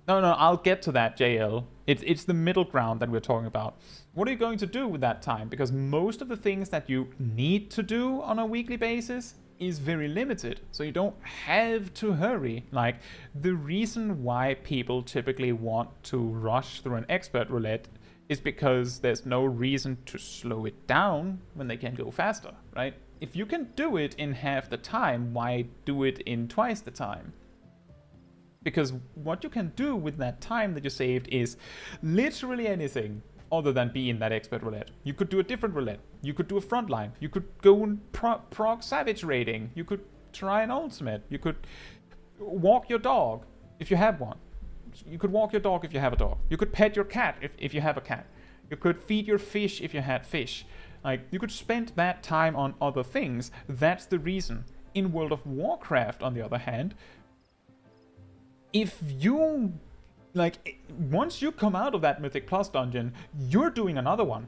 I'll get to that, JL. It's the middle ground that we're talking about. What are you going to do with that time? Because most of the things that you need to do on a weekly basis is very limited, so you don't have to hurry. Like, the reason why people typically want to rush through an expert roulette is because there's no reason to slow it down when they can go faster, right? If you can do it in half the time, why do it in twice the time? Because what you can do with that time that you saved is literally anything other than be in that expert roulette. You could do a different roulette. You could do a frontline. You could go and proc savage raiding. You could try an ultimate. You could walk your dog if you have one. You could walk your dog if you have a dog. You could pet your cat if you have a cat. You could feed your fish if you had fish. Like, you could spend that time on other things. That's the reason. In World of Warcraft, on the other hand, if you, like, once you come out of that Mythic Plus dungeon, you're doing another one.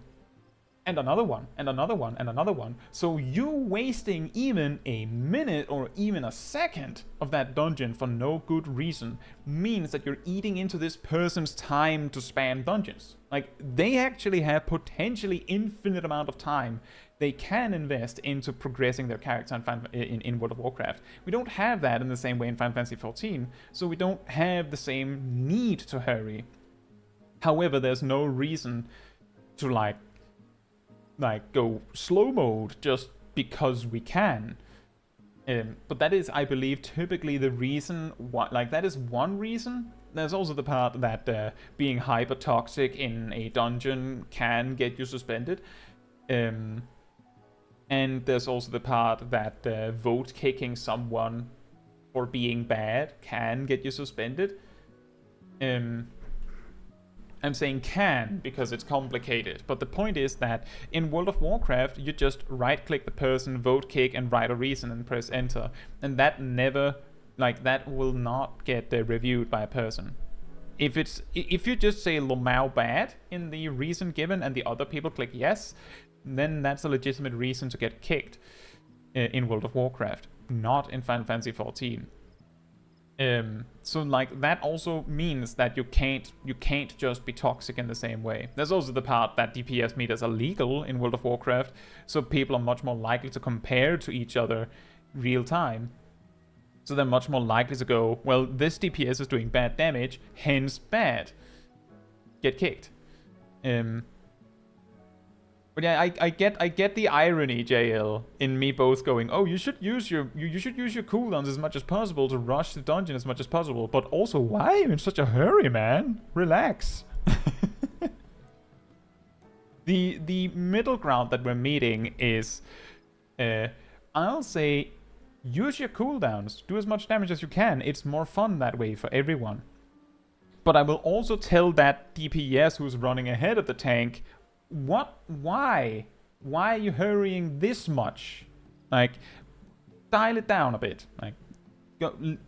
And another one, and another one, and another one. So you wasting even a minute or even a second of that dungeon for no good reason means that you're eating into this person's time to span dungeons. Like, they actually have potentially infinite amount of time they can invest into progressing their character in World of Warcraft. We don't have that in the same way in Final Fantasy XIV, so we don't have the same need to hurry. However, there's no reason to like go slow mode just because we can. But that is, I believe, typically the reason why, like, that is one reason. There's also the part that being hyper toxic in a dungeon can get you suspended. And there's also the part that vote kicking someone for being bad can get you suspended. I'm saying can because it's complicated, but the point is that in World of Warcraft, you just right-click the person, vote kick, and write a reason and press enter, and that never, like, that will not get reviewed by a person. If you just say Lomao bad in the reason given and the other people click yes, then that's a legitimate reason to get kicked in World of Warcraft, not in Final Fantasy XIV. So like that also means that you can't just be toxic in the same way. There's also the part that DPS meters are legal in World of Warcraft, so people are much more likely to compare to each other real time. So they're much more likely to go, well, this DPS is doing bad damage, hence bad. Get kicked. But yeah, I get the irony, JL, in me both going, oh, you should use your cooldowns as much as possible to rush the dungeon as much as possible, but also, why are you in such a hurry, man? Relax. The middle ground that we're meeting is, I'll say, use your cooldowns, do as much damage as you can. It's more fun that way for everyone. But I will also tell that DPS who's running ahead of the tank, why are you hurrying this much? Like, dial it down a bit. Like,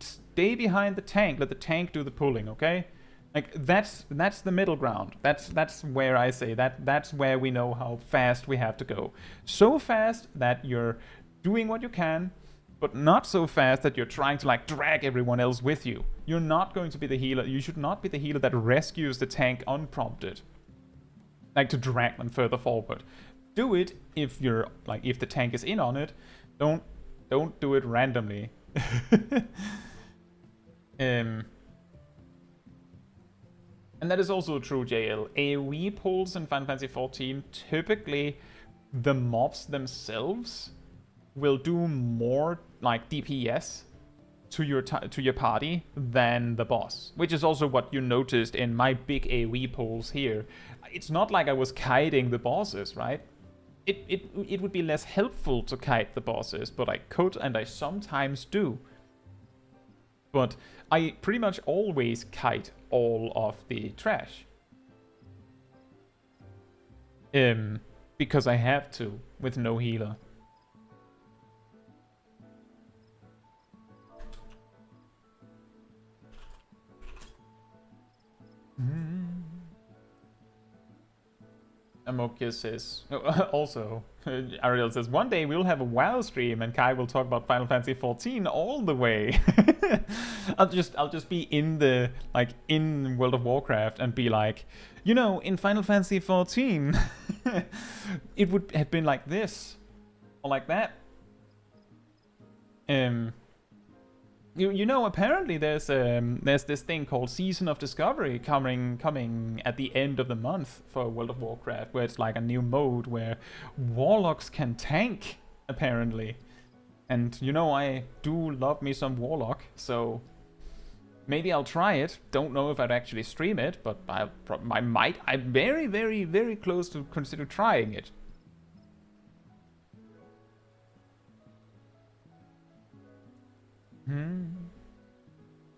stay behind the tank, let the tank do the pulling, okay? Like, that's the middle ground. That's where I say that's where we know how fast we have to go. So fast that you're doing what you can, but not so fast that you're trying to like drag everyone else with you. You're not going to be the healer. You should not be the healer that rescues the tank unprompted. Like, to drag them further forward. Do it if you're like, if the tank is in on it. Don't do it randomly. And that is also true, JL. AoE pulls in Final Fantasy XIV, typically the mobs themselves will do more like DPS to your party than the boss, which is also what you noticed in my big AoE pulls here. It's not like I was kiting the bosses, right? It would be less helpful to kite the bosses, but I could and I sometimes do. But I pretty much always kite all of the trash. Because I have to, with no healer. just says, also, Ariel says, one day we'll have a WoW stream and Kai will talk about Final Fantasy 14 all the way. I'll just be in the, like, in World of Warcraft and be like, you know, in Final Fantasy 14, it would have been like this, or like that. You know, apparently there's this thing called Season of Discovery coming at the end of the month for World of Warcraft, where it's like a new mode where warlocks can tank, apparently. And you know, I do love me some warlock, so maybe I'll try it. Don't know if I'd actually stream it, but I might. I'm very, very, very close to consider trying it.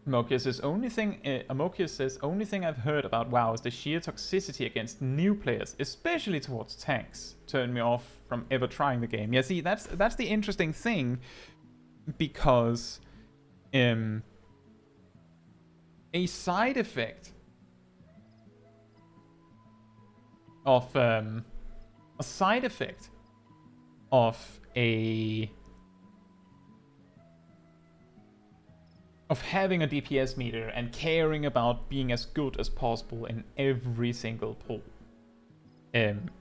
Amokius says, only thing I've heard about WoW is the sheer toxicity against new players, especially towards tanks. Turn me off from ever trying the game. Yeah, see, that's the interesting thing, because a side effect of having a DPS meter and caring about being as good as possible in every single pull,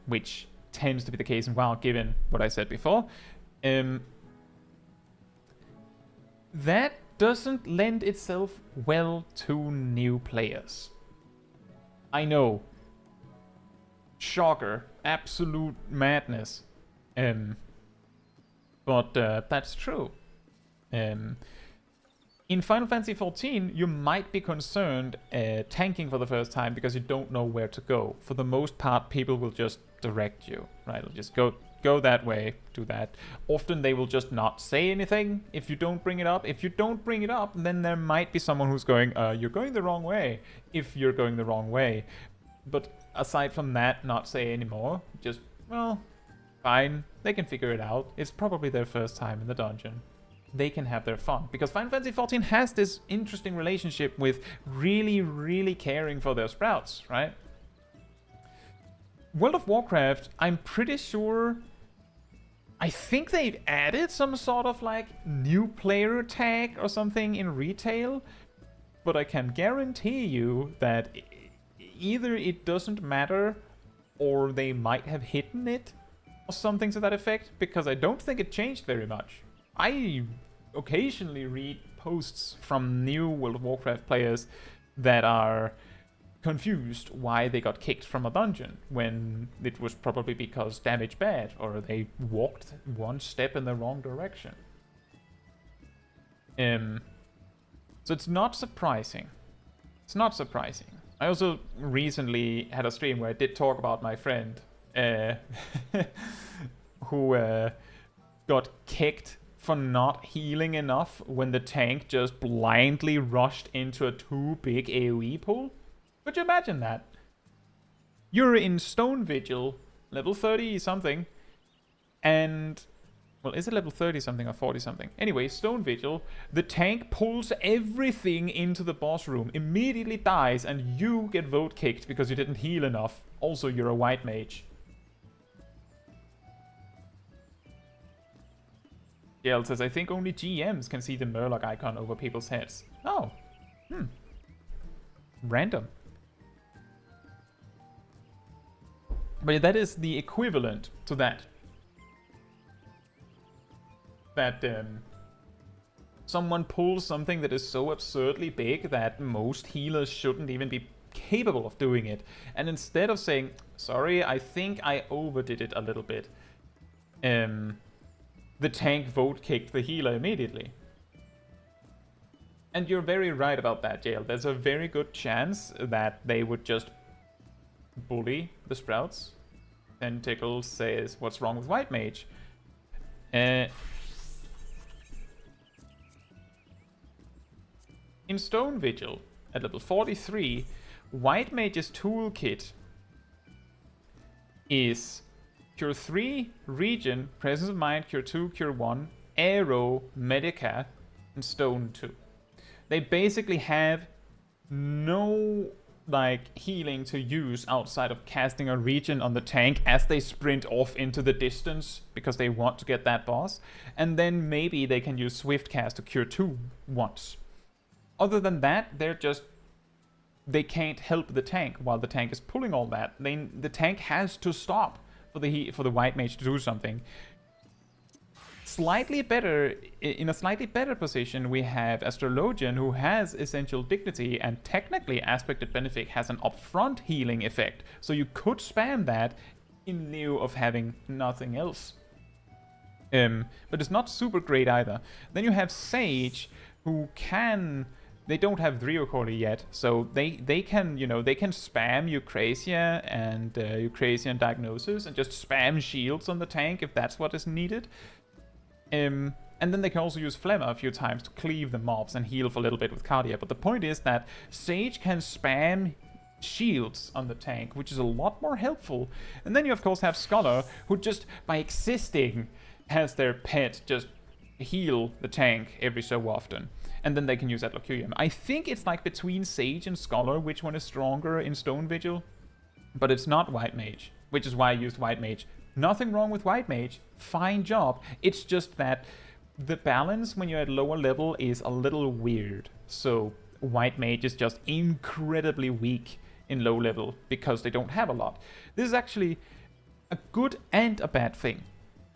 which tends to be the case in WoW, given what I said before, that doesn't lend itself well to new players. I know. Shocker. Absolute madness. But that's true. In Final Fantasy XIV, you might be concerned tanking for the first time because you don't know where to go. For the most part, people will just direct you, right? They'll just go that way, do that. Often they will just not say anything if you don't bring it up. If you don't bring it up, then there might be someone who's going, you're going the wrong way, if you're going the wrong way. But aside from that, not say anymore. Just, well, fine. They can figure it out. It's probably their first time in the dungeon. They can have their fun, because Final Fantasy XIV has this interesting relationship with really, really caring for their sprouts, right? World of Warcraft, I'm pretty sure, I think they've added some sort of like new player tag or something in retail, but I can guarantee you that either it doesn't matter or they might have hidden it or something to that effect, because I don't think it changed very much. I occasionally read posts from new World of Warcraft players that are confused why they got kicked from a dungeon, when it was probably because damage bad, or they walked one step in the wrong direction. So it's not surprising. It's not surprising. I also recently had a stream where I did talk about my friend who got kicked for not healing enough when the tank just blindly rushed into a too big AoE pool. Could you imagine that? You're in Stone Vigil, level 30 something, and, well, is it level 30 something or 40 something? Anyway, Stone Vigil, the tank pulls everything into the boss room, immediately dies, and you get vote kicked because you didn't heal enough. Also, you're a white mage. Gail says, I think only GMs can see the Murloc icon over people's heads. Oh. Random. But yeah, that is the equivalent to that. That someone pulls something that is so absurdly big that most healers shouldn't even be capable of doing it. And instead of saying, sorry, I think I overdid it a little bit, the tank vote kicked the healer immediately. And you're very right about that, Jail. There's a very good chance that they would just bully the sprouts. Tentacle says, what's wrong with White Mage? In Stone Vigil, at level 43, White Mage's toolkit is Cure 3, Regen, Presence of Mind, Cure 2, Cure 1, Arrow, Medica, and Stone 2. They basically have no like healing to use outside of casting a regen on the tank as they sprint off into the distance because they want to get that boss, and then maybe they can use swift cast to cure 2 once. Other than that, they can't help the tank while the tank is pulling all that. The tank has to stop for the white mage to do something. Slightly better, in a slightly better position, we have Astrologian, who has Essential Dignity, and technically Aspected Benefic has an upfront healing effect, so you could spam that in lieu of having nothing else. But it's not super great either. Then you have Sage, who can... They don't have Driokoli yet, so they can, you know, they can spam Eucrasia and Eucrasian Diagnosis and just spam shields on the tank if that's what is needed. And then they can also use Phlegma a few times to cleave the mobs and heal for a little bit with Cardia. But the point is that Sage can spam shields on the tank, which is a lot more helpful. And then you of course have Scholar, who just by existing has their pet just heal the tank every so often. And then they can use Adloculium. I think it's like between Sage and Scholar which one is stronger in Stone Vigil. But it's not White Mage, which is why I used White Mage. Nothing wrong with White Mage, fine job. It's just that the balance when you're at lower level is a little weird. So White Mage is just incredibly weak in low level because they don't have a lot. This is actually a good and a bad thing.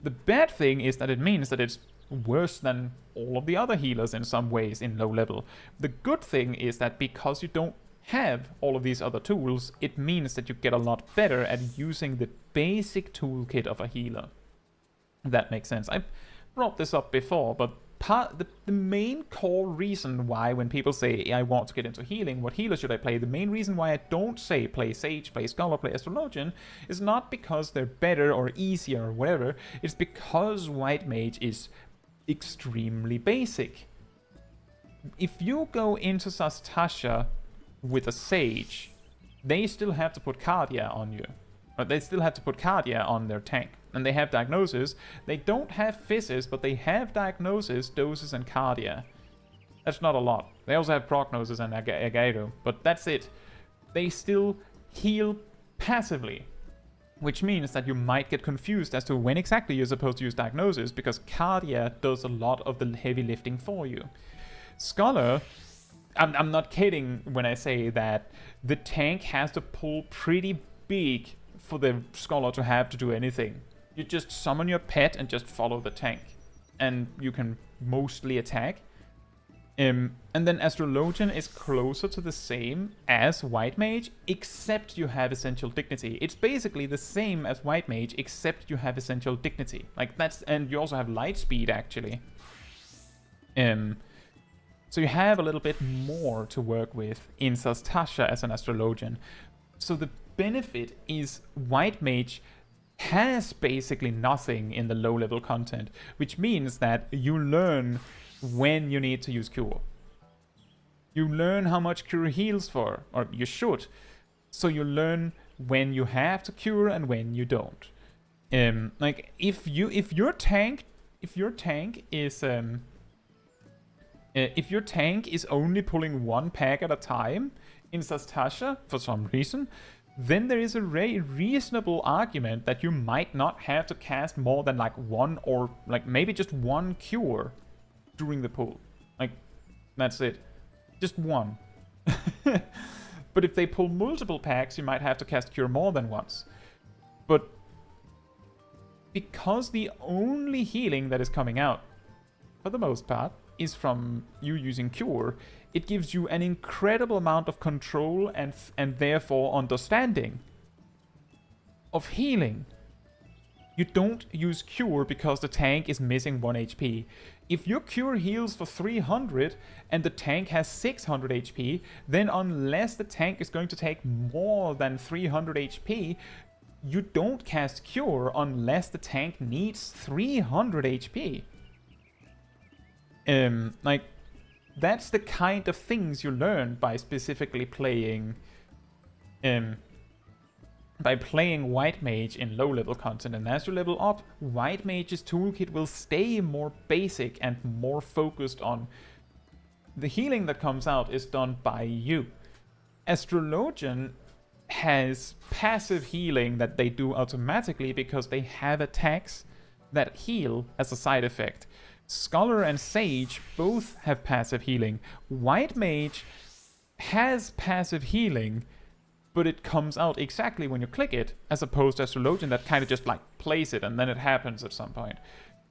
The bad thing is that it means that it's worse than all of the other healers in some ways in low level. The good thing is that because you don't have all of these other tools, it means that you get a lot better at using the basic toolkit of a healer. If that makes sense. I've brought this up before, but the main core reason why when people say I want to get into healing, what healer should I play, the main reason why I don't say play Sage, play Scholar, play Astrologian is not because they're better or easier or whatever, it's because White Mage is extremely basic. If you go into Sastasha with a Sage, they still have to put Cardia on you. Or they still have to put Cardia on their tank. And they have Diagnosis. They don't have Physis, but they have Diagnosis, Doses, and Cardia. That's not a lot. They also have Prognosis and Agairo, but that's it. They still heal passively. Which means that you might get confused as to when exactly you're supposed to use Diagnosis, because Cardia does a lot of the heavy lifting for you. Scholar... I'm not kidding when I say that the tank has to pull pretty big for the Scholar to have to do anything. You just summon your pet and just follow the tank. And you can mostly attack. And then Astrologian is closer to the same as White Mage, except you have Essential Dignity. It's basically the same as White Mage, except you have Essential Dignity. Like that's, and you also have Light Speed actually. So you have a little bit more to work with in Sastasha as an Astrologian. So the benefit is White Mage has basically nothing in the low level content, which means that you learn when you need to use Cure. You learn how much Cure heals for, or you should. So you learn when you have to Cure and when you don't. Like if your tank is only pulling one pack at a time in Sastasha for some reason, then there is a reasonable argument that you might not have to cast more than like one or like maybe just one Cure during the pull. Like, that's it. Just one. But if they pull multiple packs, you might have to cast Cure more than once. But because the only healing that is coming out, for the most part, is from you using Cure, it gives you an incredible amount of control and therefore understanding of healing. You don't use Cure because the tank is missing 1 HP. If your Cure heals for 300 and the tank has 600 HP, then unless the tank is going to take more than 300 HP, you don't cast Cure unless the tank needs 300 HP. Like, that's the kind of things you learn by specifically playing, White Mage in low-level content. And as you level up, White Mage's toolkit will stay more basic and more focused on the healing that comes out is done by you. Astrologian has passive healing that they do automatically because they have attacks that heal as a side effect. Scholar and Sage both have passive healing. White Mage has passive healing, but it comes out exactly when you click it, as opposed to Astrologian that kind of just like plays it and then it happens at some point.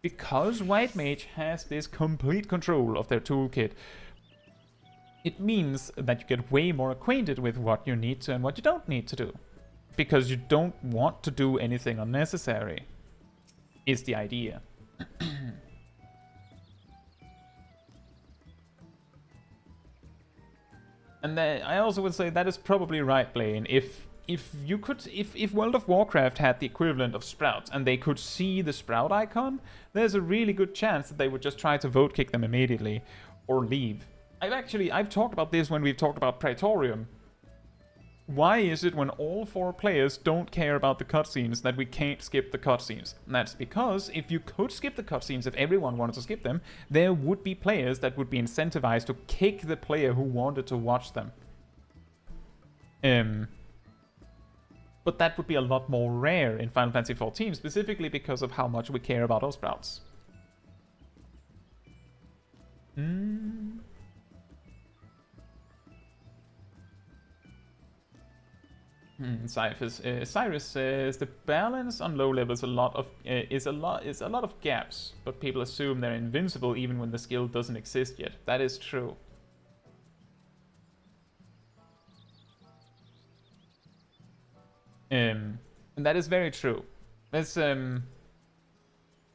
Because White Mage has this complete control of their toolkit, it means that you get way more acquainted with what you need to and what you don't need to do. Because you don't want to do anything unnecessary, is the idea. And I also would say that is probably right, Blaine. If World of Warcraft had the equivalent of Sprouts and they could see the Sprout icon, there's a really good chance that they would just try to vote kick them immediately or leave. I've talked about this when we've talked about Praetorium. Why is it when all 4 players don't care about the cutscenes that we can't skip the cutscenes? And that's because if you could skip the cutscenes, if everyone wanted to skip them, there would be players that would be incentivized to kick the player who wanted to watch them. But that would be a lot more rare in Final Fantasy XIV, specifically because of how much we care about our Sprouts. Cyrus says the balance on low level is a lot of gaps, but people assume they're invincible even when the skill doesn't exist yet. That is true. And that is very true. It's an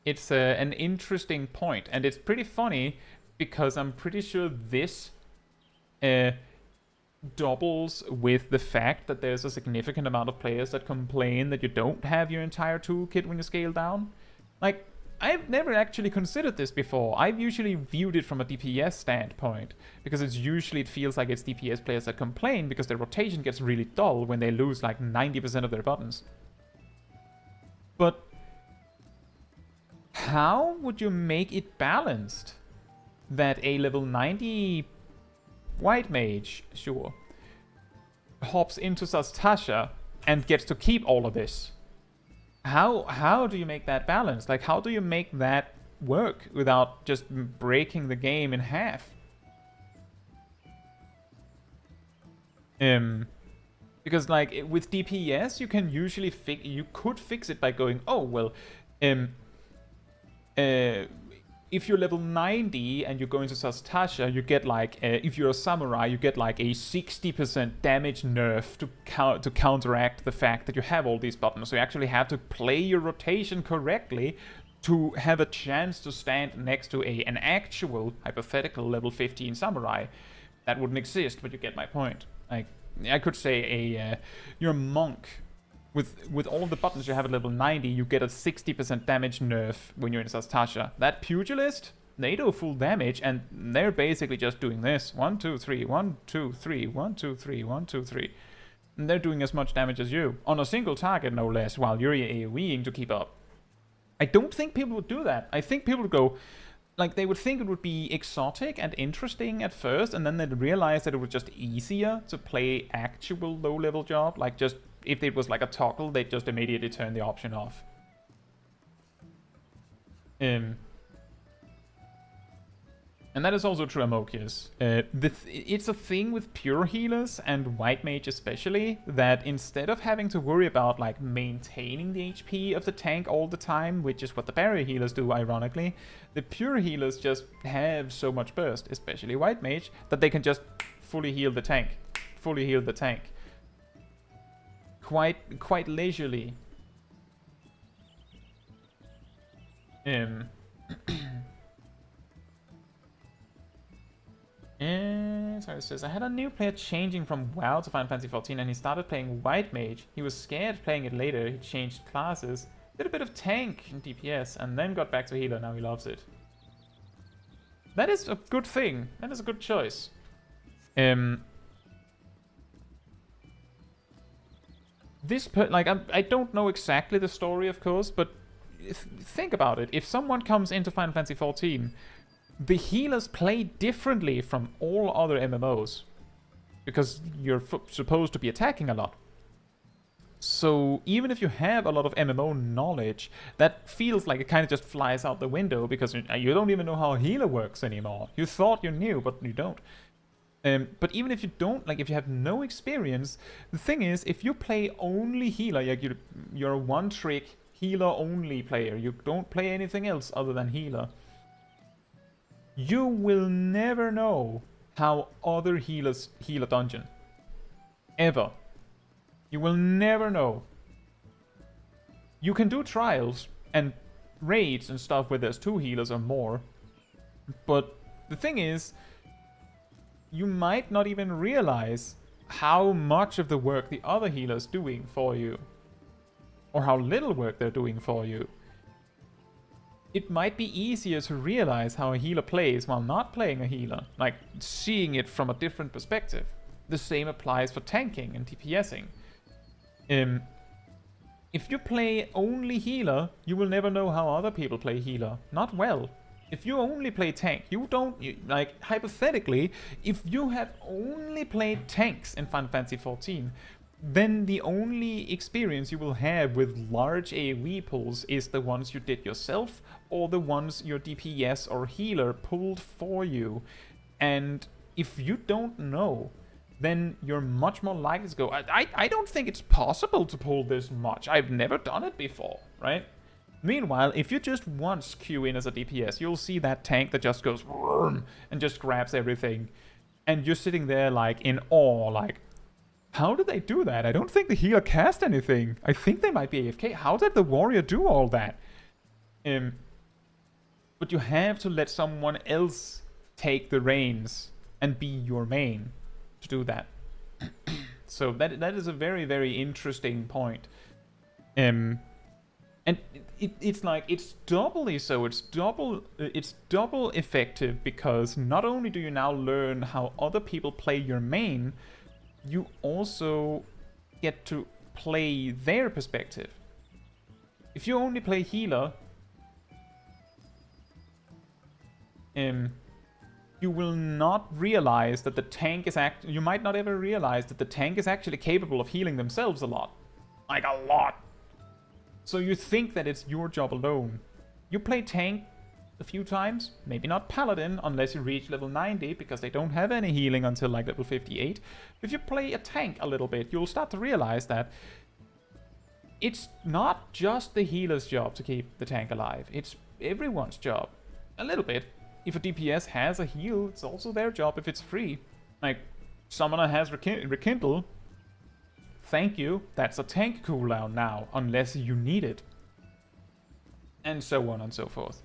interesting point, and it's pretty funny because I'm pretty sure this doubles with the fact that there's a significant amount of players that complain that you don't have your entire toolkit when you scale down. Like, I've never actually considered this before. I've usually viewed it from a DPS standpoint, because it feels like it's DPS players that complain because their rotation gets really dull when they lose like 90% of their buttons. But how would you make it balanced that a level 90 White Mage, sure, hops into Sastasha and gets to keep all of this? How do you make that balance? Like, how do you make that work without just breaking the game in half? Because like with DPS, you can usually could fix it by going, oh well, if you're level 90 and you go into Sastasha, you get like, if you're a samurai, you get like a 60% damage nerf to counteract the fact that you have all these buttons. So you actually have to play your rotation correctly to have a chance to stand next to an actual hypothetical level 15 samurai. That wouldn't exist, but you get my point. Like, I could say you're a monk. With all the buttons you have at level 90, you get a 60% damage nerf when you're in Sastasha. That Pugilist, they do full damage, and they're basically just doing this. 1, 2, 3, 1, 2, 3, 1, 2, 3, 1, 2, 3. And they're doing as much damage as you. On a single target, no less, while you're AoEing to keep up. I don't think people would do that. I think people would go... Like, they would think it would be exotic and interesting at first, and then they'd realize that it was just easier to play actual low-level job. Like, just... If it was like a toggle, they'd just immediately turn the option off. And that is also true Amokius. It's a thing with pure healers and White Mage especially, that instead of having to worry about like maintaining the HP of the tank all the time, which is what the barrier healers do ironically, the pure healers just have so much burst, especially White Mage, that they can just fully heal the tank. Fully heal the tank. Quite leisurely. And sorry, it says, I had a new player changing from WoW to Final Fantasy XIV and he started playing White Mage. He was scared playing it later, he changed classes, did a bit of tank and DPS, and then got back to healer, now he loves it. That is a good thing, that is a good choice. I don't know exactly the story, of course, but think about it. If someone comes into Final Fantasy XIV, the healers play differently from all other MMOs. because you're supposed to be attacking a lot. So even if you have a lot of MMO knowledge, that feels like it kind of just flies out the window because you don't even know how a healer works anymore. You thought you knew, but you don't. But even if you don't, like if you have no experience, the thing is, if you play only healer, like you're a one-trick healer-only player, you don't play anything else other than healer, you will never know how other healers heal a dungeon. Ever. You will never know. You can do trials and raids and stuff where there's 2 healers or more, but the thing is, you might not even realize how much of the work the other healer's doing for you, or how little work they're doing for you. It might be easier to realize how a healer plays while not playing a healer, like seeing it from a different perspective. The same applies for tanking and DPSing. If you play only healer, you will never know how other people play healer. Not well. If you only play tank, like, hypothetically, if you have only played tanks in Final Fantasy XIV, then the only experience you will have with large AoE pulls is the ones you did yourself, or the ones your DPS or healer pulled for you. And if you don't know, then you're much more likely to go, I don't think it's possible to pull this much. I've never done it before, right? Meanwhile, if you just once queue in as a DPS, you'll see that tank that just goes and just grabs everything. And you're sitting there like in awe, like, how did they do that? I don't think the healer cast anything. I think they might be AFK. How did the warrior do all that? But you have to let someone else take the reins and be your main to do that. So that is a very, very interesting point. And it's like, it's doubly so. It's double effective because not only do you now learn how other people play your main, you also get to play their perspective. If you only play healer, you will not realize that the tank is you might not ever realize that the tank is actually capable of healing themselves a lot. Like a lot. So you think that it's your job alone. You play tank a few times, maybe not paladin unless you reach level 90 because they don't have any healing until like level 58. If you play a tank a little bit, you'll start to realize that it's not just the healer's job to keep the tank alive. It's everyone's job. A little bit. If a DPS has a heal, it's also their job if it's free. Like, summoner has Rekindle. Thank you. That's a tank cooldown now, unless you need it. And so on and so forth.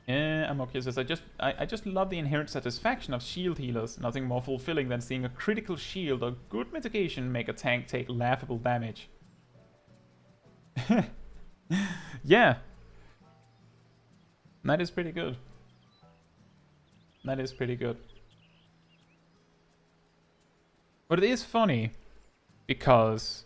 Amokya says, I just love the inherent satisfaction of shield healers. Nothing more fulfilling than seeing a critical shield or good mitigation make a tank take laughable damage. Yeah. That is pretty good. That is pretty good. But it is funny because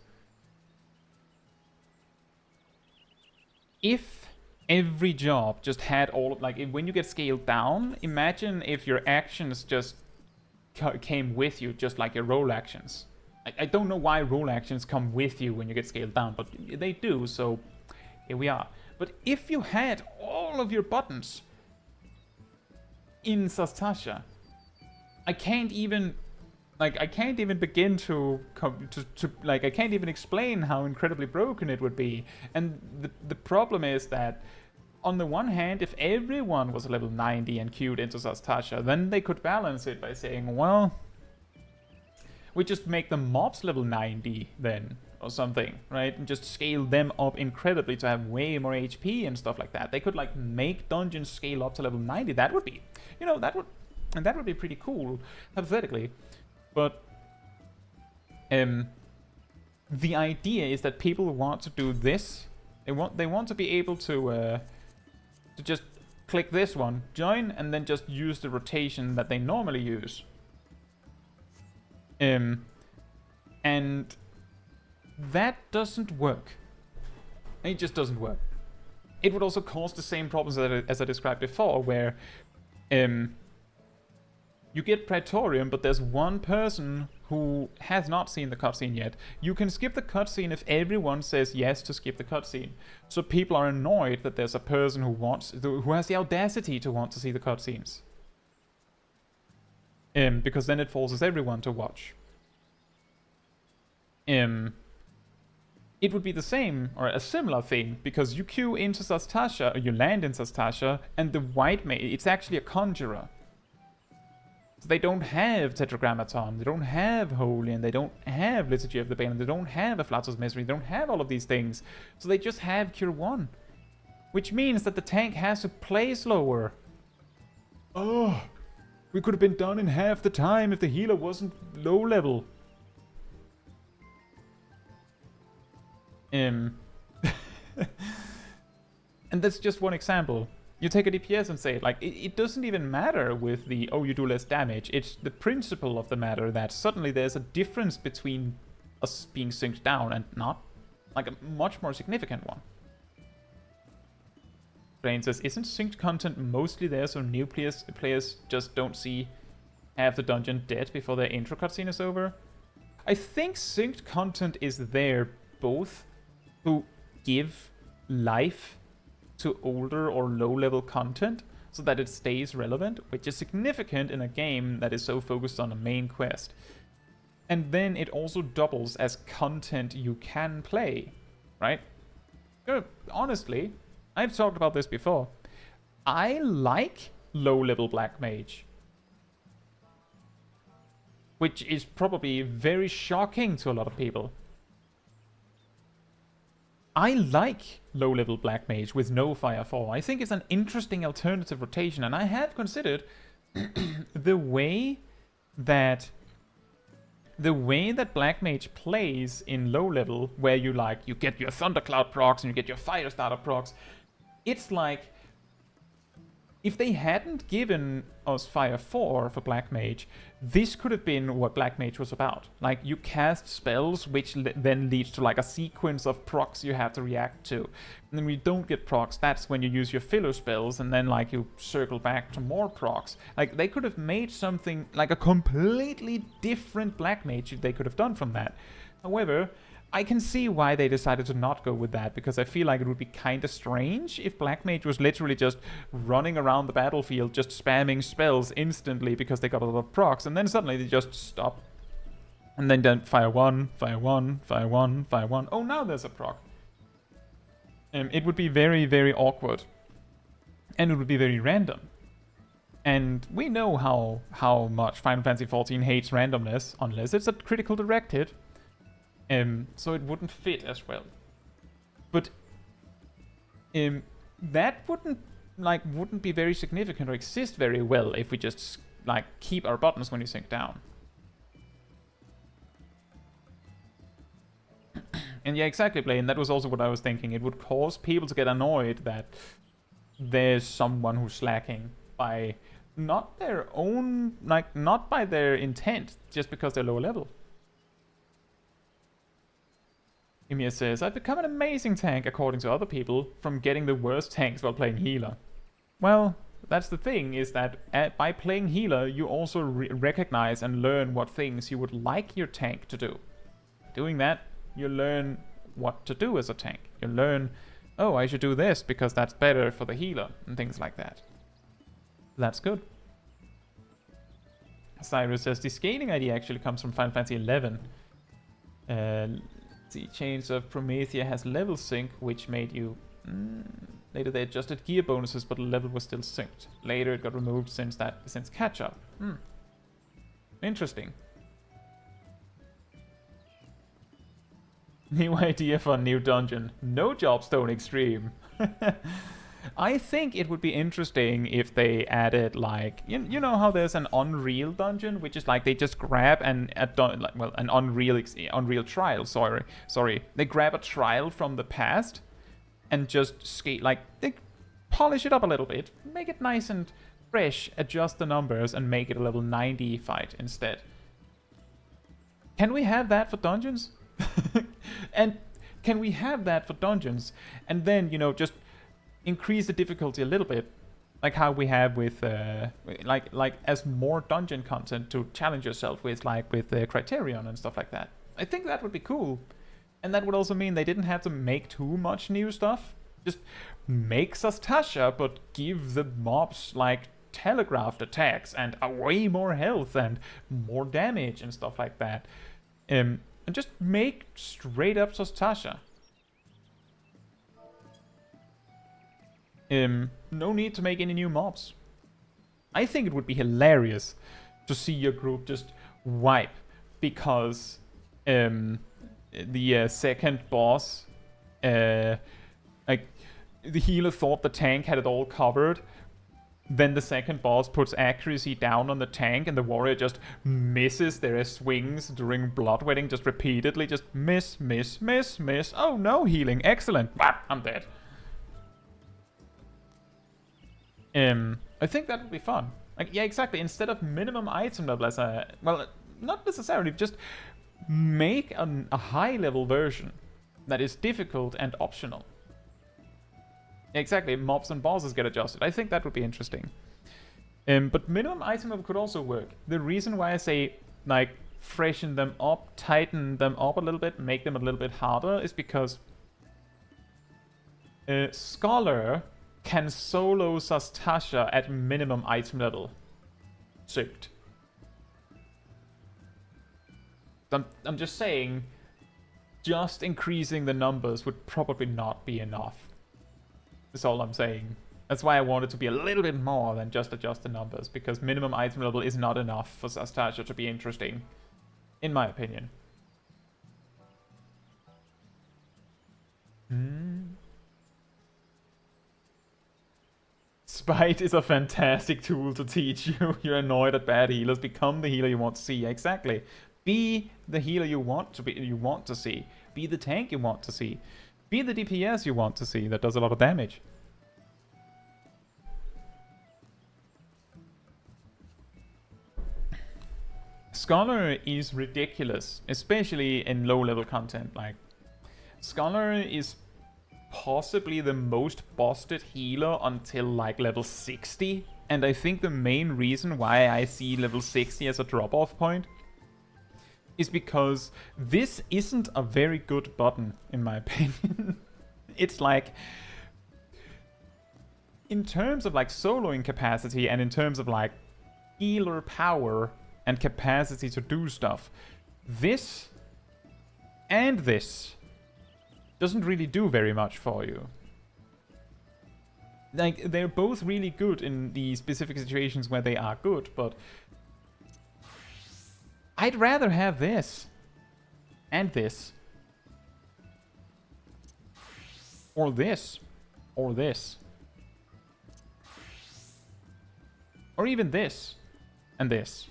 if every job just had all of, like, when you get scaled down, imagine if your actions just came with you, just like your role actions. I don't know why role actions come with you when you get scaled down, but they do, so here we are. But if you had all of your buttons in Sastasha, I can't even begin to I can't even explain how incredibly broken it would be. And the problem is that on the one hand, if everyone was level 90 and queued into Sastasha, then they could balance it by saying, well, we just make the mobs level 90 then, or something, right? And just scale them up incredibly to have way more HP and stuff like that. They could like make dungeons scale up to level 90. That would be, that would be pretty cool, hypothetically. But the idea is that people want to do this. They want to be able to just click this one, join, and then just use the rotation that they normally use. And that doesn't work. It just doesn't work. it would also cause the same problems as I described before, where you get Praetorium, but there's one person who has not seen the cutscene yet. You can skip the cutscene if everyone says yes to skip the cutscene. So people are annoyed that there's a person who has the audacity to want to see the cutscenes. Because then it forces everyone to watch. It would be the same, or a similar thing, because you queue into Sastasha, or you land in Sastasha, and the white mage, it's actually a conjurer. So they don't have Tetragrammaton, they don't have Holy, and they don't have Liturgy of the Bane, and they don't have a Flatus Misery, they don't have all of these things. So they just have Cure 1. Which means that the tank has to play slower. Oh, we could have been done in half the time if the healer wasn't low level. And that's just one example. You take a DPS and say, like, it doesn't even matter with the, oh, you do less damage. It's the principle of the matter that suddenly there's a difference between us being synced down and not. Like, a much more significant one. Brain says, isn't synced content mostly there so new players just don't see half the dungeon dead before their intro cutscene is over? I think synced content is there both to give life to older or low-level content so that it stays relevant, which is significant in a game that is so focused on a main quest. And then it also doubles as content you can play, right? Honestly, I've talked about this before. I like low-level Black Mage, which is probably very shocking to a lot of people. I like low-level Black Mage with no Fire 4. I think it's an interesting alternative rotation, and I have considered the way that Black Mage plays in low level, where you get your Thundercloud procs and you get your Fire Starter procs. It's like if they hadn't given us Fire 4 for Black Mage, this could have been what Black Mage was about. Like, you cast spells, which then leads to like a sequence of procs you have to react to. And then when you don't get procs, that's when you use your filler spells, and then like you circle back to more procs. Like, they could have made something like a completely different Black Mage they could have done from that. However, I can see why they decided to not go with that, because I feel like it would be kind of strange if Black Mage was literally just running around the battlefield, just spamming spells instantly because they got a lot of procs, and then suddenly they just stop. And then fire 1, fire 1, fire 1, fire 1. Oh, now there's a proc. It would be very, very awkward. And it would be very random. And we know how much Final Fantasy XIV hates randomness, unless it's a critical direct hit. So it wouldn't fit as well. But that wouldn't be very significant or exist very well if we just like keep our buttons when you sync down. And yeah, exactly, Blaine. That was also what I was thinking. It would cause people to get annoyed that there's someone who's slacking by not their own, like, not by their intent, just because they're lower level. Emir says, I've become an amazing tank according to other people from getting the worst tanks while playing healer. Well, that's the thing, is that by playing healer, you also recognize and learn what things you would like your tank to do. Doing that, you learn what to do as a tank. You learn, oh, I should do this because that's better for the healer, and things like that. That's good. Cyrus says, the scaling idea actually comes from Final Fantasy XI. The Chains of Promethea has level sync, which made you... later they adjusted gear bonuses, but the level was still synced. Later it got removed since catch-up. Interesting. New idea for a new dungeon. No Jobstone Extreme. I think it would be interesting if they added, like, you know how there's an Unreal dungeon, which is like they just grab an Unreal trial. Sorry, they grab a trial from the past and just skate, like, they polish it up a little bit, make it nice and fresh, adjust the numbers, and make it a level 90 fight instead. Can we have that for dungeons? And can we have that for dungeons, and then, you know, just increase the difficulty a little bit, like how we have with like as more dungeon content to challenge yourself with, like with Criterion and stuff like that. I think that would be cool, and that would also mean they didn't have to make too much new stuff. Just make Sastasha, but give the mobs like telegraphed attacks and way more health and more damage and stuff like that. And just make straight up Sastasha. No need to make any new mobs. I think it would be hilarious to see your group just wipe because the second boss, like the healer thought the tank had it all covered. Then the second boss puts accuracy down on the tank and the warrior just misses their swings during bloodwetting just repeatedly. Just miss, miss, miss, miss. Oh no, healing. Excellent. I'm dead. I think that would be fun. Like, yeah, exactly. Instead of minimum item level as a... Well, not necessarily. Just make a high-level version that is difficult and optional. Exactly, mobs and bosses get adjusted. I think that would be interesting. But minimum item level could also work. The reason why I say, like, freshen them up, tighten them up a little bit, make them a little bit harder, is because Scholar can solo Sastasha at minimum item level. Sucked. I'm just saying, just increasing the numbers would probably not be enough. That's all I'm saying. That's why I want it to be a little bit more than just adjust the numbers, because minimum item level is not enough for Sastasha to be interesting, in my opinion. Spite is a fantastic tool to teach you. You're annoyed at bad healers. Become the healer you want to see. Exactly. Be the healer you want to be. You want to see. Be the tank you want to see. Be the DPS you want to see that does a lot of damage. Scholar is ridiculous, especially in low-level content. Like, Scholar is possibly the most busted healer until like level 60, and I think the main reason why I see level 60 as a drop-off point is because this isn't a very good button, in my opinion. It's like, in terms of like soloing capacity and in terms of like healer power and capacity to do stuff, this and this doesn't really do very much for you. Like, they're both really good in the specific situations where they are good, but I'd rather have this and this, or this, or this, or even this and this.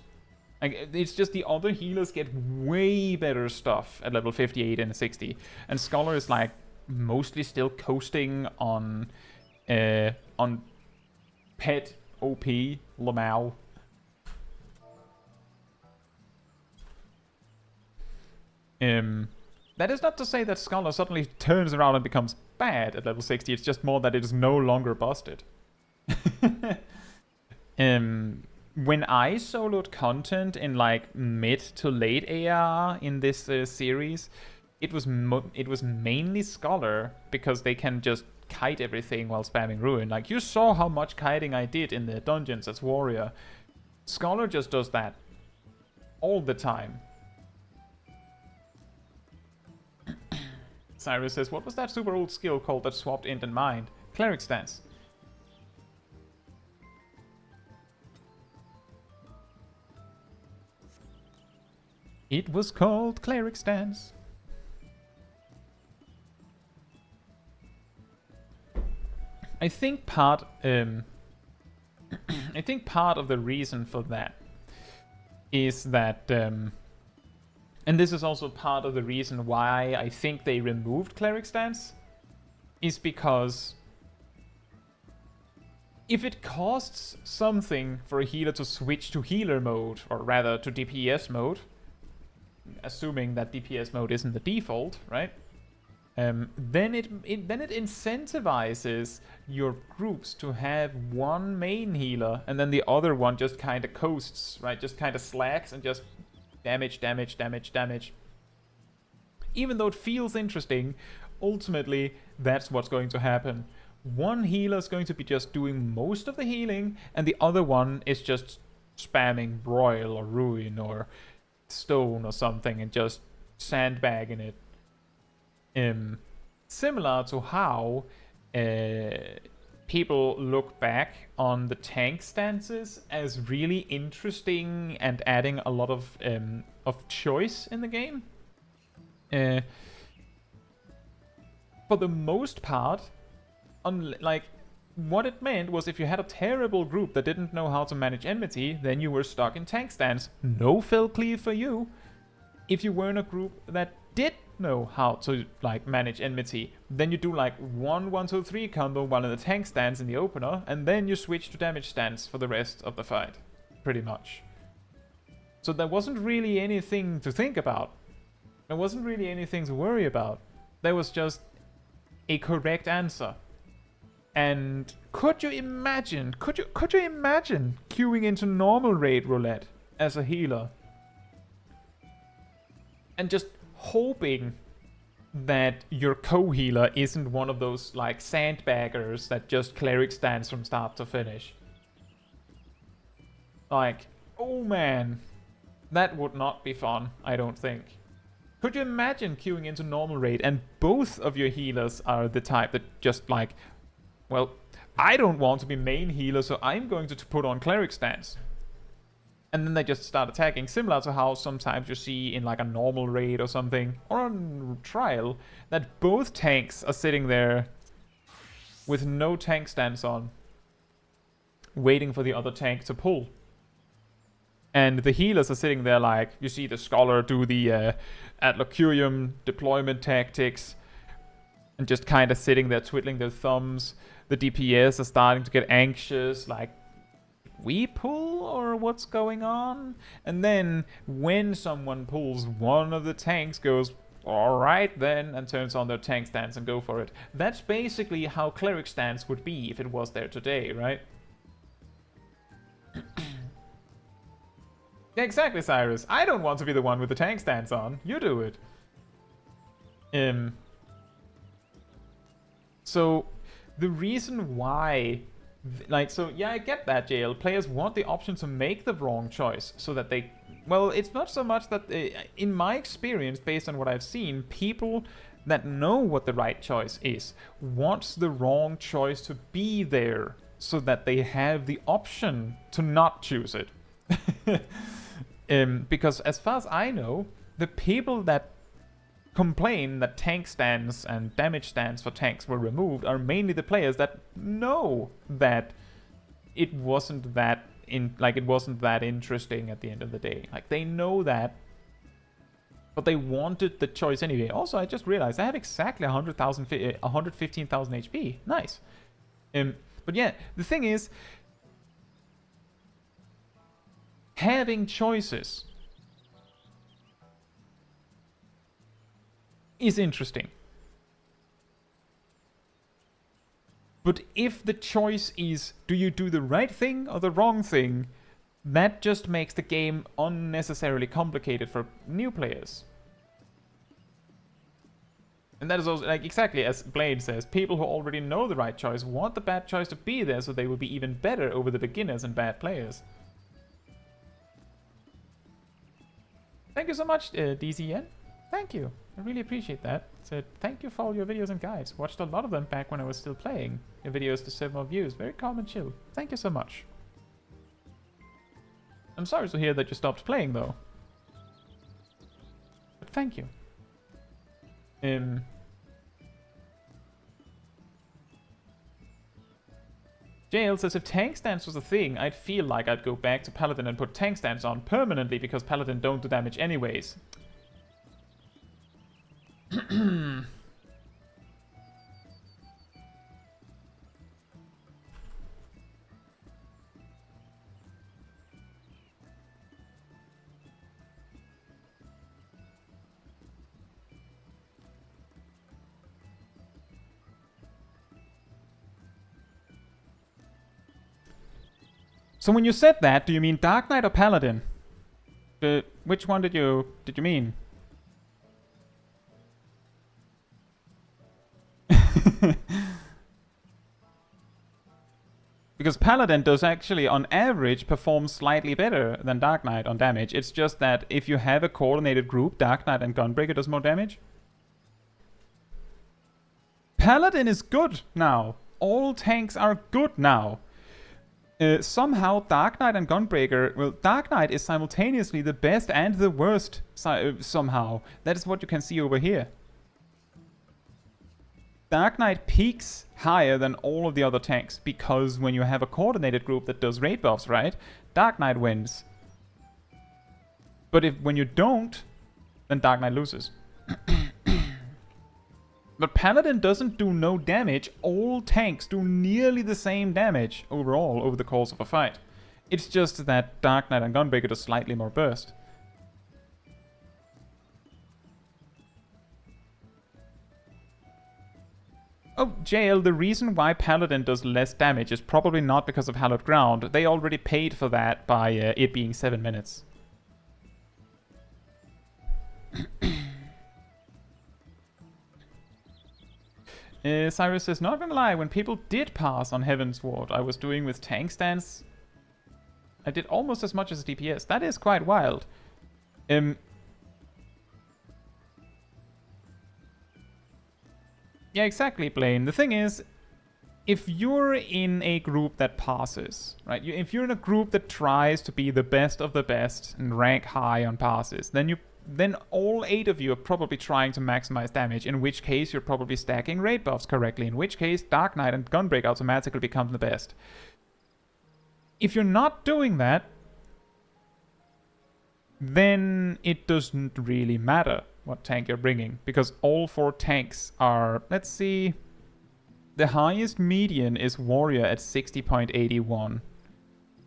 Like, it's just the other healers get way better stuff at level 58 and 60. And Scholar is like mostly still coasting on pet OP Lamau. That is not to say that Scholar suddenly turns around and becomes bad at level 60. It's just more that it is no longer busted. When I soloed content in like mid to late AR in this series, it was mainly Scholar, because they can just kite everything while spamming Ruin. Like, you saw how much kiting I did in the dungeons as Warrior. Scholar just does that all the time. Cyrus says, what was that super old skill called that swapped int and mind? Cleric Stance. It was called Cleric Stance. I think part of the reason for that is that, and this is also part of the reason why I think they removed Cleric Stance, is because if it costs something for a healer to switch to healer mode, or rather to DPS mode, assuming that DPS mode isn't the default, right? then it incentivizes your groups to have one main healer, and then the other one just kind of coasts, right? Just kind of slacks and just damage. Even though it feels interesting, ultimately that's what's going to happen. One healer is going to be just doing most of the healing, and the other one is just spamming Broil or Ruin or Stone or something and just sandbagging it. Similar to how people look back on the tank stances as really interesting and adding a lot of choice in the game. For the most part, like, what it meant was if you had a terrible group that didn't know how to manage enmity, then you were stuck in tank stance. No fell cleave for you. If you were in a group that did know how to like manage enmity, then you do like 1-1-2-3 combo while in the tank stance in the opener, and then you switch to damage stance for the rest of the fight, pretty much. So there wasn't really anything to think about. There wasn't really anything to worry about. There was just a correct answer. And could you imagine queuing into normal raid roulette as a healer and just hoping that your co-healer isn't one of those like sandbaggers that just cleric stands from start to finish? Like, oh man, that would not be fun, I don't think. Could you imagine queuing into normal raid and both of your healers are the type that just like, well, I don't want to be main healer, so I'm going to put on cleric stance. And then they just start attacking, similar to how sometimes you see in like a normal raid or something, or on trial, that both tanks are sitting there with no tank stance on, waiting for the other tank to pull. And the healers are sitting there like, you see the Scholar do the Adlocurium deployment tactics, and just kind of sitting there twiddling their thumbs. The DPS are starting to get anxious, like, we pull or what's going on? And then when someone pulls, one of the tanks goes, alright then, and turns on their tank stance and go for it. That's basically how cleric stance would be if it was there today, right? Yeah, exactly, Cyrus. I don't want to be the one with the tank stance on. You do it. So the reason why, like, so yeah, I get that, JL. Players want the option to make the wrong choice so that they, well, it's not so much that, in my experience, based on what I've seen, people that know what the right choice is want the wrong choice to be there so that they have the option to not choose it. Because as far as I know, the people that complain that tank stance and damage stance for tanks were removed are mainly the players that know that it wasn't that interesting at the end of the day. Like, they know that, but they wanted the choice anyway. Also, I just realized I have exactly 115,000 HP. Nice. But yeah, the thing is, having choices is interesting. But if the choice is, do you do the right thing or the wrong thing, that just makes the game unnecessarily complicated for new players. And that is also, like, exactly as Blade says, people who already know the right choice want the bad choice to be there so they will be even better over the beginners and bad players. Thank you so much, DZN. Thank you. I really appreciate that. So thank you for all your videos and guides. Watched a lot of them back when I was still playing. Your videos deserve more views. Very calm and chill. Thank you so much. I'm sorry to hear that you stopped playing, though. But thank you. JL says, if tank stance was a thing, I'd feel like I'd go back to Paladin and put tank stance on permanently because Paladin don't do damage anyways. So when you said that, do you mean Dark Knight or Paladin? Which one did you mean? Because Paladin does actually, on average, perform slightly better than Dark Knight on damage. It's just that if you have a coordinated group, Dark Knight and Gunbreaker does more damage. Paladin is good now. All tanks are good now. Somehow Dark Knight and Gunbreaker... Well, Dark Knight is simultaneously the best and the worst somehow. That is what you can see over here. Dark Knight peaks higher than all of the other tanks because when you have a coordinated group that does raid buffs, right? Dark Knight wins. But when you don't, then Dark Knight loses. But Paladin doesn't do no damage. All tanks do nearly the same damage overall over the course of a fight. It's just that Dark Knight and Gunbreaker do slightly more burst. Oh, JL, the reason why Paladin does less damage is probably not because of Hallowed Ground. They already paid for that by it being 7 minutes. Cyrus says, not gonna lie, when people did pass on Heaven's Ward, I was doing with tank stance. I did almost as much as DPS. That is quite wild. Yeah, exactly, Blaine. The thing is, if you're in a group that passes, right? If you're in a group that tries to be the best of the best and rank high on passes, then all 8 of you are probably trying to maximize damage, in which case you're probably stacking raid buffs correctly, in which case Dark Knight and Gunbreaker automatically become the best. If you're not doing that, then it doesn't really matter what tank you're bringing, because all 4 tanks are, let's see, the highest median is Warrior at 60.81.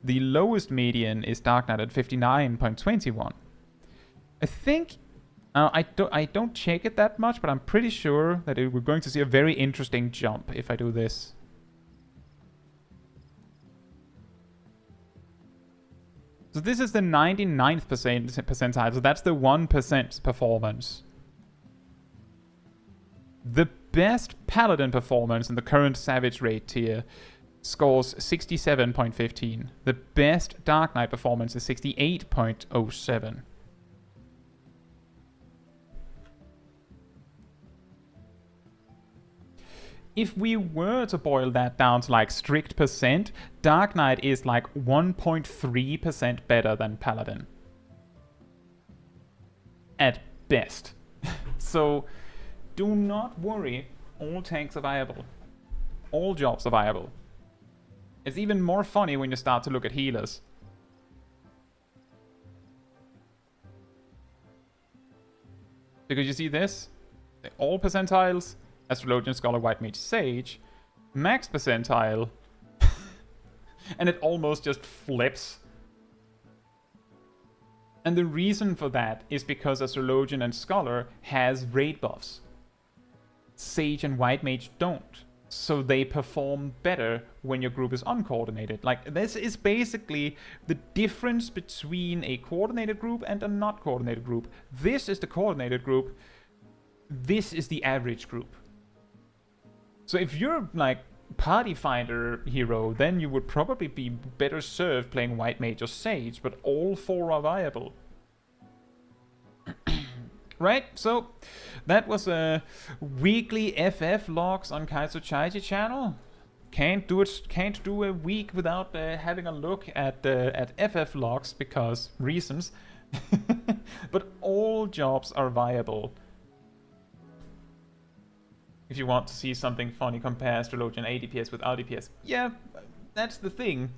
The lowest median is Dark Knight at 59.21. I think, I don't check it that much, but I'm pretty sure that we're going to see a very interesting jump if I do this. So this is the 99th percentile, so that's the 1% performance. The best Paladin performance in the current Savage raid tier scores 67.15. The best Dark Knight performance is 68.07. If we were to boil that down to like strict percent, Dark Knight is like 1.3% better than Paladin. At best. So do not worry, all tanks are viable. All jobs are viable. It's even more funny when you start to look at healers. Because you see this? All percentiles, Astrologian, Scholar, White Mage, Sage, max percentile, and it almost just flips. And the reason for that is because Astrologian and Scholar has raid buffs. Sage and White Mage don't. So they perform better when your group is uncoordinated. Like, this is basically the difference between a coordinated group and a not coordinated group. This is the coordinated group. This is the average group. So if you're like party finder hero, then you would probably be better served playing White Mage or Sage, but all 4 are viable. Right, so that was a weekly FF logs on Kaitsuchaichi channel. Can't do a week without having a look at FF logs because reasons. But all jobs are viable. If you want to see something funny, compare Astrologian ADPS with RDPS. Yeah, that's the thing.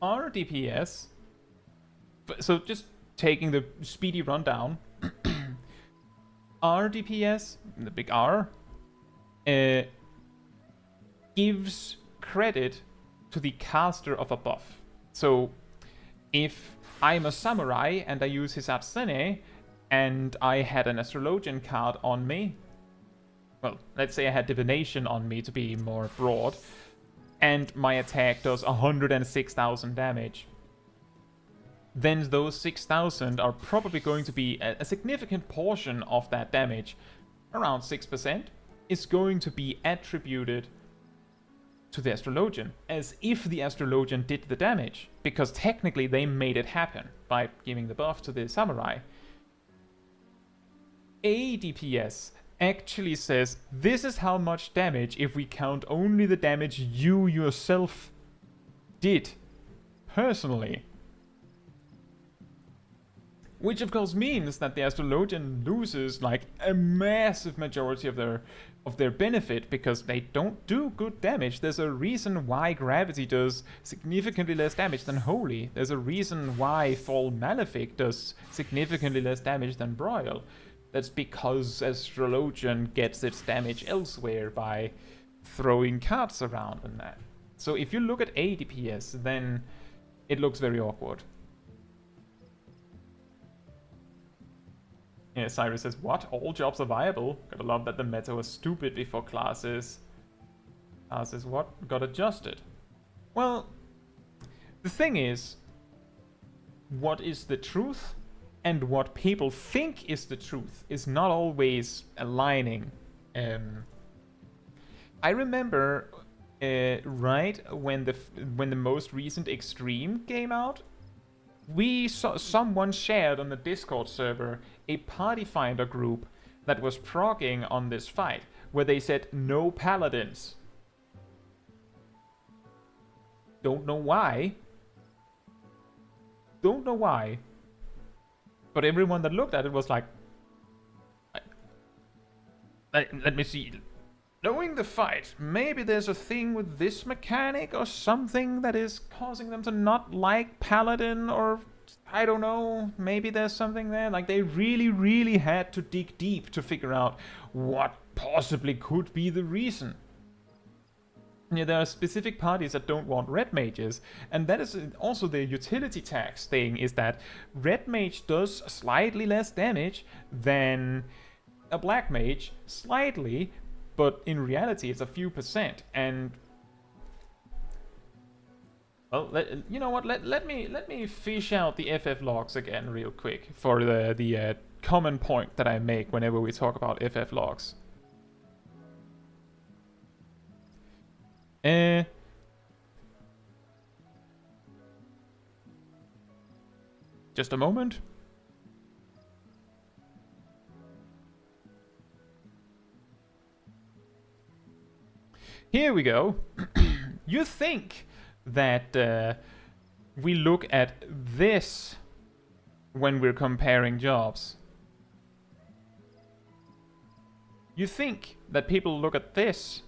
RDPS, so just taking the speedy rundown, RDPS, the big R, gives credit to the caster of a buff. So if I'm a samurai and I use his Absene and I had an astrologian card on me, well, let's say I had divination on me to be more broad, and my attack does 106,000 damage, then those 6,000 are probably going to be a significant portion of that damage, around 6%, is going to be attributed to the astrologian, as if the astrologian did the damage, because technically they made it happen by giving the buff to the samurai. ADPS actually says this is how much damage if we count only the damage you yourself did personally. Which of course means that the astrologian loses like a massive majority of their benefit, because they don't do good damage. There's a reason why gravity does significantly less damage than holy. There's a reason why fall malefic does significantly less damage than broil. That's because astrologian gets its damage elsewhere by throwing cards around and that. So if you look at ADPS, then it looks very awkward. Yeah, Cyrus says, what? All jobs are viable? Gotta love that the meta was stupid before classes. Classes what? Got adjusted. Well, the thing is, what is the truth and what people think is the truth is not always aligning. I remember, right when the most recent Extreme came out, we saw someone shared on the Discord server a party finder group that was progging on this fight, where they said no paladins. Don't know why. Don't know why. But everyone that looked at it was like, let me see. Knowing the fight, maybe there's a thing with this mechanic or something that is causing them to not like Paladin, or I don't know, maybe there's something there. Like, they really, really had to dig deep to figure out what possibly could be the reason. Yeah, there are specific parties that don't want red mages, and that is also the utility tax thing, is that red mage does slightly less damage than a black mage, slightly, but in reality it's a few percent. And well, you know what? Let me fish out the FF logs again real quick for the common point that I make whenever we talk about FF logs. Just a moment. Here we go. You think that we look at this when we're comparing jobs. You think that people look at this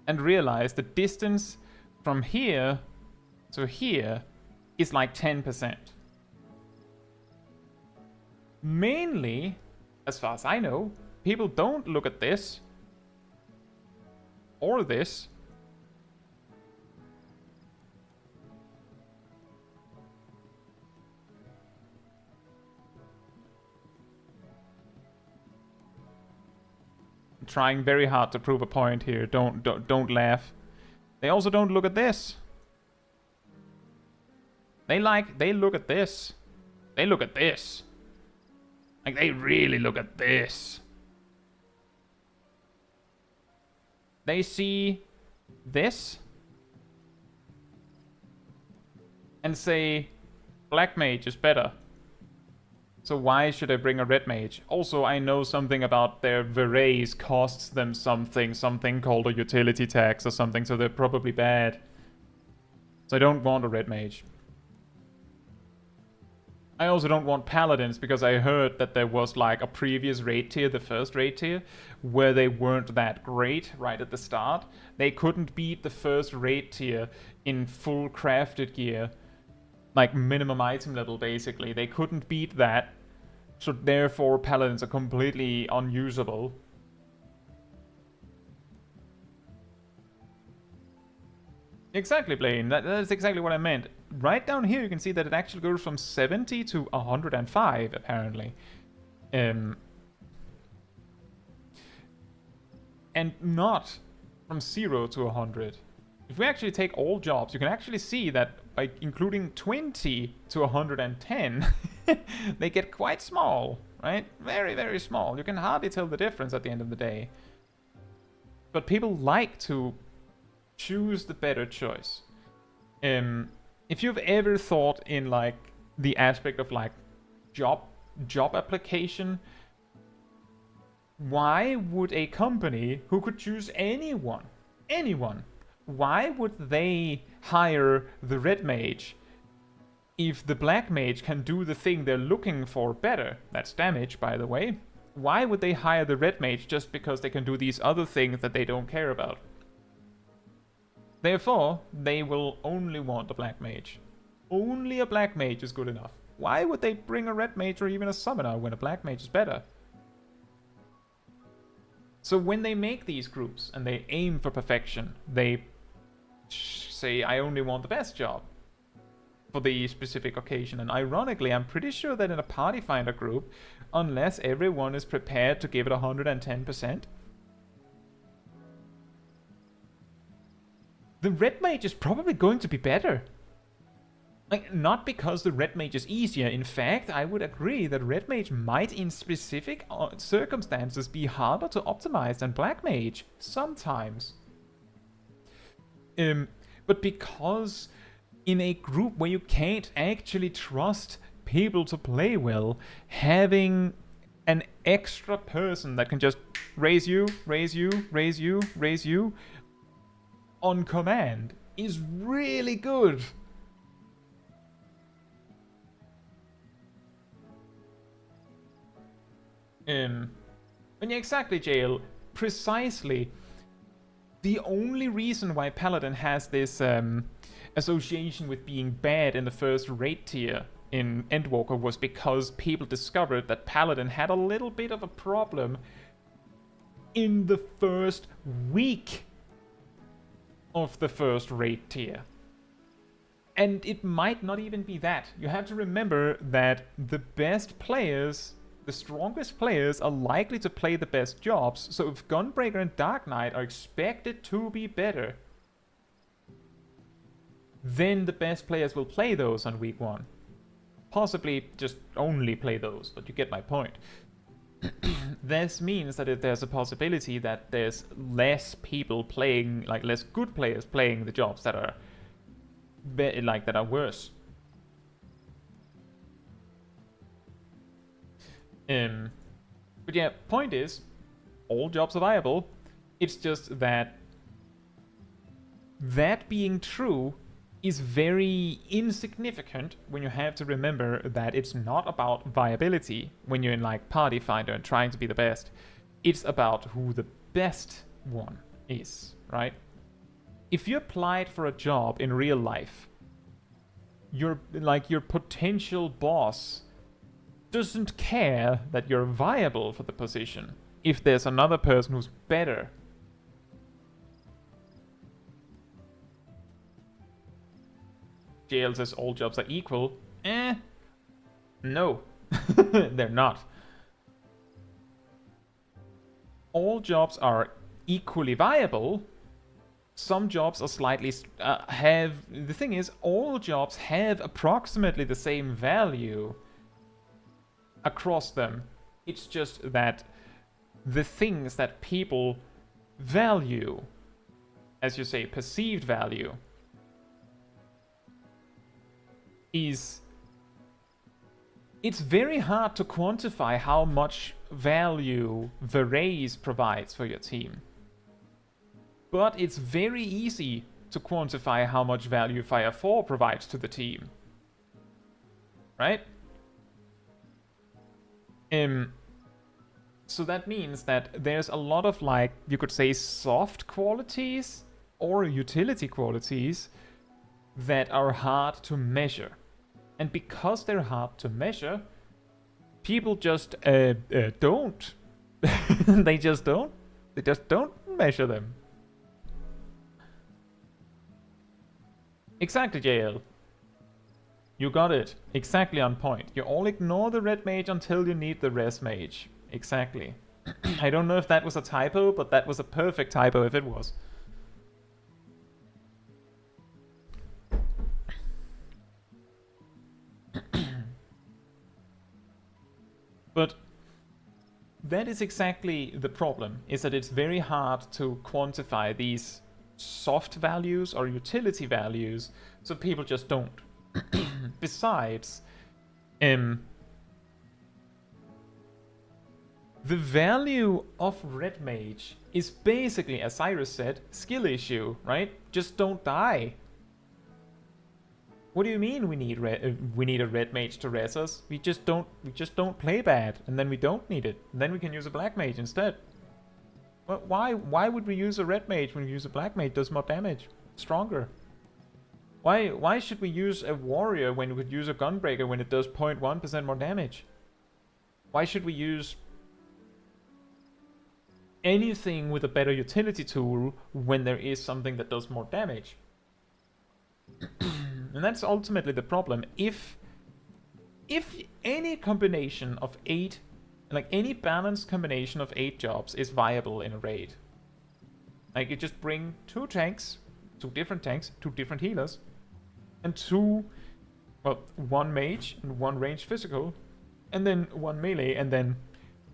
and realize the distance from here to here is like 10%. Mainly, as far as I know, people don't look at this or this. I'm trying very hard to prove a point here. Don't laugh. They also don't look at this. They look at this. They look at this. Like, they really look at this. They see this and say, black mage is better. So why should I bring a red mage? Also, I know something about their Verays costs them something called a utility tax or something, so they're probably bad. So I don't want a red mage. I also don't want paladins, because I heard that there was like a previous raid tier, the first raid tier, where they weren't that great right at the start. They couldn't beat the first raid tier in full crafted gear, like minimum item level basically. They couldn't beat that, so therefore paladins are completely unusable. Exactly, Blaine. That's exactly what I meant. Right down here, you can see that it actually goes from 70 to 105, apparently. And not from 0 to 100. If we actually take all jobs, you can actually see that by including 20 to 110, they get quite small, right? Very, very small. You can hardly tell the difference at the end of the day. But people like to choose the better choice. If you've ever thought in like the aspect of like job application, why would a company who could choose anyone, why would they hire the red mage if the black mage can do the thing they're looking for better? That's damage, by the way. Why would they hire the red mage just because they can do these other things that they don't care about? Therefore, they will only want a black mage. Only a black mage is good enough. Why would they bring a red mage or even a summoner when a black mage is better? So when they make these groups and they aim for perfection, they say, I only want the best job for the specific occasion. And ironically, I'm pretty sure that in a party finder group, unless everyone is prepared to give it 110%, the red mage is probably going to be better. Like, not because the red mage is easier. In fact, I would agree that red mage might in specific circumstances be harder to optimize than black mage. Sometimes. But because in a group where you can't actually trust people to play well, having an extra person that can just raise you on command is really good. And yeah, exactly, Jail. Precisely. The only reason why Paladin has this association with being bad in the first raid tier in Endwalker was because people discovered that Paladin had a little bit of a problem in the first week of the first raid tier. And it might not even be that. You have to remember that the best players, the strongest players, are likely to play the best jobs. So if Gunbreaker and Dark Knight are expected to be better, then the best players will play those on week 1. Possibly just only play those, but you get my point. This means that if there's a possibility that there's less people playing, like less good players playing the jobs that are that are worse. But yeah, point is, all jobs are viable. It's just that being true is very insignificant when you have to remember that it's not about viability when you're in like Party Finder and trying to be the best. It's about who the best one is, right? If you applied for a job in real life, your potential boss doesn't care that you're viable for the position if there's another person who's better. JL says all jobs are equal. No. They're not. All jobs are equally viable. Some jobs are slightly the thing is, all jobs have approximately the same value across them. It's just that the things that people value, as you say, perceived value, it's very hard to quantify how much value the raise provides for your team. But it's very easy to quantify how much value Fire 4 provides to the team. Right? So that means that there's a lot of, like, you could say soft qualities or utility qualities that are hard to measure. And because they're hard to measure, people just don't. They just don't. They just don't measure them. Exactly, JL. You got it. Exactly on point. You all ignore the red mage until you need the res mage. Exactly. I don't know if that was a typo, but that was a perfect typo if it was. But that is exactly the problem, is that it's very hard to quantify these soft values or utility values, so people just don't. Besides, the value of Red Mage is basically, as Cyrus said, skill issue, right? Just don't die. What do you mean we need a Red Mage to res us? We just don't play bad, and then we don't need it. And then we can use a Black Mage instead. Well, why would we use a Red Mage when we use a Black Mage? Does more damage, stronger. Why should we use a Warrior when we could use a Gunbreaker when it does 0.1% more damage? Why should we use anything with a better utility tool when there is something that does more damage? And that's ultimately the problem. If any combination of 8, like any balanced combination of 8 jobs is viable in a raid, like you just bring 2 tanks, 2 different tanks, 2 different healers, and 1 mage and 1 ranged physical, and then 1 melee, and then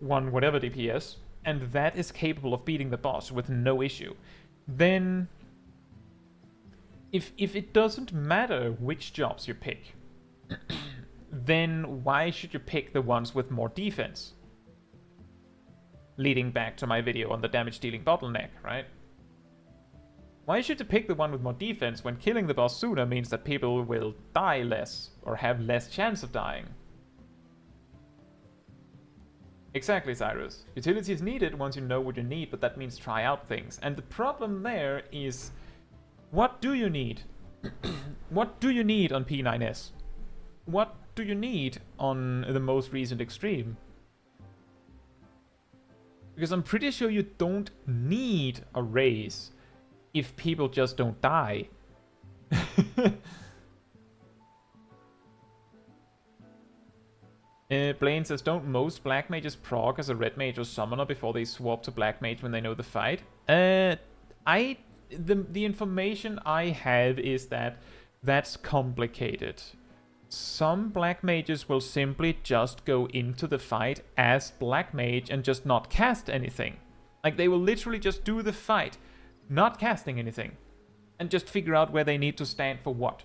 1 whatever DPS, and that is capable of beating the boss with no issue, then if it doesn't matter which jobs you pick, then why should you pick the ones with more defense? Leading back to my video on the damage dealing bottleneck, right? Why should you pick the one with more defense when killing the boss sooner means that people will die less or have less chance of dying? Exactly, Cyrus. Utility is needed once you know what you need, but that means try out things. And the problem there is, what do you need? What do you need on P9S? What do you need on the most recent extreme? Because I'm pretty sure you don't need a raise if people just don't die. Blaine says, don't most black mages proc as a red mage or summoner before they swap to black mage when they know the fight? The information I have is that that's complicated. Some black mages will simply just go into the fight as black mage and just not cast anything. Like, they will literally just do the fight, not casting anything, and just figure out where they need to stand for what.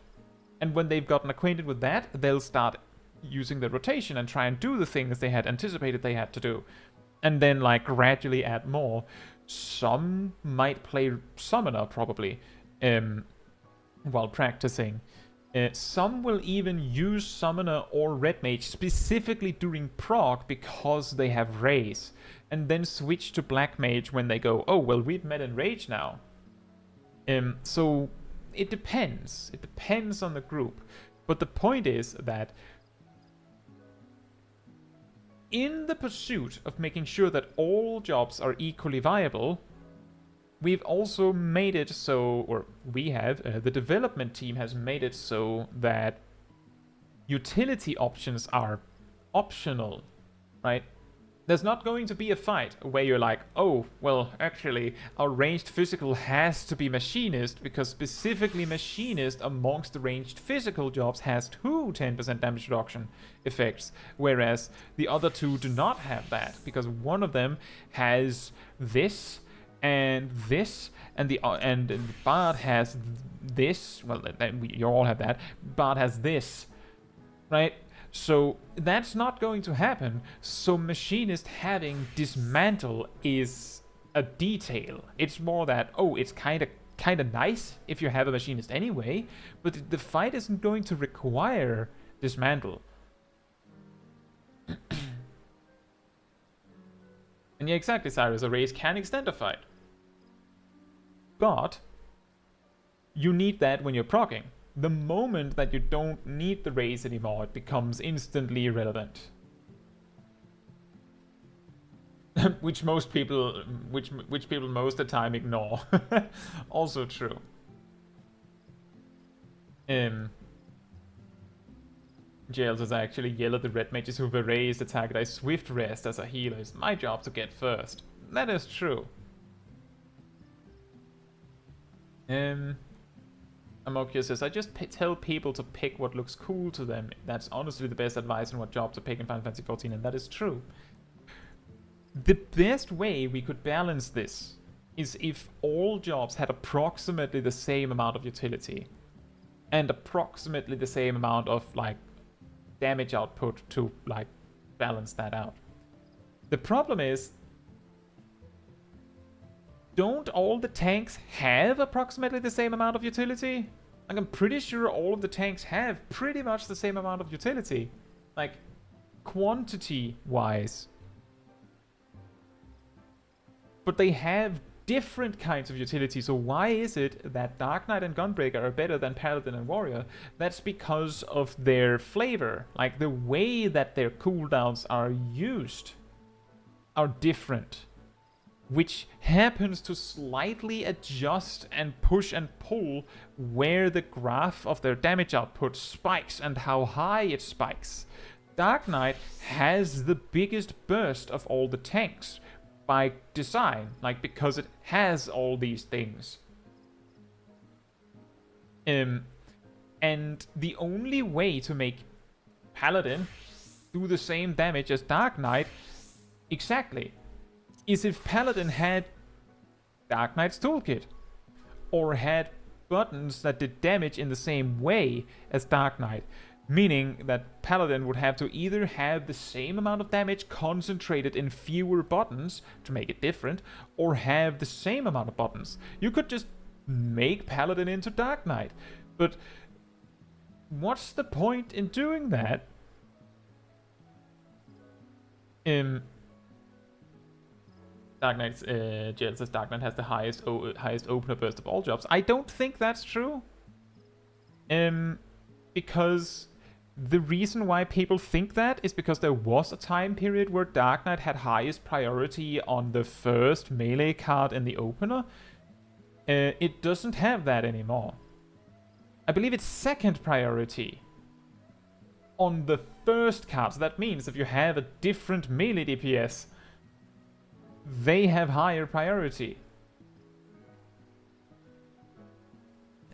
And when they've gotten acquainted with that, they'll start using the rotation and try and do the things they had anticipated they had to do. And then, like, gradually add more. Some might play summoner, probably, while practicing. Some will even use summoner or red mage specifically during proc because they have raise, and then switch to black mage when they go, oh, well, we've met in rage now. So it depends. It depends on the group. But the point is that in the pursuit of making sure that all jobs are equally viable, we've also made it so, or we have, the development team has made it so that utility options are optional, right? There's not going to be a fight where you're like, oh, well, actually, our ranged physical has to be machinist because specifically machinist amongst the ranged physical jobs has 2 10% damage reduction effects, whereas the other 2 do not have that because one of them has this, and the Bard has this. Well, you all have that. Bard has this, right? So that's not going to happen. So machinist having dismantle is a detail. It's more that, oh, it's kind of nice if you have a machinist anyway, but the fight isn't going to require dismantle. And yeah, exactly, Cyrus. A raise can extend a fight. But you need that when you're proccing. The moment that you don't need the raise anymore, it becomes instantly irrelevant. which people most of the time ignore. Also true. Jails as I actually yell at the red mages who've erased the target I swift rest as a healer. It's my job to get first. That is true. Amokia says, I just tell people to pick what looks cool to them. That's honestly the best advice on what job to pick in Final Fantasy XIV, and that is true. The best way we could balance this is if all jobs had approximately the same amount of utility and approximately the same amount of like damage output to like balance that out. The problem is, don't all the tanks have approximately the same amount of utility? Like, I'm pretty sure all of the tanks have pretty much the same amount of utility. Like, quantity-wise. But they have different kinds of utility, so why is it that Dark Knight and Gunbreaker are better than Paladin and Warrior? That's because of their flavor. Like, the way that their cooldowns are used are different, which happens to slightly adjust and push and pull where the graph of their damage output spikes and how high it spikes. Dark Knight has the biggest burst of all the tanks by design, like, because it has all these things. And the only way to make Paladin do the same damage as Dark Knight, exactly, is if Paladin had Dark Knight's toolkit, or had buttons that did damage in the same way as Dark Knight, meaning that Paladin would have to either have the same amount of damage concentrated in fewer buttons to make it different, or have the same amount of buttons. You could just make Paladin into Dark Knight, but what's the point in doing that? Dark Knight's Jail says Dark Knight has the highest opener burst of all jobs. I don't think that's true. Because the reason why people think that is because there was a time period where Dark Knight had highest priority on the first melee card in the opener. It doesn't have that anymore. I believe it's second priority on the first card. So that means if you have a different melee DPS, they have higher priority.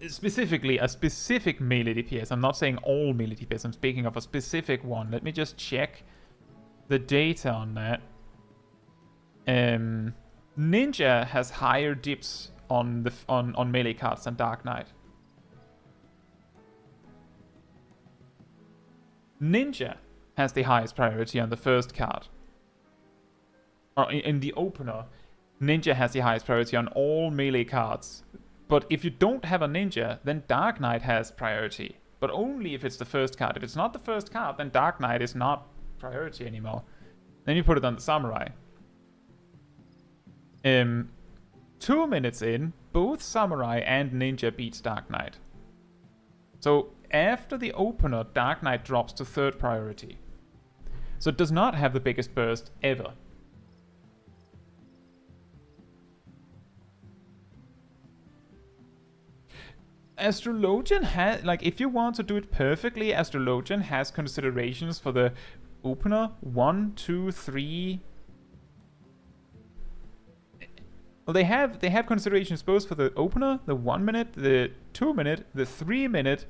Specifically, a specific melee DPS. I'm not saying all melee DPS. I'm speaking of a specific one. Let me just check the data on that. Ninja has higher dips on the on melee cards than Dark Knight. Ninja has the highest priority on the first card. Or in the opener, Ninja has the highest priority on all melee cards. But if you don't have a Ninja, then Dark Knight has priority. But only if it's the first card. If it's not the first card, then Dark Knight is not priority anymore. Then you put it on the Samurai. 2 minutes in, both Samurai and Ninja beats Dark Knight. So after the opener, Dark Knight drops to third priority. So it does not have the biggest burst ever. Astrologian has, like, if you want to do it perfectly, Astrologian has considerations for the opener 1, 2, 3. Well, they have considerations both for the opener, the 1 minute, the 2 minute, the 3 minute,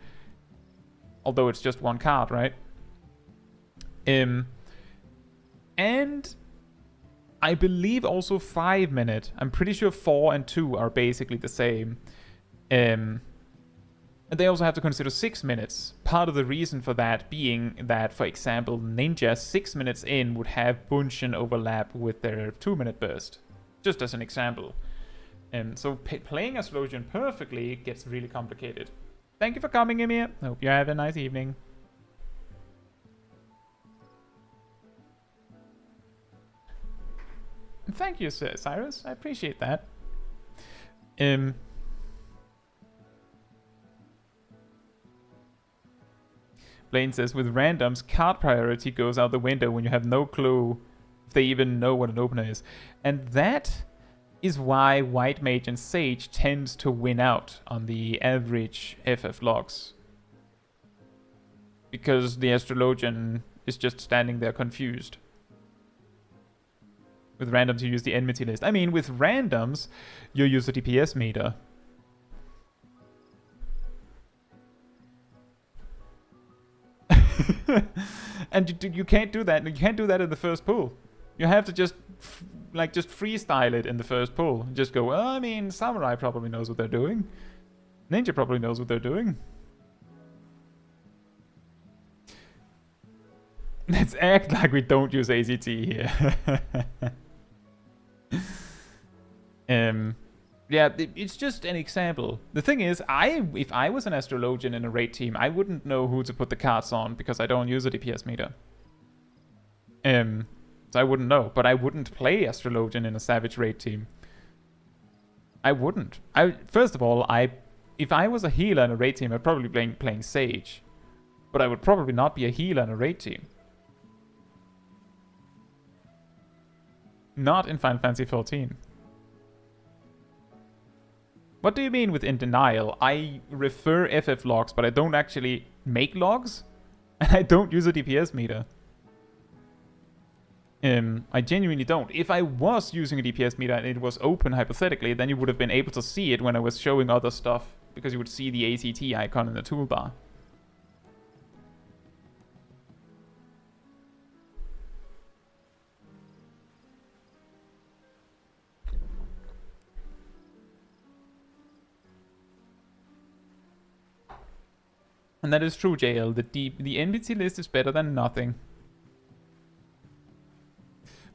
although it's just one card, right? And I believe also 5 minute. I'm pretty sure 4 and 2 are basically the same. And they also have to consider 6 minutes. Part of the reason for that being that, for example, Ninja 6 minutes in would have Bunshin overlap with their 2 minute burst. Just as an example. So playing Astrologian perfectly gets really complicated. Thank you for coming, Emir. Hope you have a nice evening. Thank you, Sir Cyrus. I appreciate that. Blaine says, with randoms, card priority goes out the window when you have no clue if they even know what an opener is. And that is why White Mage and Sage tends to win out on the average FF logs. because the Astrologian is just standing there confused. With randoms, you use the enmity list. I mean, with randoms, you use the DPS meter. And you can't do that. You can't do that in the first pull. You have to just freestyle it in the first pull. Just go, well, I mean, Samurai probably knows what they're doing. Ninja probably knows what they're doing. Let's act like we don't use ACT here. Yeah, it's just an example. The thing is, if I was an Astrologian in a raid team, I wouldn't know who to put the cards on because I don't use a DPS meter. So I wouldn't know, but I wouldn't play Astrologian in a Savage raid team. I wouldn't. First of all, if I was a healer in a raid team, I'd probably be playing Sage. But I would probably not be a healer in a raid team. Not in Final Fantasy XIV. What do you mean with in denial? I refer FF logs, but I don't actually make logs. And I don't use a DPS meter. I genuinely don't. If I was using a DPS meter and it was open hypothetically, then you would have been able to see it when I was showing other stuff. Because you would see the ACT icon in the toolbar. And that is true, JL. The NBT list is better than nothing.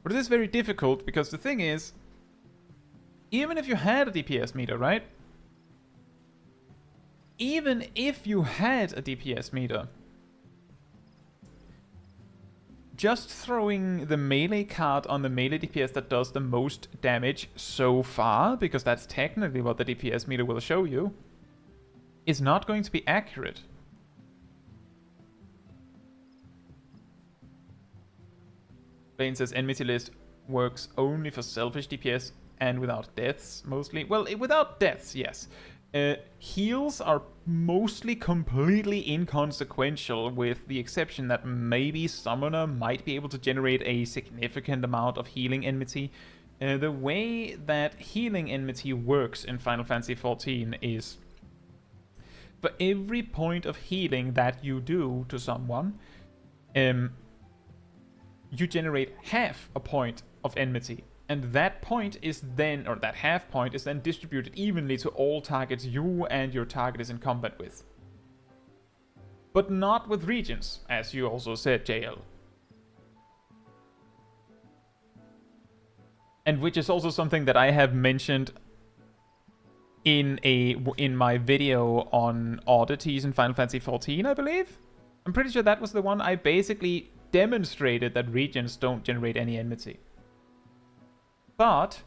But it is very difficult because the thing is, even if you had a DPS meter, right? Even if you had a DPS meter, just throwing the melee card on the melee DPS that does the most damage so far, because that's technically what the DPS meter will show you, is not going to be accurate. Blaine says enmity list works only for selfish DPS and without deaths, mostly. Well, without deaths, yes. Heals are mostly completely inconsequential, with the exception that maybe Summoner might be able to generate a significant amount of healing enmity. The way that healing enmity works in Final Fantasy XIV is, for every point of healing that you do to someone, you generate half a point of enmity. And that point is then, or that half point is then distributed evenly to all targets you and your target is in combat with. But not with regions, as you also said, JL. And which is also something that I have mentioned in my video on oddities in Final Fantasy XIV, I believe. I'm pretty sure that was the one I basically demonstrated that regions don't generate any enmity. But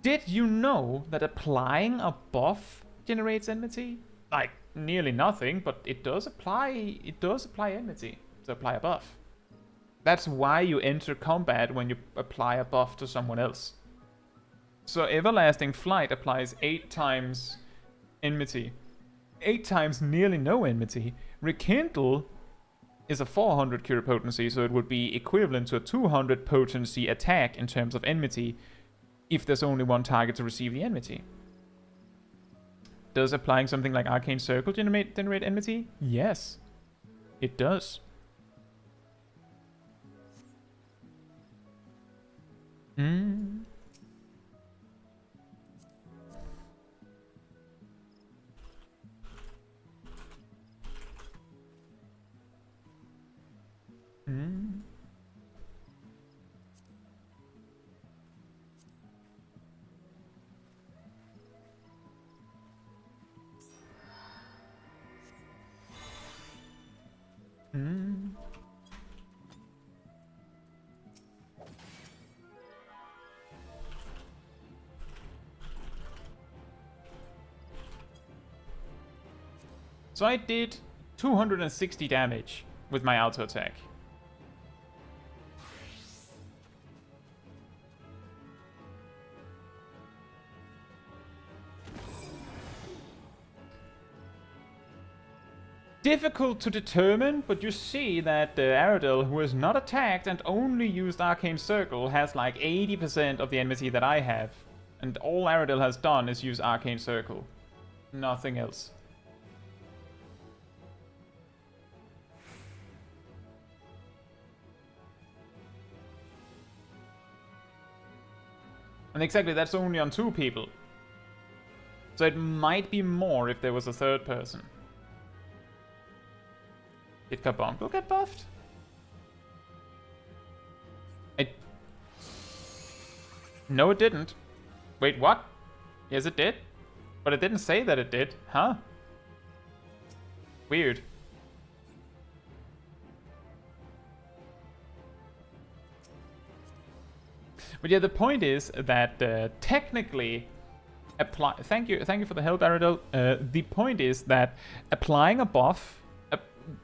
did you know that applying a buff generates enmity? Like nearly nothing, but it does apply enmity to apply a buff. That's why you enter combat when you apply a buff to someone else. So Everlasting Flight applies 8 times enmity. 8 times nearly no enmity. Rekindle is a 400 cure potency, so it would be equivalent to a 200 potency attack in terms of enmity if there's only one target to receive the enmity. Does applying something like Arcane Circle generate enmity? Yes, it does. So I did 260 damage with my auto attack. difficult to determine, but you see that Aradel, who is not attacked and only used Arcane Circle, has like 80% of the enmity that I have. And all Aradel has done is use Arcane Circle. Nothing else. And exactly, that's only on 2 people. So it might be more if there was a 3rd person. Did Carbuncle get buffed? No, it didn't. Wait, what? Yes, it did. But it didn't say that it did. Huh? Weird. But yeah, the point is that technically, thank you for the help, Aradel. The point is that applying a buff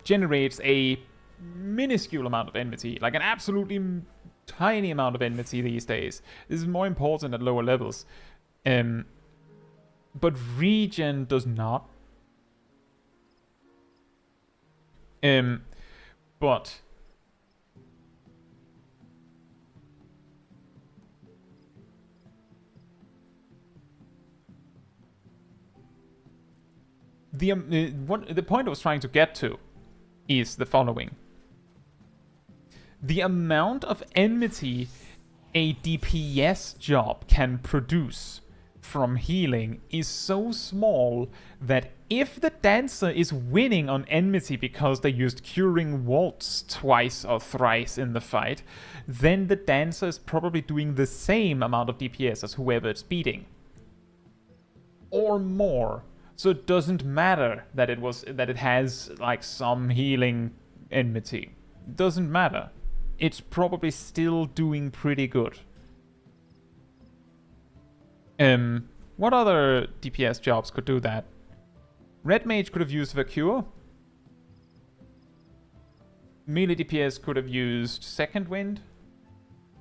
generates a minuscule amount of enmity, like an absolutely tiny amount of enmity these days. This is more important at lower levels. But regen does not. But the point I was trying to get to is the following. The amount of enmity a DPS job can produce from healing is so small that if the dancer is winning on enmity because they used Curing Waltz twice or thrice in the fight, then the dancer is probably doing the same amount of DPS as whoever it's beating. Or more. So it doesn't matter that it has like some healing enmity. It doesn't matter. It's probably still doing pretty good. What other DPS jobs could do that? Red Mage could have used the Cure. Melee DPS could have used Second Wind.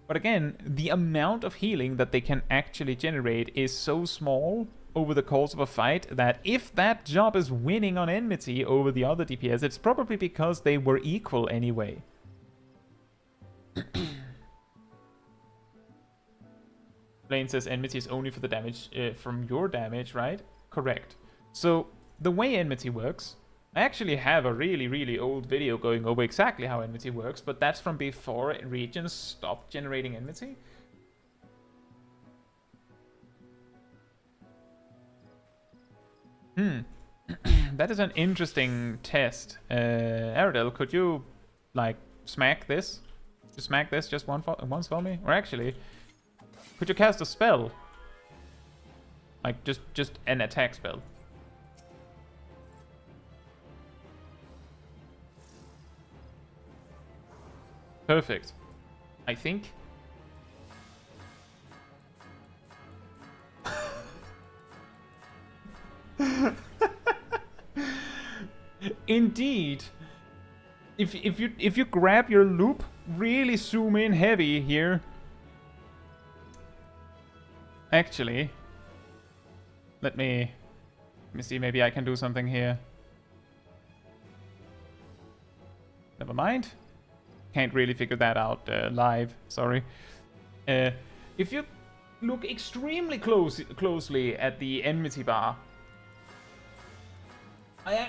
But again, the amount of healing that they can actually generate is so small over the course of a fight that if that job is winning on enmity over the other DPS, it's probably because they were equal anyway. Blaine says enmity is only for the damage from your damage, right? Correct. So the way enmity works, I actually have a really old video going over exactly how enmity works, but that's from before regions stopped generating enmity. That is an interesting test. Aradel, could you like smack this? Just smack this just once for me? Or actually, could you cast a spell? Like just an attack spell. Perfect. I think. Indeed. If you grab your loop, really zoom in heavy here. Actually, let me see, maybe I can do something here. Never mind. Can't really figure that out live, sorry. If you look extremely closely at the enmity bar,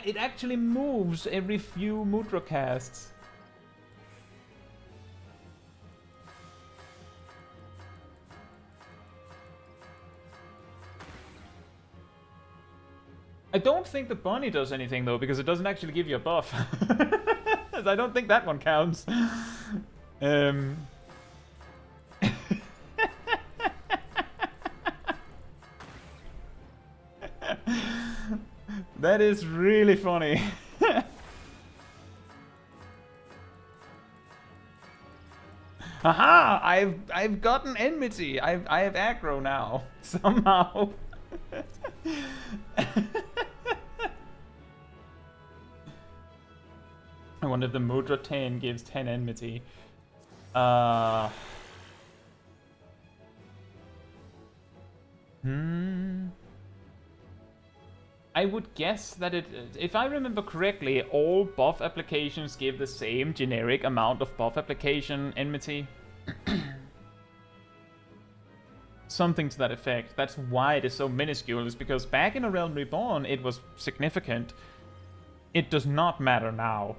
it actually moves every few Mudra casts. I don't think the bunny does anything though, because it doesn't actually give you a buff. I don't think that one counts. That is really funny. Aha! I've gotten enmity. I have aggro now somehow. I wonder if the Mudra 10 gives 10 enmity. I would guess that if I remember correctly, all buff applications give the same generic amount of buff application enmity. Something to that effect. That's why it is so minuscule, is because back in A Realm Reborn it was significant. It does not matter now.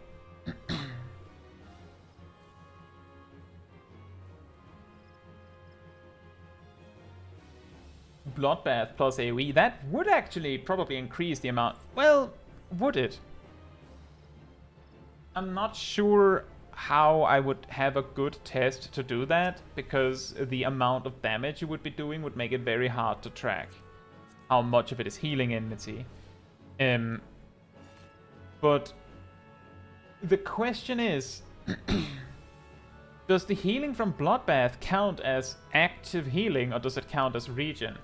Bloodbath plus AoE, that would actually probably increase the amount. Well, would it? I'm not sure how I would have a good test to do that, because the amount of damage you would be doing would make it very hard to track how much of it is healing enmity. But the question is, does the healing from Bloodbath count as active healing, or does it count as regen?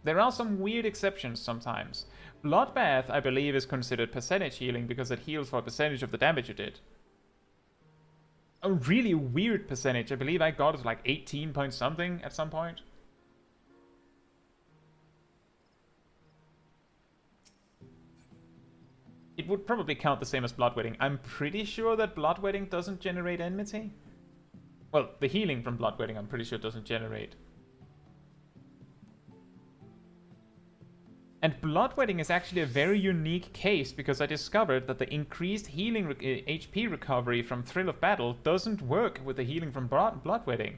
There are some weird exceptions sometimes. Bloodbath, I believe, is considered percentage healing because it heals for a percentage of the damage you did. A really weird percentage. I believe I got it like 18 point something at some point. It would probably count the same as Bloodwetting. I'm pretty sure that Bloodwetting doesn't generate enmity. Well, the healing from Bloodwetting I'm pretty sure doesn't generate. And Bloodwetting is actually a very unique case, because I discovered that the increased healing HP recovery from Thrill of Battle doesn't work with the healing from Bloodwetting.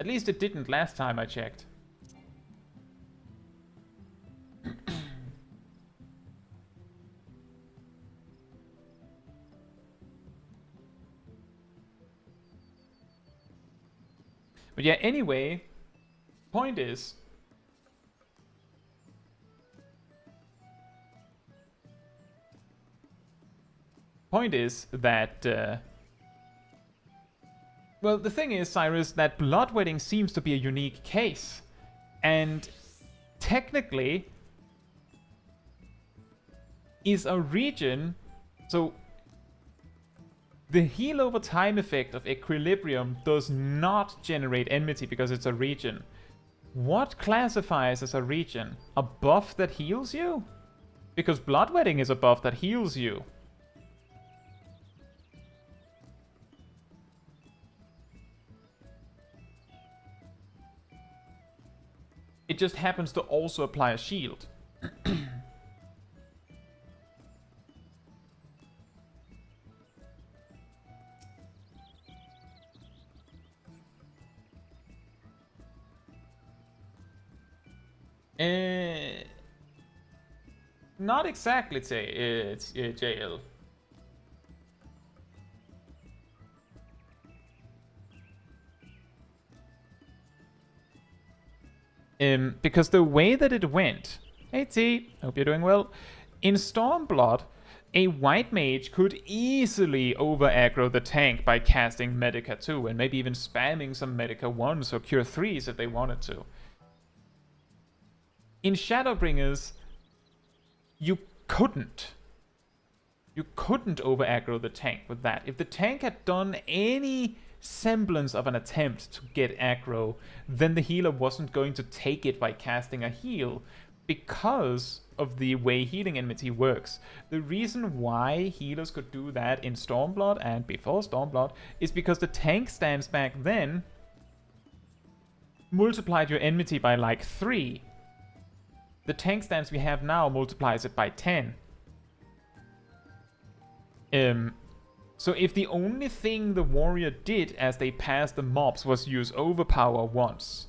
At least it didn't last time I checked. But yeah, anyway, point is, that well, the thing is, Cyrus, that Bloodwetting seems to be a unique case, and technically is a regen. So the heal over time effect of Equilibrium does not generate enmity because it's a regen. What classifies as a regen? A buff that heals you? Because Bloodwetting is a buff that heals you. It just happens to also apply a shield. Not exactly, it's JL. Because the way that it went... Hey T, hope you're doing well. In Stormblood, a white mage could easily over-aggro the tank by casting Medica 2, and maybe even spamming some Medica 1s or Cure 3s if they wanted to. In Shadowbringers, you couldn't. You couldn't over-aggro the tank with that. If the tank had done any semblance of an attempt to get aggro, then the healer wasn't going to take it by casting a heal, because of the way healing enmity works. The reason why healers could do that in Stormblood and before Stormblood is because the tank stance back then multiplied your enmity by like 3. The tank stance we have now multiplies it by 10. So if the only thing the warrior did as they passed the mobs was use overpower once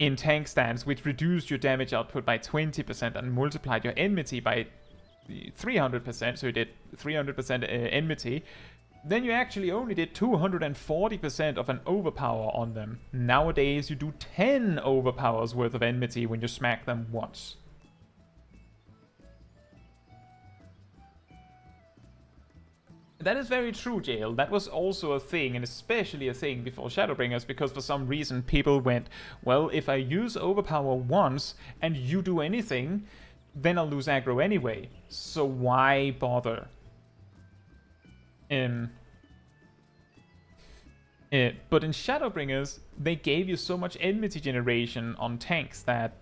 in tank stance, which reduced your damage output by 20% and multiplied your enmity by 300%, so you did 300% enmity, then you actually only did 240% of an overpower on them. Nowadays you do 10 overpowers worth of enmity when you smack them once. That is very true, JL. That was also a thing, and especially a thing before Shadowbringers, because for some reason people went, well, if I use overpower once and you do anything, then I'll lose aggro anyway. So why bother? But in Shadowbringers, they gave you so much enmity generation on tanks that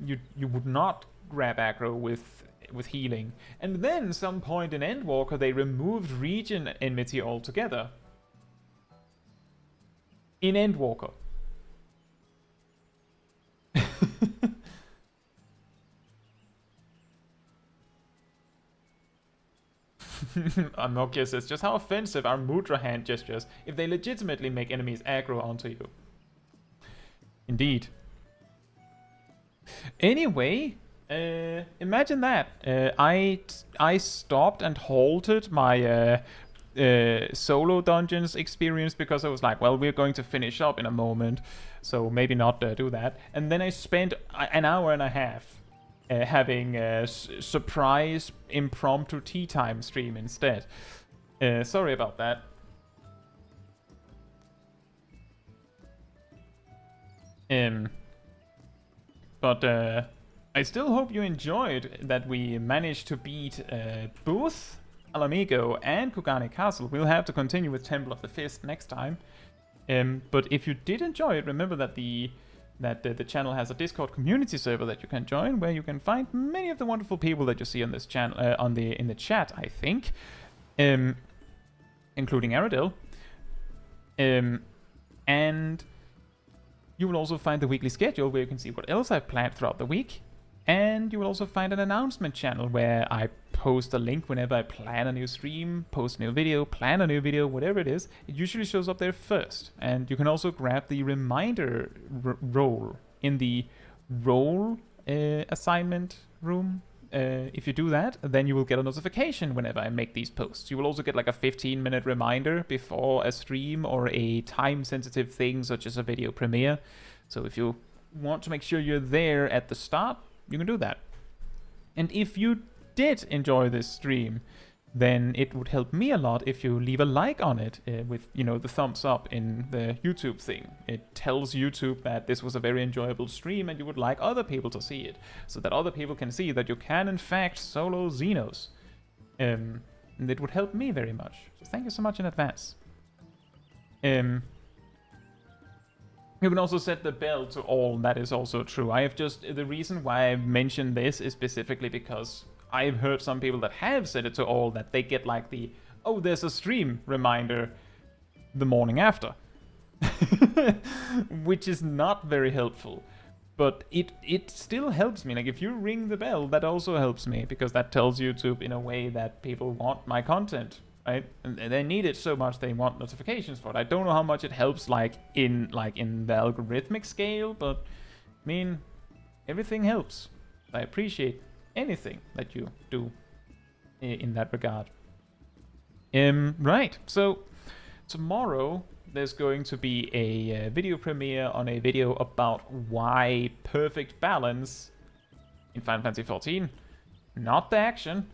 you would not grab aggro with healing. And then some point in Endwalker they removed region enmity altogether. In Endwalker. Amnokia says, just how offensive are mudra hand gestures if they legitimately make enemies aggro onto you. Indeed. Anyway, imagine that. I stopped and halted my solo dungeons experience because I was like, well, we're going to finish up in a moment, so maybe not do that. And then I spent an hour and a half having a surprise impromptu tea time stream instead. Sorry about that. But I still hope you enjoyed that we managed to beat both Ala Mhigo and Kugane Castle. We'll have to continue with Temple of the Fist next time. But if you did enjoy it, remember that the channel has a Discord community server that you can join, where you can find many of the wonderful people that you see on this channel, in the chat, I think, including Aradil. And you will also find the weekly schedule where you can see what else I've planned throughout the week. And you will also find an announcement channel where I post a link whenever I plan a new stream, post a new video, plan a new video, whatever it is. It usually shows up there first. And you can also grab the reminder role in the role assignment room. If you do that, then you will get a notification whenever I make these posts. You will also get like a 15-minute reminder before a stream or a time-sensitive thing such as a video premiere. So if you want to make sure you're there at the start, you can do that. And if you did enjoy this stream, then it would help me a lot if you leave a like on it with, you know, the thumbs up in the YouTube thing. It tells YouTube that this was a very enjoyable stream and you would like other people to see it, so that other people can see that you can in fact solo Xenos. And it would help me very much. So thank you so much in advance. You can also set the bell to all, that is also true. I have just, the reason why I mentioned this is specifically because I've heard some people that have set it to all, that they get like the, oh, there's a stream reminder the morning after. Which is not very helpful. But it still helps me. Like, if you ring the bell, that also helps me, because that tells YouTube in a way that people want my content. Right, and they need it so much they want notifications for it. I don't know how much it helps, like in the algorithmic scale, but I mean, everything helps. I appreciate anything that you do in that regard. Right. So tomorrow there's going to be a video premiere on a video about why perfect balance in Final Fantasy XIV, not the action,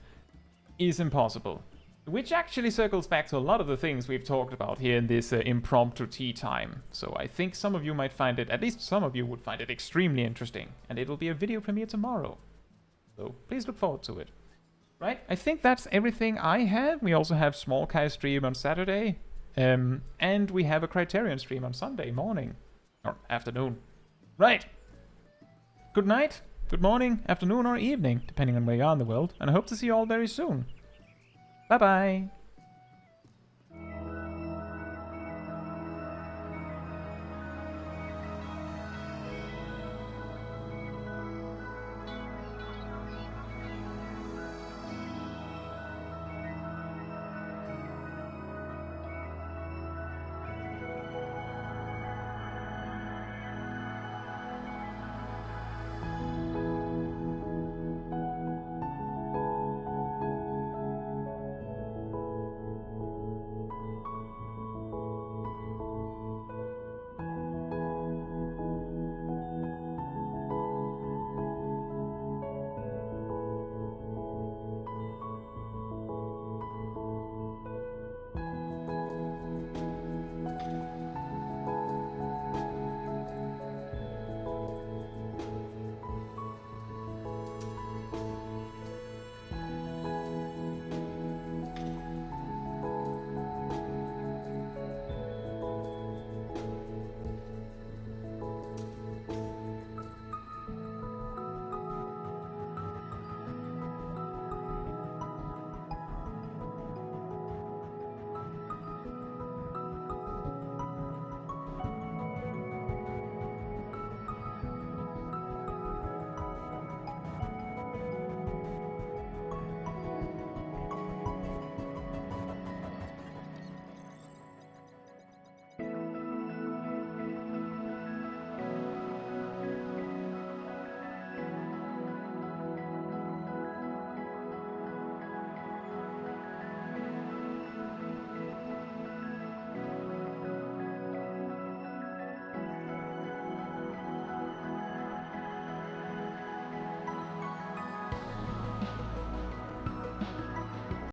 is impossible. Which actually circles back to a lot of the things we've talked about here in this impromptu tea time. So I think some of you might find it, at least some of you would find it extremely interesting. And it will be a video premiere tomorrow. So please look forward to it. Right, I think that's everything I have. We also have Small Kai stream on Saturday. And we have a Criterion stream on Sunday morning. Or afternoon. Right. Good night, good morning, afternoon or evening, depending on where you are in the world. And I hope to see you all very soon. Bye-bye.